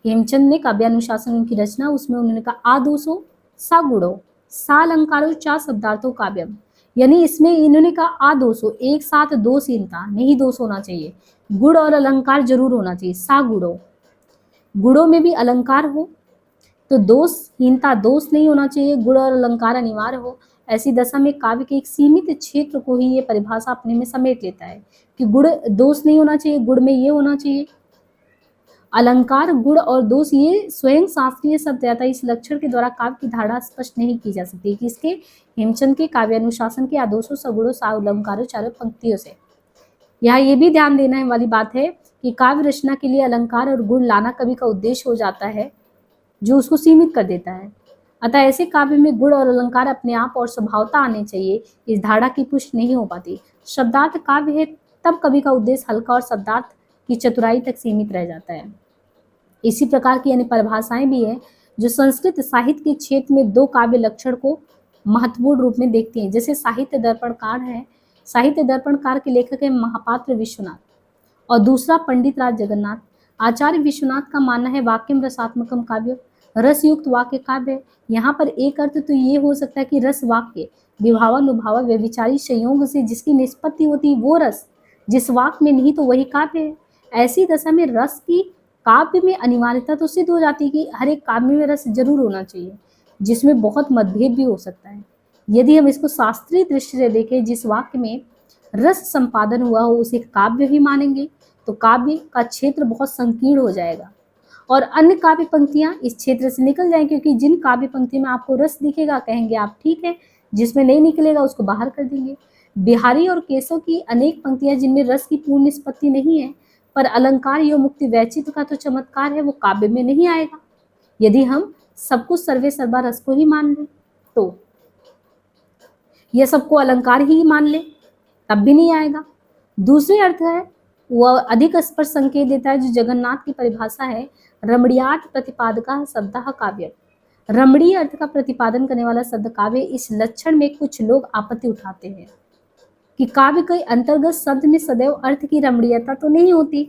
हेमचंद ने काव्यानुशासन की रचना, उसमें उन्होंने कहा आदोषो सा गुणो सा अलंकारो चा शब्दार्थो काव्यम, यानी इसमें इन्होंने कहा आदोषो, एक साथ दोषहीनता नहीं, दोष होना चाहिए, गुण और अलंकार जरूर होना चाहिए, सा गुणो, गुणों में भी अलंकार हो, तो दोषहीनता, दोष नहीं होना चाहिए, गुण और अलंकार अनिवार्य हो। ऐसी दशा में काव्य के एक सीमित क्षेत्र को ही ये परिभाषा अपने में समेट लेता है कि गुण, दोष नहीं होना चाहिए, गुण में ये होना चाहिए, अलंकार, गुण और दोष ये स्वयं शास्त्रीय शब्द आता है। इस लक्षण के द्वारा काव्य की धारणा स्पष्ट नहीं की जा सकती कि इसके हेमचंद के काव्यानुशासन के आदोषों, सगुणों, सालंकारों, चारों पंक्तियों से। यहाँ ये भी ध्यान देने वाली बात है कि काव्य रचना के लिए अलंकार और गुण लाना कवि का उद्देश्य हो जाता है, जो उसको सीमित कर देता है। अतः ऐसे काव्य में गुण और अलंकार अपने आप और स्वभावता आने चाहिए, इस धारणा की पुष्टि नहीं हो पाती। शब्दार्थ काव्य है तब कवि का उद्देश्य हल्का और शब्दार्थ की चतुराई तक सीमित रह जाता है। इसी प्रकार की अन्य परिभाषाएं भी है जो संस्कृत साहित्य के क्षेत्र में दो काव्य लक्षण को महत्वपूर्ण रूप में देखती हैं। जैसे साहित्य दर्पणकार है, साहित्य दर्पणकार के लेखक है महापात्र विश्वनाथ और दूसरा पंडित राज जगन्नाथ। आचार्य विश्वनाथ का मानना है वाक्यम रसात्मकम काव्य, रस युक्त वाक्य काव्य। यहाँ पर एक अर्थ तो ये हो सकता है कि रस वाक्य विभावानुभावा व्यभिचारी संयोग से जिसकी निष्पत्ति होती है वो रस, जिस वाक्य में नहीं तो वही काव्य है। ऐसी दशा में रस की काव्य में अनिवार्यता तो सिद्ध हो जाती है कि हर एक काव्य में रस जरूर होना चाहिए, जिसमें बहुत मतभेद भी हो सकता है। यदि हम इसको शास्त्रीय दृष्टि से देखें, जिस वाक्य में रस संपादन हुआ हो उसे काव्य भी मानेंगे, तो काव्य का क्षेत्र बहुत संकीर्ण हो जाएगा और अन्य काव्य पंक्तियां इस क्षेत्र से निकल जाएंगी, क्योंकि जिन काव्य पंक्तियों में आपको रस दिखेगा कहेंगे आप ठीक है, जिसमें नहीं निकलेगा उसको बाहर कर देंगे। बिहारी और केशव की अनेक पंक्तियां जिनमें रस की पूर्ण निष्पत्ति नहीं है, पर अलंकार यो मुक्ति वैचित्र का तो चमत्कार है, वो काव्य में नहीं आएगा। यदि हम सब कुछ सर्वे सर्वा रस को ही मान लें, तो यह सबको अलंकार ही मान ले तब भी नहीं आएगा। दूसरी अर्थ है वह अधिक स्पष्ट संकेत देता है, जो जगन्नाथ की परिभाषा है रमणीयार्थ प्रतिपादका शब्दः काव्य। रमणीय अर्थ का प्रतिपादन करने वाला शब्द काव्य। इस लक्षण में कुछ लोग आपत्ति उठाते हैं कि काव्य के अंतर्गत शब्द में सदैव अर्थ की रमणीयता तो नहीं होती,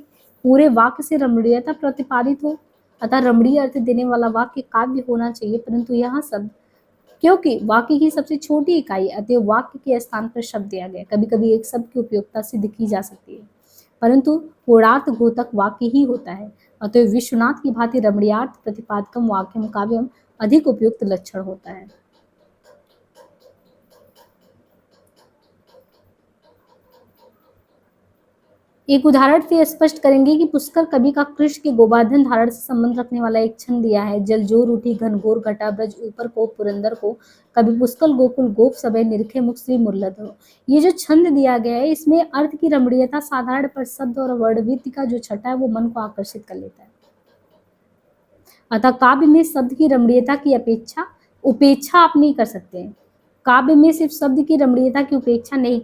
पूरे वाक्य से रमणीयता प्रतिपादित हो, अतः रमणीय अर्थ देने वाला वाक्य काव्य होना चाहिए। परंतु यहाँ शब्द, क्योंकि वाक्य की सबसे छोटी इकाई अतः वाक्य के स्थान पर शब्द दिया गया। कभी कभी एक शब्द की उपयोगिता सिद्ध की जा सकती है, परंतु पूर्णार्थ घोतक वाक्य ही होता है। अतः विश्वनाथ की भांति रमणीयार्थ प्रतिपादकम वाक्यम काव्यम अधिक उपयुक्त लक्षण होता है। एक उदाहरण से स्पष्ट करेंगे कि पुष्कर कवि का कृष्ण के गोवर्धन धारण से संबंध रखने वाला एक छंद दिया है। जल जोर उठी घनघोर घटा ब्रज ऊपर को पुरंदर को, कवि पुष्कर गोकुल गोप सभय निरखे मुख श्री मुरलद हो। ये जो छंद दिया गया है इसमें अर्थ की रमणीयता साधारण पर शब्द और वर्णवृत्ति का जो छटा है वो मन को आकर्षित कर लेता है। अतः काव्य में शब्द की रमणीयता की उपेक्षा आप नहीं कर सकते हैं। काव्य में सिर्फ शब्द की रमणीयता की उपेक्षा नहीं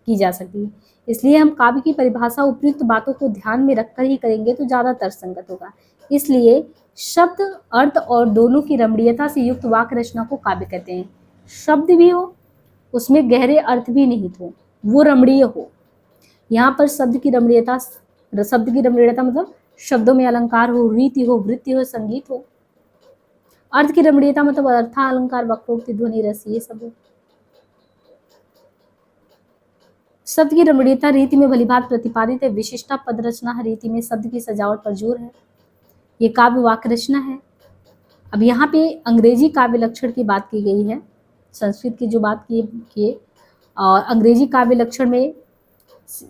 की जा सकती, इसलिए हम काव्य की परिभाषा उपयुक्त बातों को ध्यान में रखकर ही करेंगे तो ज्यादा तर्कसंगत होगा। इसलिए शब्द, अर्थ और दोनों की रमणीयता से युक्त वाक्य रचना को काव्य कहते हैं। शब्द भी हो, उसमें गहरे अर्थ भी निहित हो, वो रमणीय हो। यहाँ पर शब्द की रमणीयता मतलब शब्दों में अलंकार हो, रीति हो, वृत्ति हो, संगीत हो। अर्थ की रमणीयता मतलब अर्था अलंकार, वक्रोक्ति, ध्वनि, रस, ये सब हो। शब्द की रमणीयता रीति में भलीभांति प्रतिपादित है। विशिष्टा पद रचना है, रीति में शब्द की सजावट पर जोर है। ये काव्य वाक्य रचना है। अब यहाँ पे अंग्रेजी काव्य लक्षण की बात की गई है, संस्कृत की जो बात की और अंग्रेजी काव्य लक्षण में,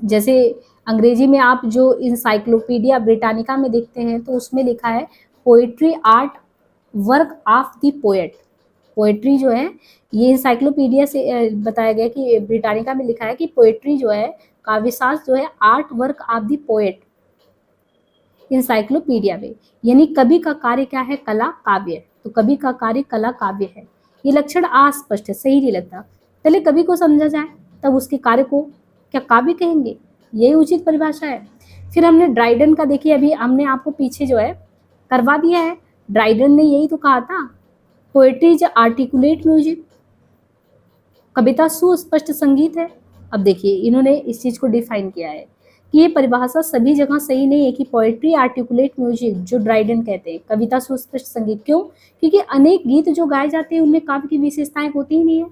जैसे अंग्रेजी में आप जो इंसाइक्लोपीडिया ब्रिटानिका में देखते हैं तो उसमें लिखा है poetry art work of the poet. Poetry जो है ये इंसाइक्लोपीडिया से बताया गया कि ब्रिटानिका में लिखा है कि पोएट्री जो है, काव्यशास्त्र जो है, art work of the poet encyclopedia में। यानी कवि का कार्य क्या है? कला काव्य। तो कवि का कार्य कला काव्य है। ये लक्षण अस्पष्ट है, सही नहीं लगता। पहले कवि को समझा जाए तब उसके कार्य को क्या काव्य कहेंगे, यही उचित परिभाषा है। फिर हमने ड्राइडन का देखिए, अभी हमने आपको पीछे जो है करवा दिया है। ड्राइडन ने यही तो कहा था, पोएट्री इज आर्टिकुलेट म्यूजिक, कविता सुस्पष्ट संगीत है। अब देखिए इन्होंने इस चीज को डिफाइन किया है कि ये परिभाषा सभी जगह सही नहीं है कि पोएट्री आर्टिकुलेट म्यूजिक, जो ड्राइडन कहते हैं, कविता सुस्पष्ट संगीत। क्यों? क्योंकि अनेक गीत जो गाए जाते हैं उनमें काव्य की विशेषताएं होती ही नहीं है।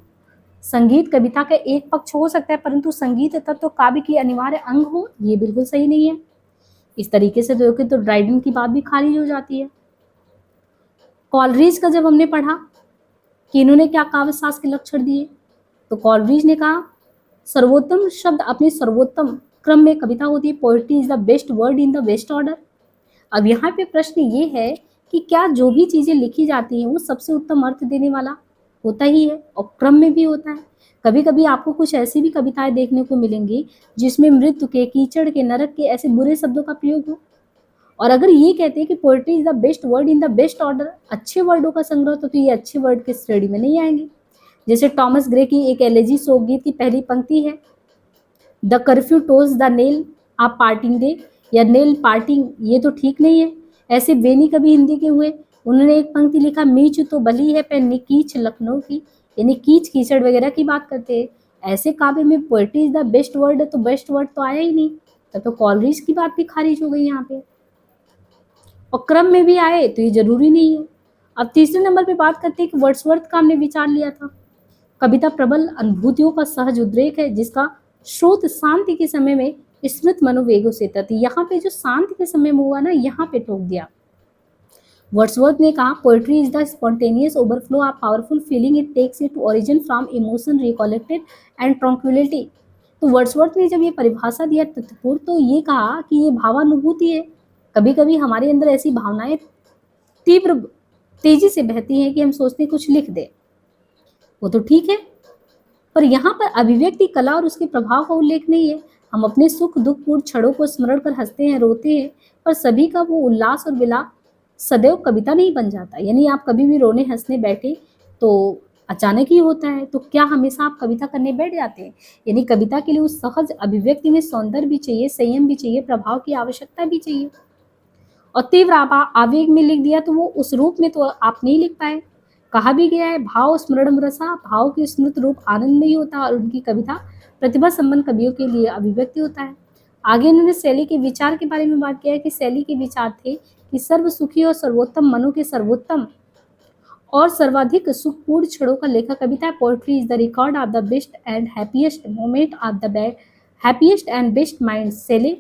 संगीत कविता का एक पक्ष हो सकता है, परंतु संगीत तत्व तो काव्य की अनिवार्य अंग हो, ये बिल्कुल सही नहीं है। इस तरीके से देखें तो ड्राइडन की बात भी खारिज हो जाती है। कॉलरिज का जब हमने पढ़ा कि इन्होंने क्या काव्य शास्त्र के लक्षण दिए, तो कॉलरिज ने कहा सर्वोत्तम शब्द अपने सर्वोत्तम क्रम में कविता होती है। Poetry is the best word in the best order. अब यहाँ पे प्रश्न ये है कि क्या जो भी चीजें लिखी जाती हैं वो सबसे उत्तम अर्थ देने वाला होता ही है, और क्रम में भी होता है। कभी कभी आपको कुछ ऐसी भी कविताएं देखने को मिलेंगी जिसमें मृत्यु के, कीचड़ के, नरक के ऐसे बुरे शब्दों का प्रयोग हो। और अगर ये कहते हैं कि poetry is the best word in the best order, अच्छे वर्डों का संग्रह, तो ये अच्छे वर्ड के श्रेणी में नहीं आएंगे। जैसे टॉमस ग्रे की एक एलेजी शोक गीत की पहली पंक्ति है, the curfew tolls the knell of parting day, या नेल पार्टिंग, ये तो ठीक नहीं है। ऐसे बेनी कभी हिंदी के हुए, उन्होंने एक पंक्ति लिखा, मीच तो बली है पे कीच लखनऊ की, यानी कीच कीचड़ वगैरह की बात करते हैं। ऐसे काव्य में poetry is the best word है तो बेस्ट वर्ड तो आया ही नहीं, तब तो कॉलरिज की बात भी खारिज हो गई यहाँ पे। और क्रम में भी आए तो ये जरूरी नहीं है। अब तीसरे नंबर पे बात करते हैं कि वर्ड्सवर्थ का हमने विचार लिया था। कविता प्रबल अनुभूतियों का सहज उद्रेक है जिसका स्रोत शांति के समय में स्मृत मनोवेगों से तथी। यहाँ पे जो शांति के समय में हुआ ना, यहाँ पे टोक दिया। वर्ड्सवर्थ ने कहा poetry is the spontaneous overflow of powerful feeling, it takes it origin from emotion recollected and tranquility. तो वर्ड्सवर्थ ने जब ये परिभाषा दिया तत्पूर्व, तो ये कहा कि ये भावानुभूति है। कभी कभी हमारे अंदर ऐसी भावनाएं तीव्र तेजी से बहती हैं कि हम सोचते हैं कुछ लिख दे, वो तो ठीक है, पर यहाँ पर अभिव्यक्ति कला और उसके प्रभाव का उल्लेख नहीं है। हम अपने सुख दुखपूर्ण क्षणों को स्मरण कर हंसते हैं, रोते हैं, पर सभी का वो उल्लास और विलास सदैव कविता नहीं बन जाता। यानी आप कभी भी रोने हंसने बैठे तो अचानक ही होता है, तो क्या हमेशा आप कविता करने बैठ जाते हैं? यानी कविता के लिए उस सहज अभिव्यक्ति में सौंदर्य भी चाहिए, संयम भी चाहिए, प्रभाव की आवश्यकता भी चाहिए। और तीव्र आवेग में लिख दिया तो वो उस रूप में तो आप नहीं लिख पाए। कहा भी गया है, भाव स्मरण रसा, भाव के स्मृत रूप आनंद नहीं होता, और उनकी कविता प्रतिभा संपन्न कवियों के लिए अभिव्यक्ति होता है। आगे इन्होंने शैली के विचार के बारे में बात किया है कि शैली के विचार थे कि सर्व सुखी और सर्वोत्तम मनों के सर्वोत्तम और सर्वाधिक सुखपूर्ण क्षणों का लेखक कविता। Poetry is the record of the best and happiest moment of the happiest and best mind. Shelley,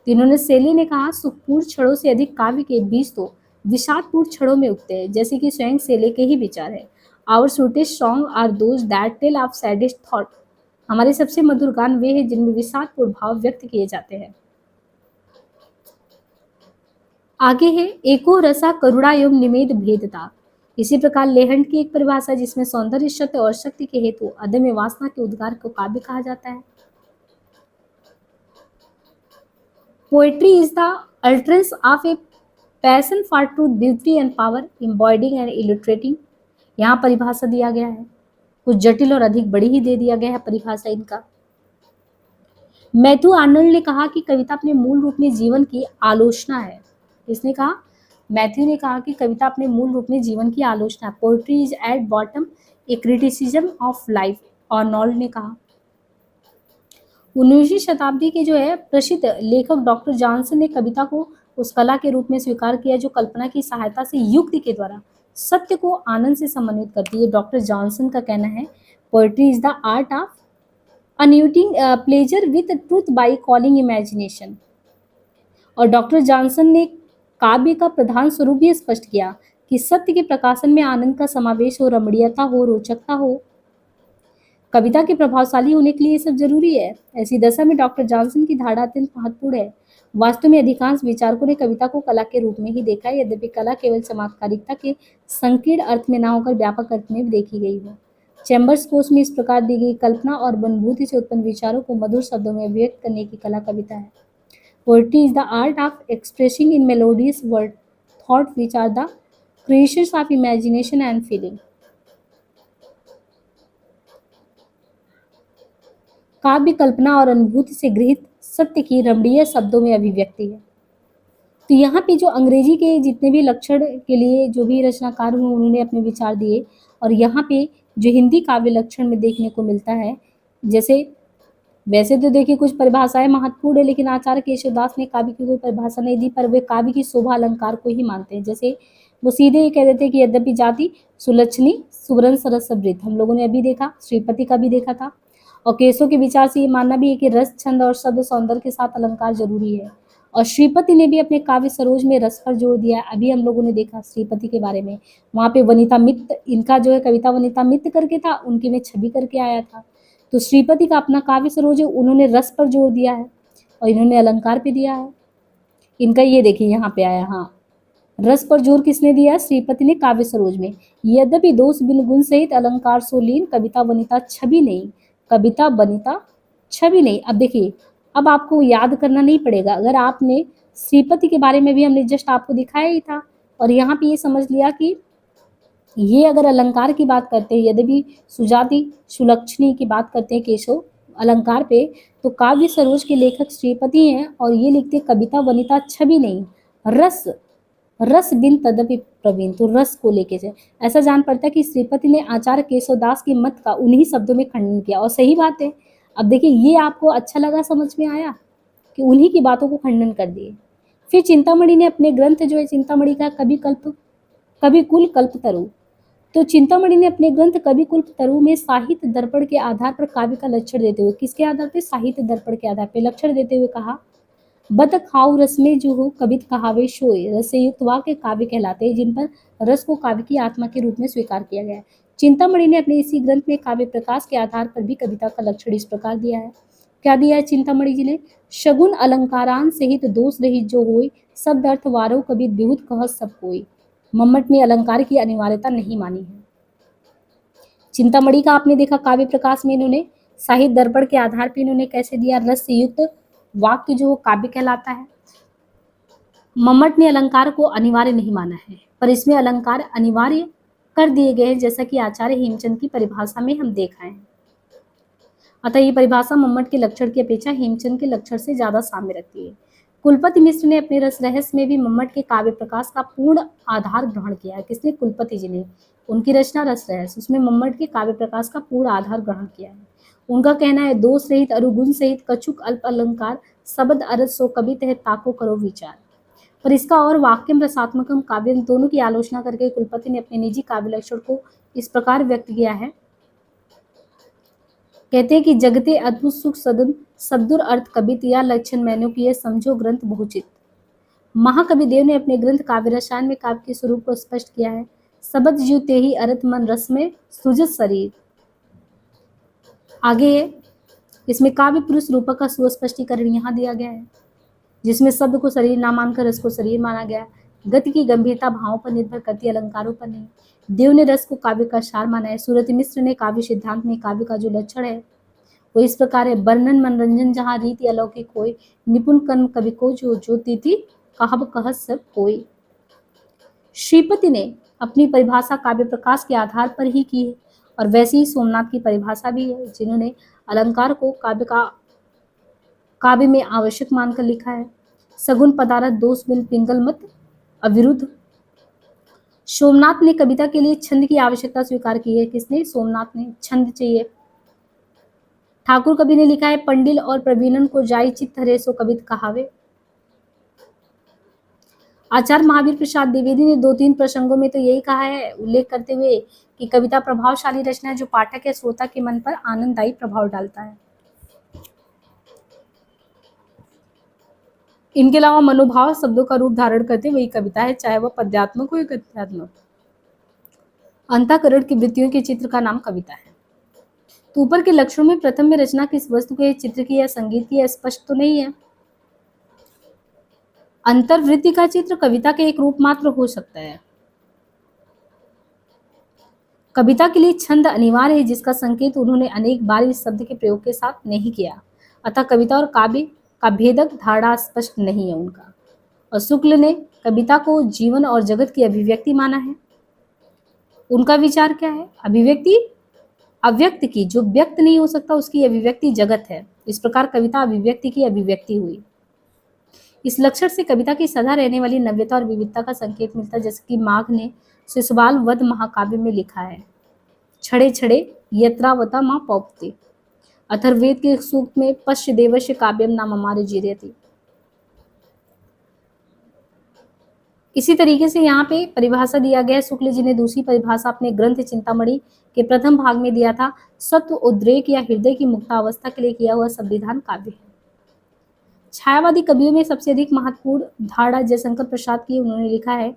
इन्होंने शैली ने कहा सुखपूर्ण क्षणों से अधिक काव्य के बीज तो विषादपूर्ण क्षणों में उगते हैं, जैसे कि स्वयं शैली के ही विचार है। Our sweetest song are those that tell of saddest thought. हमारे सबसे मधुर गान वे हैं जिनमें विषादपूर्ण भाव व्यक्त किए जाते हैं। आगे है एको रसा करुणा एवं निमेद भेदता। इसी प्रकार लेहंड की एक परिभाषा जिसमें सौंदर्य सत्य और शक्ति के हेतु अदम्य वासना के उद्गार को काव्य कहा जाता है। Poetry is the utterance of a passion for truth, beauty and power, embodying and illustrating. यहाँ परिभाषा दिया गया है, कुछ जटिल और अधिक बड़ी ही दे दिया गया है परिभाषा इनका। मैथ्यू आर्नल्ड ने कहा कि कविता अपने मूल रूप में जीवन की आलोचना है। इसने कहा, मैथ्यू ने कहा कि कविता अपने मूल रूप में जीवन की आलोचना। Poetry is at bottom a criticism of life, Arnold ने कहा। 19वीं शताब्दी के जो है प्रसिद्ध लेखक डॉक्टर जॉनसन ने कविता को उस कला के रूप में स्वीकार किया जो कल्पना की सहायता से युक्ति के द्वारा सत्य को आनंद से समन्वित करती है। डॉक्टर जॉनसन का कहना है poetry is the art of uniting pleasure with truth by calling imagination. और डॉक्टर जॉनसन ने काव्य का प्रधान स्वरूप भी स्पष्ट किया कि सत्य के प्रकाशन में आनंद का समावेश हो, रमणीयता हो, रोचकता हो। कविता के प्रभावशाली होने के लिए ये सब जरूरी है। ऐसी दशा में डॉक्टर जॉनसन की धारणा अत्यंत महत्वपूर्ण है। वास्तव में अधिकांश विचारकों ने कविता को कला के रूप में ही देखा है, यद्यपि कला केवल चमत्कारिकता के संकीर्ण अर्थ में न होकर व्यापक अर्थ में भी देखी गई हो। चैम्बर्स कोर्स में इस प्रकार दी गई कल्पना और अनुभूति से उत्पन्न विचारों को मधुर शब्दों में अभिव्यक्त करने की कला कविता है। Poetry is the art of expressing in melodious word thought which are the creations of imagination and feeling. काव्य कल्पना और अनुभूति से गृहित सत्य की रमणीय शब्दों में अभिव्यक्ति है। तो यहाँ पे जो अंग्रेजी के जितने भी लक्षण के लिए जो भी रचनाकार हुए उन्होंने अपने विचार दिए, और यहाँ पे जो हिंदी काव्य लक्षण में देखने को मिलता है, जैसे वैसे तो देखिए कुछ परिभाषाएं महत्वपूर्ण है, लेकिन आचार्य केशवदास ने काव्य की कोई परिभाषा नहीं दी, पर वे काव्य की शोभा अलंकार को ही मानते हैं। जैसे वो सीधे ये कह देते हैं कि यद्यपि जाति सुलक्षणी सुवर्ण सरस समृद्ध, हम लोगों ने अभी देखा, श्रीपति का भी देखा था। और केशव के विचार से ये मानना भी है कि रस, छंद और शब्द सौंदर्य के साथ अलंकार जरूरी है। और श्रीपति ने भी अपने काव्य सरोज में रस पर जोर दिया है। अभी हम लोगों ने देखा श्रीपति के बारे में, वहां पे वनिता मित्र, इनका जो है कविता वनिता मित्र करके था, उनकी में छवि करके आया था। तो श्रीपति का अपना काव्य सरोज है, उन्होंने रस पर जोर दिया है और इन्होंने अलंकार पे दिया है। इनका ये देखिए यहाँ पे आया, हाँ, रस पर जोर किसने दिया? श्रीपति ने काव्य सरोज में। यद्यपि दोष बिन गुण सहित अलंकार सोलीन, कविता वनिता छवि नहीं, कविता वनिता छवि नहीं। अब देखिए, अब आपको याद करना नहीं पड़ेगा, अगर आपने श्रीपति के बारे में भी हमने जस्ट आपको दिखाया ही था, और यहाँ पे ये समझ लिया कि ये अगर अलंकार की बात करते हैं, यद्यपि सुजाति सुलक्षणी की बात करते हैं केशव अलंकार पे, तो काव्य सरोज के लेखक श्रीपति हैं और ये लिखते कविता वनिता छवि नहीं, रस, रस बिन तदपि प्रवीण, तो रस को लेके जाए। ऐसा जान पड़ता है कि श्रीपति ने आचार्य केशवदास के मत का उन्हीं शब्दों में खंडन किया, और सही बात है। अब देखिए, ये आपको अच्छा लगा, समझ में आया कि उन्हीं की बातों को खंडन कर दिए। फिर चिंतामणि ने अपने ग्रंथ जो है चिंतामणि का कवि कुल कल्पतरु, तो चिंतामणि ने अपने ग्रंथ कवि कल्पतरु में साहित्य दर्पण के आधार पर काव्य का लक्षण देते हुए, किसके आधार पर? साहित्य दर्पण के आधार पर लक्षण देते हुए कहा, बत खाऊ रस में जो हो कवित कहावे शोय, रस से युक्त वाक्य काव्य कहलाते हैं जिन पर रस को काव्य की आत्मा के रूप में स्वीकार किया गया है। चिंतामणि ने अपने इसी ग्रंथ में काव्य प्रकाश के आधार पर भी कविता का लक्षण इस प्रकार दिया है। क्या दिया है चिंतामणि जी ने? शगुन अलंकारान सहित दोष रहित जो होय, शब्द अर्थ वारो कवि विभुत कह सब कोई। मम्मट ने अलंकार की अनिवार्यता नहीं मानी है। चिंतामणि का आपने देखा काव्य प्रकाश में इन्होंने साहित्य दर्पण के आधार पर इन्होंने कैसे दिया, रस से युक्त वाक्य जो काव्य कहलाता है। मम्मट ने अलंकार को अनिवार्य नहीं माना है, पर इसमें अलंकार अनिवार्य कर दिए गए हैं, जैसा कि आचार्य हेमचंद की परिभाषा में हम देख आए हैं। अतः ये परिभाषा मम्मट के लक्षण की अपेक्षा हेमचंद के लक्षण से ज्यादा साम्य रखती है। कुलपति मिश्र ने अपने रस रहस्य में भी मम्मट के काव्य प्रकाश का पूर्ण आधार ग्रहण किया है। किसने? कुलपति जी ने। उनकी रचना रस रहस्य, उसमें मम्मट के काव्य प्रकाश का पूर्ण आधार ग्रहण किया है। उनका कहना है, दोष रहित अरुगुण सहित कछुक अल्प अलंकार, शब्द अरस सो कवित है ताको करो विचार। पर इसका और वाक्यम रसात्मकम काव्यम दोनों की आलोचना करके कुलपति ने अपने निजी काव्य लक्षण को इस प्रकार व्यक्त किया है। कहते हैं कि जगते अद्भुत सुख सदन सद्दुर अर्थ कवित या लक्षण मैंने किए समझो ग्रंथ बहुचित। महाकवि देव ने अपने ग्रंथ काव्य रसायन में काव्य के स्वरूप को स्पष्ट किया है। शब्द जीव ते ही अर्थ मन रस में सुजत शरीर। आगे इसमें काव्य पुरुष रूपक का सुस्पष्टीकरण यहाँ दिया गया है, जिसमें शब्द को शरीर ना मानकर रस को शरीर माना गया है। गति की गंभीरता भावों पर निर्भर करती है, अलंकारों पर नहीं। देव ने रस को काव्य का सार माना है। सूरत मिश्र ने काव्य सिद्धांत में काव्य का जो लक्षण है वो इस प्रकार है, वर्णन मनोरंजन जहाँ रीति अलौकिक कोई, निपुण कर्म कवि को जो तिथि कहब कह सब कोई। श्रीपति ने अपनी परिभाषा काव्य प्रकाश के आधार पर ही की है, और वैसे ही सोमनाथ की परिभाषा भी है, जिन्होंने अलंकार को काव्य में आवश्यक मानकर लिखा है। सगुन पदार्थ दोष बिन पिंगल मत अविरुद्ध। सोमनाथ ने कविता के लिए छंद की आवश्यकता स्वीकार की है। किसने? सोमनाथ ने। छंद चाहिए। ठाकुर कवि ने लिखा है, पंडिल और प्रवीणन को जाई चित्त हरे सो कवित कहावे। आचार्य महावीर प्रसाद द्विवेदी ने 2-3 प्रसंगों में तो यही कहा है, उल्लेख करते हुए कि कविता प्रभावशाली रचना है जो पाठक या श्रोता के मन पर आनंददायी प्रभाव डालता है। इनके अलावा मनोभाव शब्दों का रूप धारण करते वही कविता है, चाहे वह पद्यात्मक हो या गद्यात्मक। अंतःकरण की वृत्तियों के चित्र का नाम कविता है। तो ऊपर के लक्षणों में प्रथम में रचना किस वस्तु के चित्र की या संगीत की स्पष्ट तो नहीं है। अंतर्वृत्ति का चित्र कविता के एक रूप मात्र हो सकता है। कविता के लिए छंद अनिवार्य है, जिसका संकेत उन्होंने अनेक बार इस शब्द के प्रयोग के साथ नहीं किया। अतः कविता और काव्य का भेदक धारणा स्पष्ट नहीं है उनका। और शुक्ल ने कविता को जीवन और जगत की अभिव्यक्ति माना है। उनका विचार क्या है? अभिव्यक्ति अव्यक्त की, जो व्यक्त नहीं हो सकता उसकी अभिव्यक्ति जगत है। इस प्रकार कविता अभिव्यक्ति की अभिव्यक्ति हुई। इस लक्षण से कविता की सदा रहने वाली नव्यता और विविधता का संकेत मिलता है, जैसे कि माघ ने शिशुपाल वध महाकाव्य में लिखा है, छड़े छड़े यत्रावता माँ पौपते। अथर्ववेद के सूक्त में पश्य देवस्य काव्यम नाम हमारे जीरयति। इसी तरीके से यहाँ पे परिभाषा दिया गया है। शुक्ल जी ने दूसरी परिभाषा अपने ग्रंथ चिंतामणि के प्रथम भाग में दिया था। सत्व उद्रेक या हृदय की मुक्तावस्था के लिए किया हुआ संविधान काव्य है। छायावादी कवियों में सबसे अधिक महत्वपूर्ण धारणा जयशंकर प्रसाद की। उन्होंने लिखा है,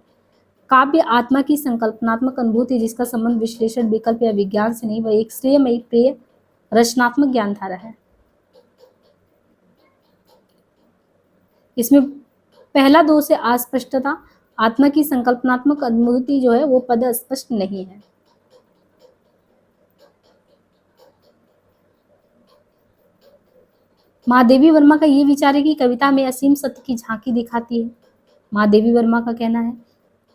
काव्य आत्मा की संकल्पनात्मक अनुभूति जिसका संबंध विश्लेषण, विकल्प या विज्ञान से नहीं, वह एक श्रेयमयी प्रिय रचनात्मक ज्ञान धारा है। इसमें पहला दोष है अस्पष्टता। आत्मा की संकल्पनात्मक अनुभूति जो है वो पद स्पष्ट नहीं है। महादेवी वर्मा का ये विचार है कि कविता में असीम सत्य की झांकी दिखाती है। महादेवी वर्मा का कहना है,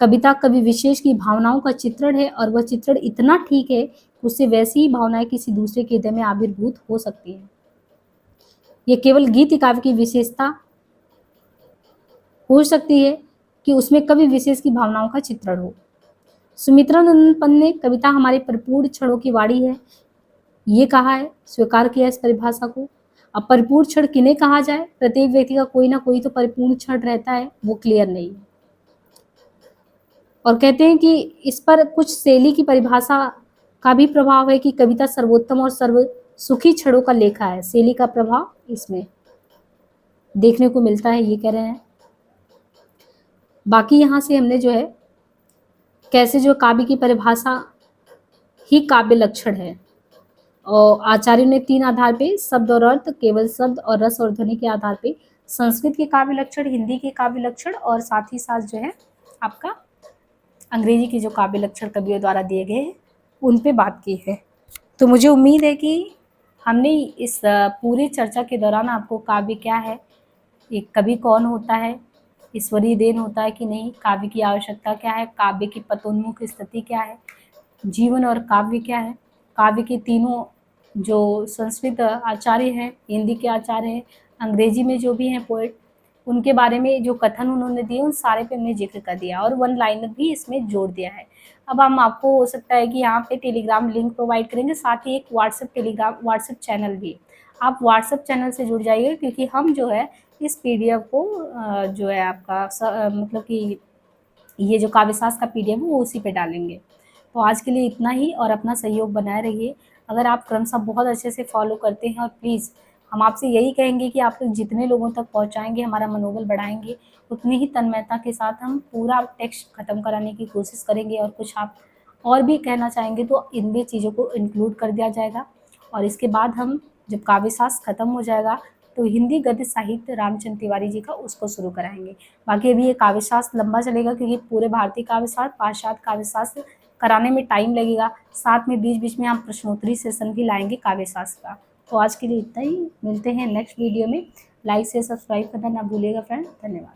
कविता कवि विशेष की भावनाओं का चित्रण है और वह चित्रण इतना ठीक है कि उससे वैसी ही भावनाएं किसी दूसरे के हृदय में आविर्भूत हो सकती हैं। ये केवल गीत काव्य की विशेषता हो सकती है कि उसमें कवि विशेष की भावनाओं का चित्रण हो। सुमित्रा नंदन पंत ने कविता हमारे परिपूर्ण क्षणों की वाणी है ये कहा है, स्वीकार किया इस परिभाषा को। अब परिपूर्ण क्षण किन्हें कहा जाए? प्रत्येक व्यक्ति का कोई ना कोई तो परिपूर्ण क्षण रहता है, वो क्लियर नहीं है। और कहते हैं कि इस पर कुछ शैली की परिभाषा का भी प्रभाव है कि कविता सर्वोत्तम और सर्व सुखी क्षणों का लेखा है। शैली का प्रभाव इसमें देखने को मिलता है, ये कह रहे हैं। बाकी यहाँ से हमने जो है कैसे जो काव्य की परिभाषा ही काव्य लक्षण है, और आचार्य ने 3 आधार पे शब्द और अर्थ, केवल शब्द और रस और ध्वनि के आधार पे संस्कृत के काव्य लक्षण, हिंदी के काव्य लक्षण और साथ ही साथ जो है आपका अंग्रेजी के जो काव्य लक्षण कवियों द्वारा दिए गए हैं उन पे बात की है। तो मुझे उम्मीद है कि हमने इस पूरी चर्चा के दौरान आपको काव्य क्या है, एक कवि कौन होता है, ईश्वरीय देन होता है कि नहीं, काव्य की आवश्यकता क्या है, काव्य की पतोन्मुख स्थिति क्या है, जीवन और काव्य क्या है, काव्य के तीनों जो संस्कृत आचार्य हैं, हिंदी के आचार्य हैं, अंग्रेजी में जो भी हैं पोएट, उनके बारे में जो कथन उन्होंने दिए उन सारे पे हमने जिक्र कर दिया और 1 लाइनर भी इसमें जोड़ दिया है। अब हम आपको हो सकता है कि यहाँ पे टेलीग्राम लिंक प्रोवाइड करेंगे, साथ ही एक व्हाट्सएप चैनल भी। आप व्हाट्सएप चैनल से जुड़ जाइए क्योंकि हम जो है इस पीडीएफ को जो है आपका मतलब कि ये जो काव्यशास्त्र का पीडीएफ है वो उसी पे डालेंगे। तो आज के लिए इतना ही और अपना सहयोग बनाए रहिए। अगर आप क्रमशः बहुत अच्छे से फॉलो करते हैं और प्लीज़ हम आपसे यही कहेंगे कि आप लोग जितने लोगों तक पहुंचाएंगे, हमारा मनोबल बढ़ाएंगे, उतनी ही तन्मयता के साथ हम पूरा टेक्स्ट ख़त्म कराने की कोशिश करेंगे। और कुछ आप और भी कहना चाहेंगे तो इनमें चीज़ों को इंक्लूड कर दिया जाएगा। और इसके बाद हम जब काव्यशास्त्र ख़त्म हो जाएगा तो हिंदी गद्य साहित्य रामचंद्र तिवारी जी का उसको शुरू कराएंगे। बाकी अभी ये काव्यशास्त्र लंबा चलेगा क्योंकि पूरे भारतीय काव्यशास्त्र, पाश्चात्य काव्यशास्त्र कराने में टाइम लगेगा। साथ में बीच-बीच में हम प्रश्नोत्तरी सेशन भी लाएंगे काव्यशास्त्र का। तो आज के लिए इतना ही, मिलते हैं नेक्स्ट वीडियो में। लाइक से सब्सक्राइब करना ना भूलिएगा फ्रेंड। धन्यवाद।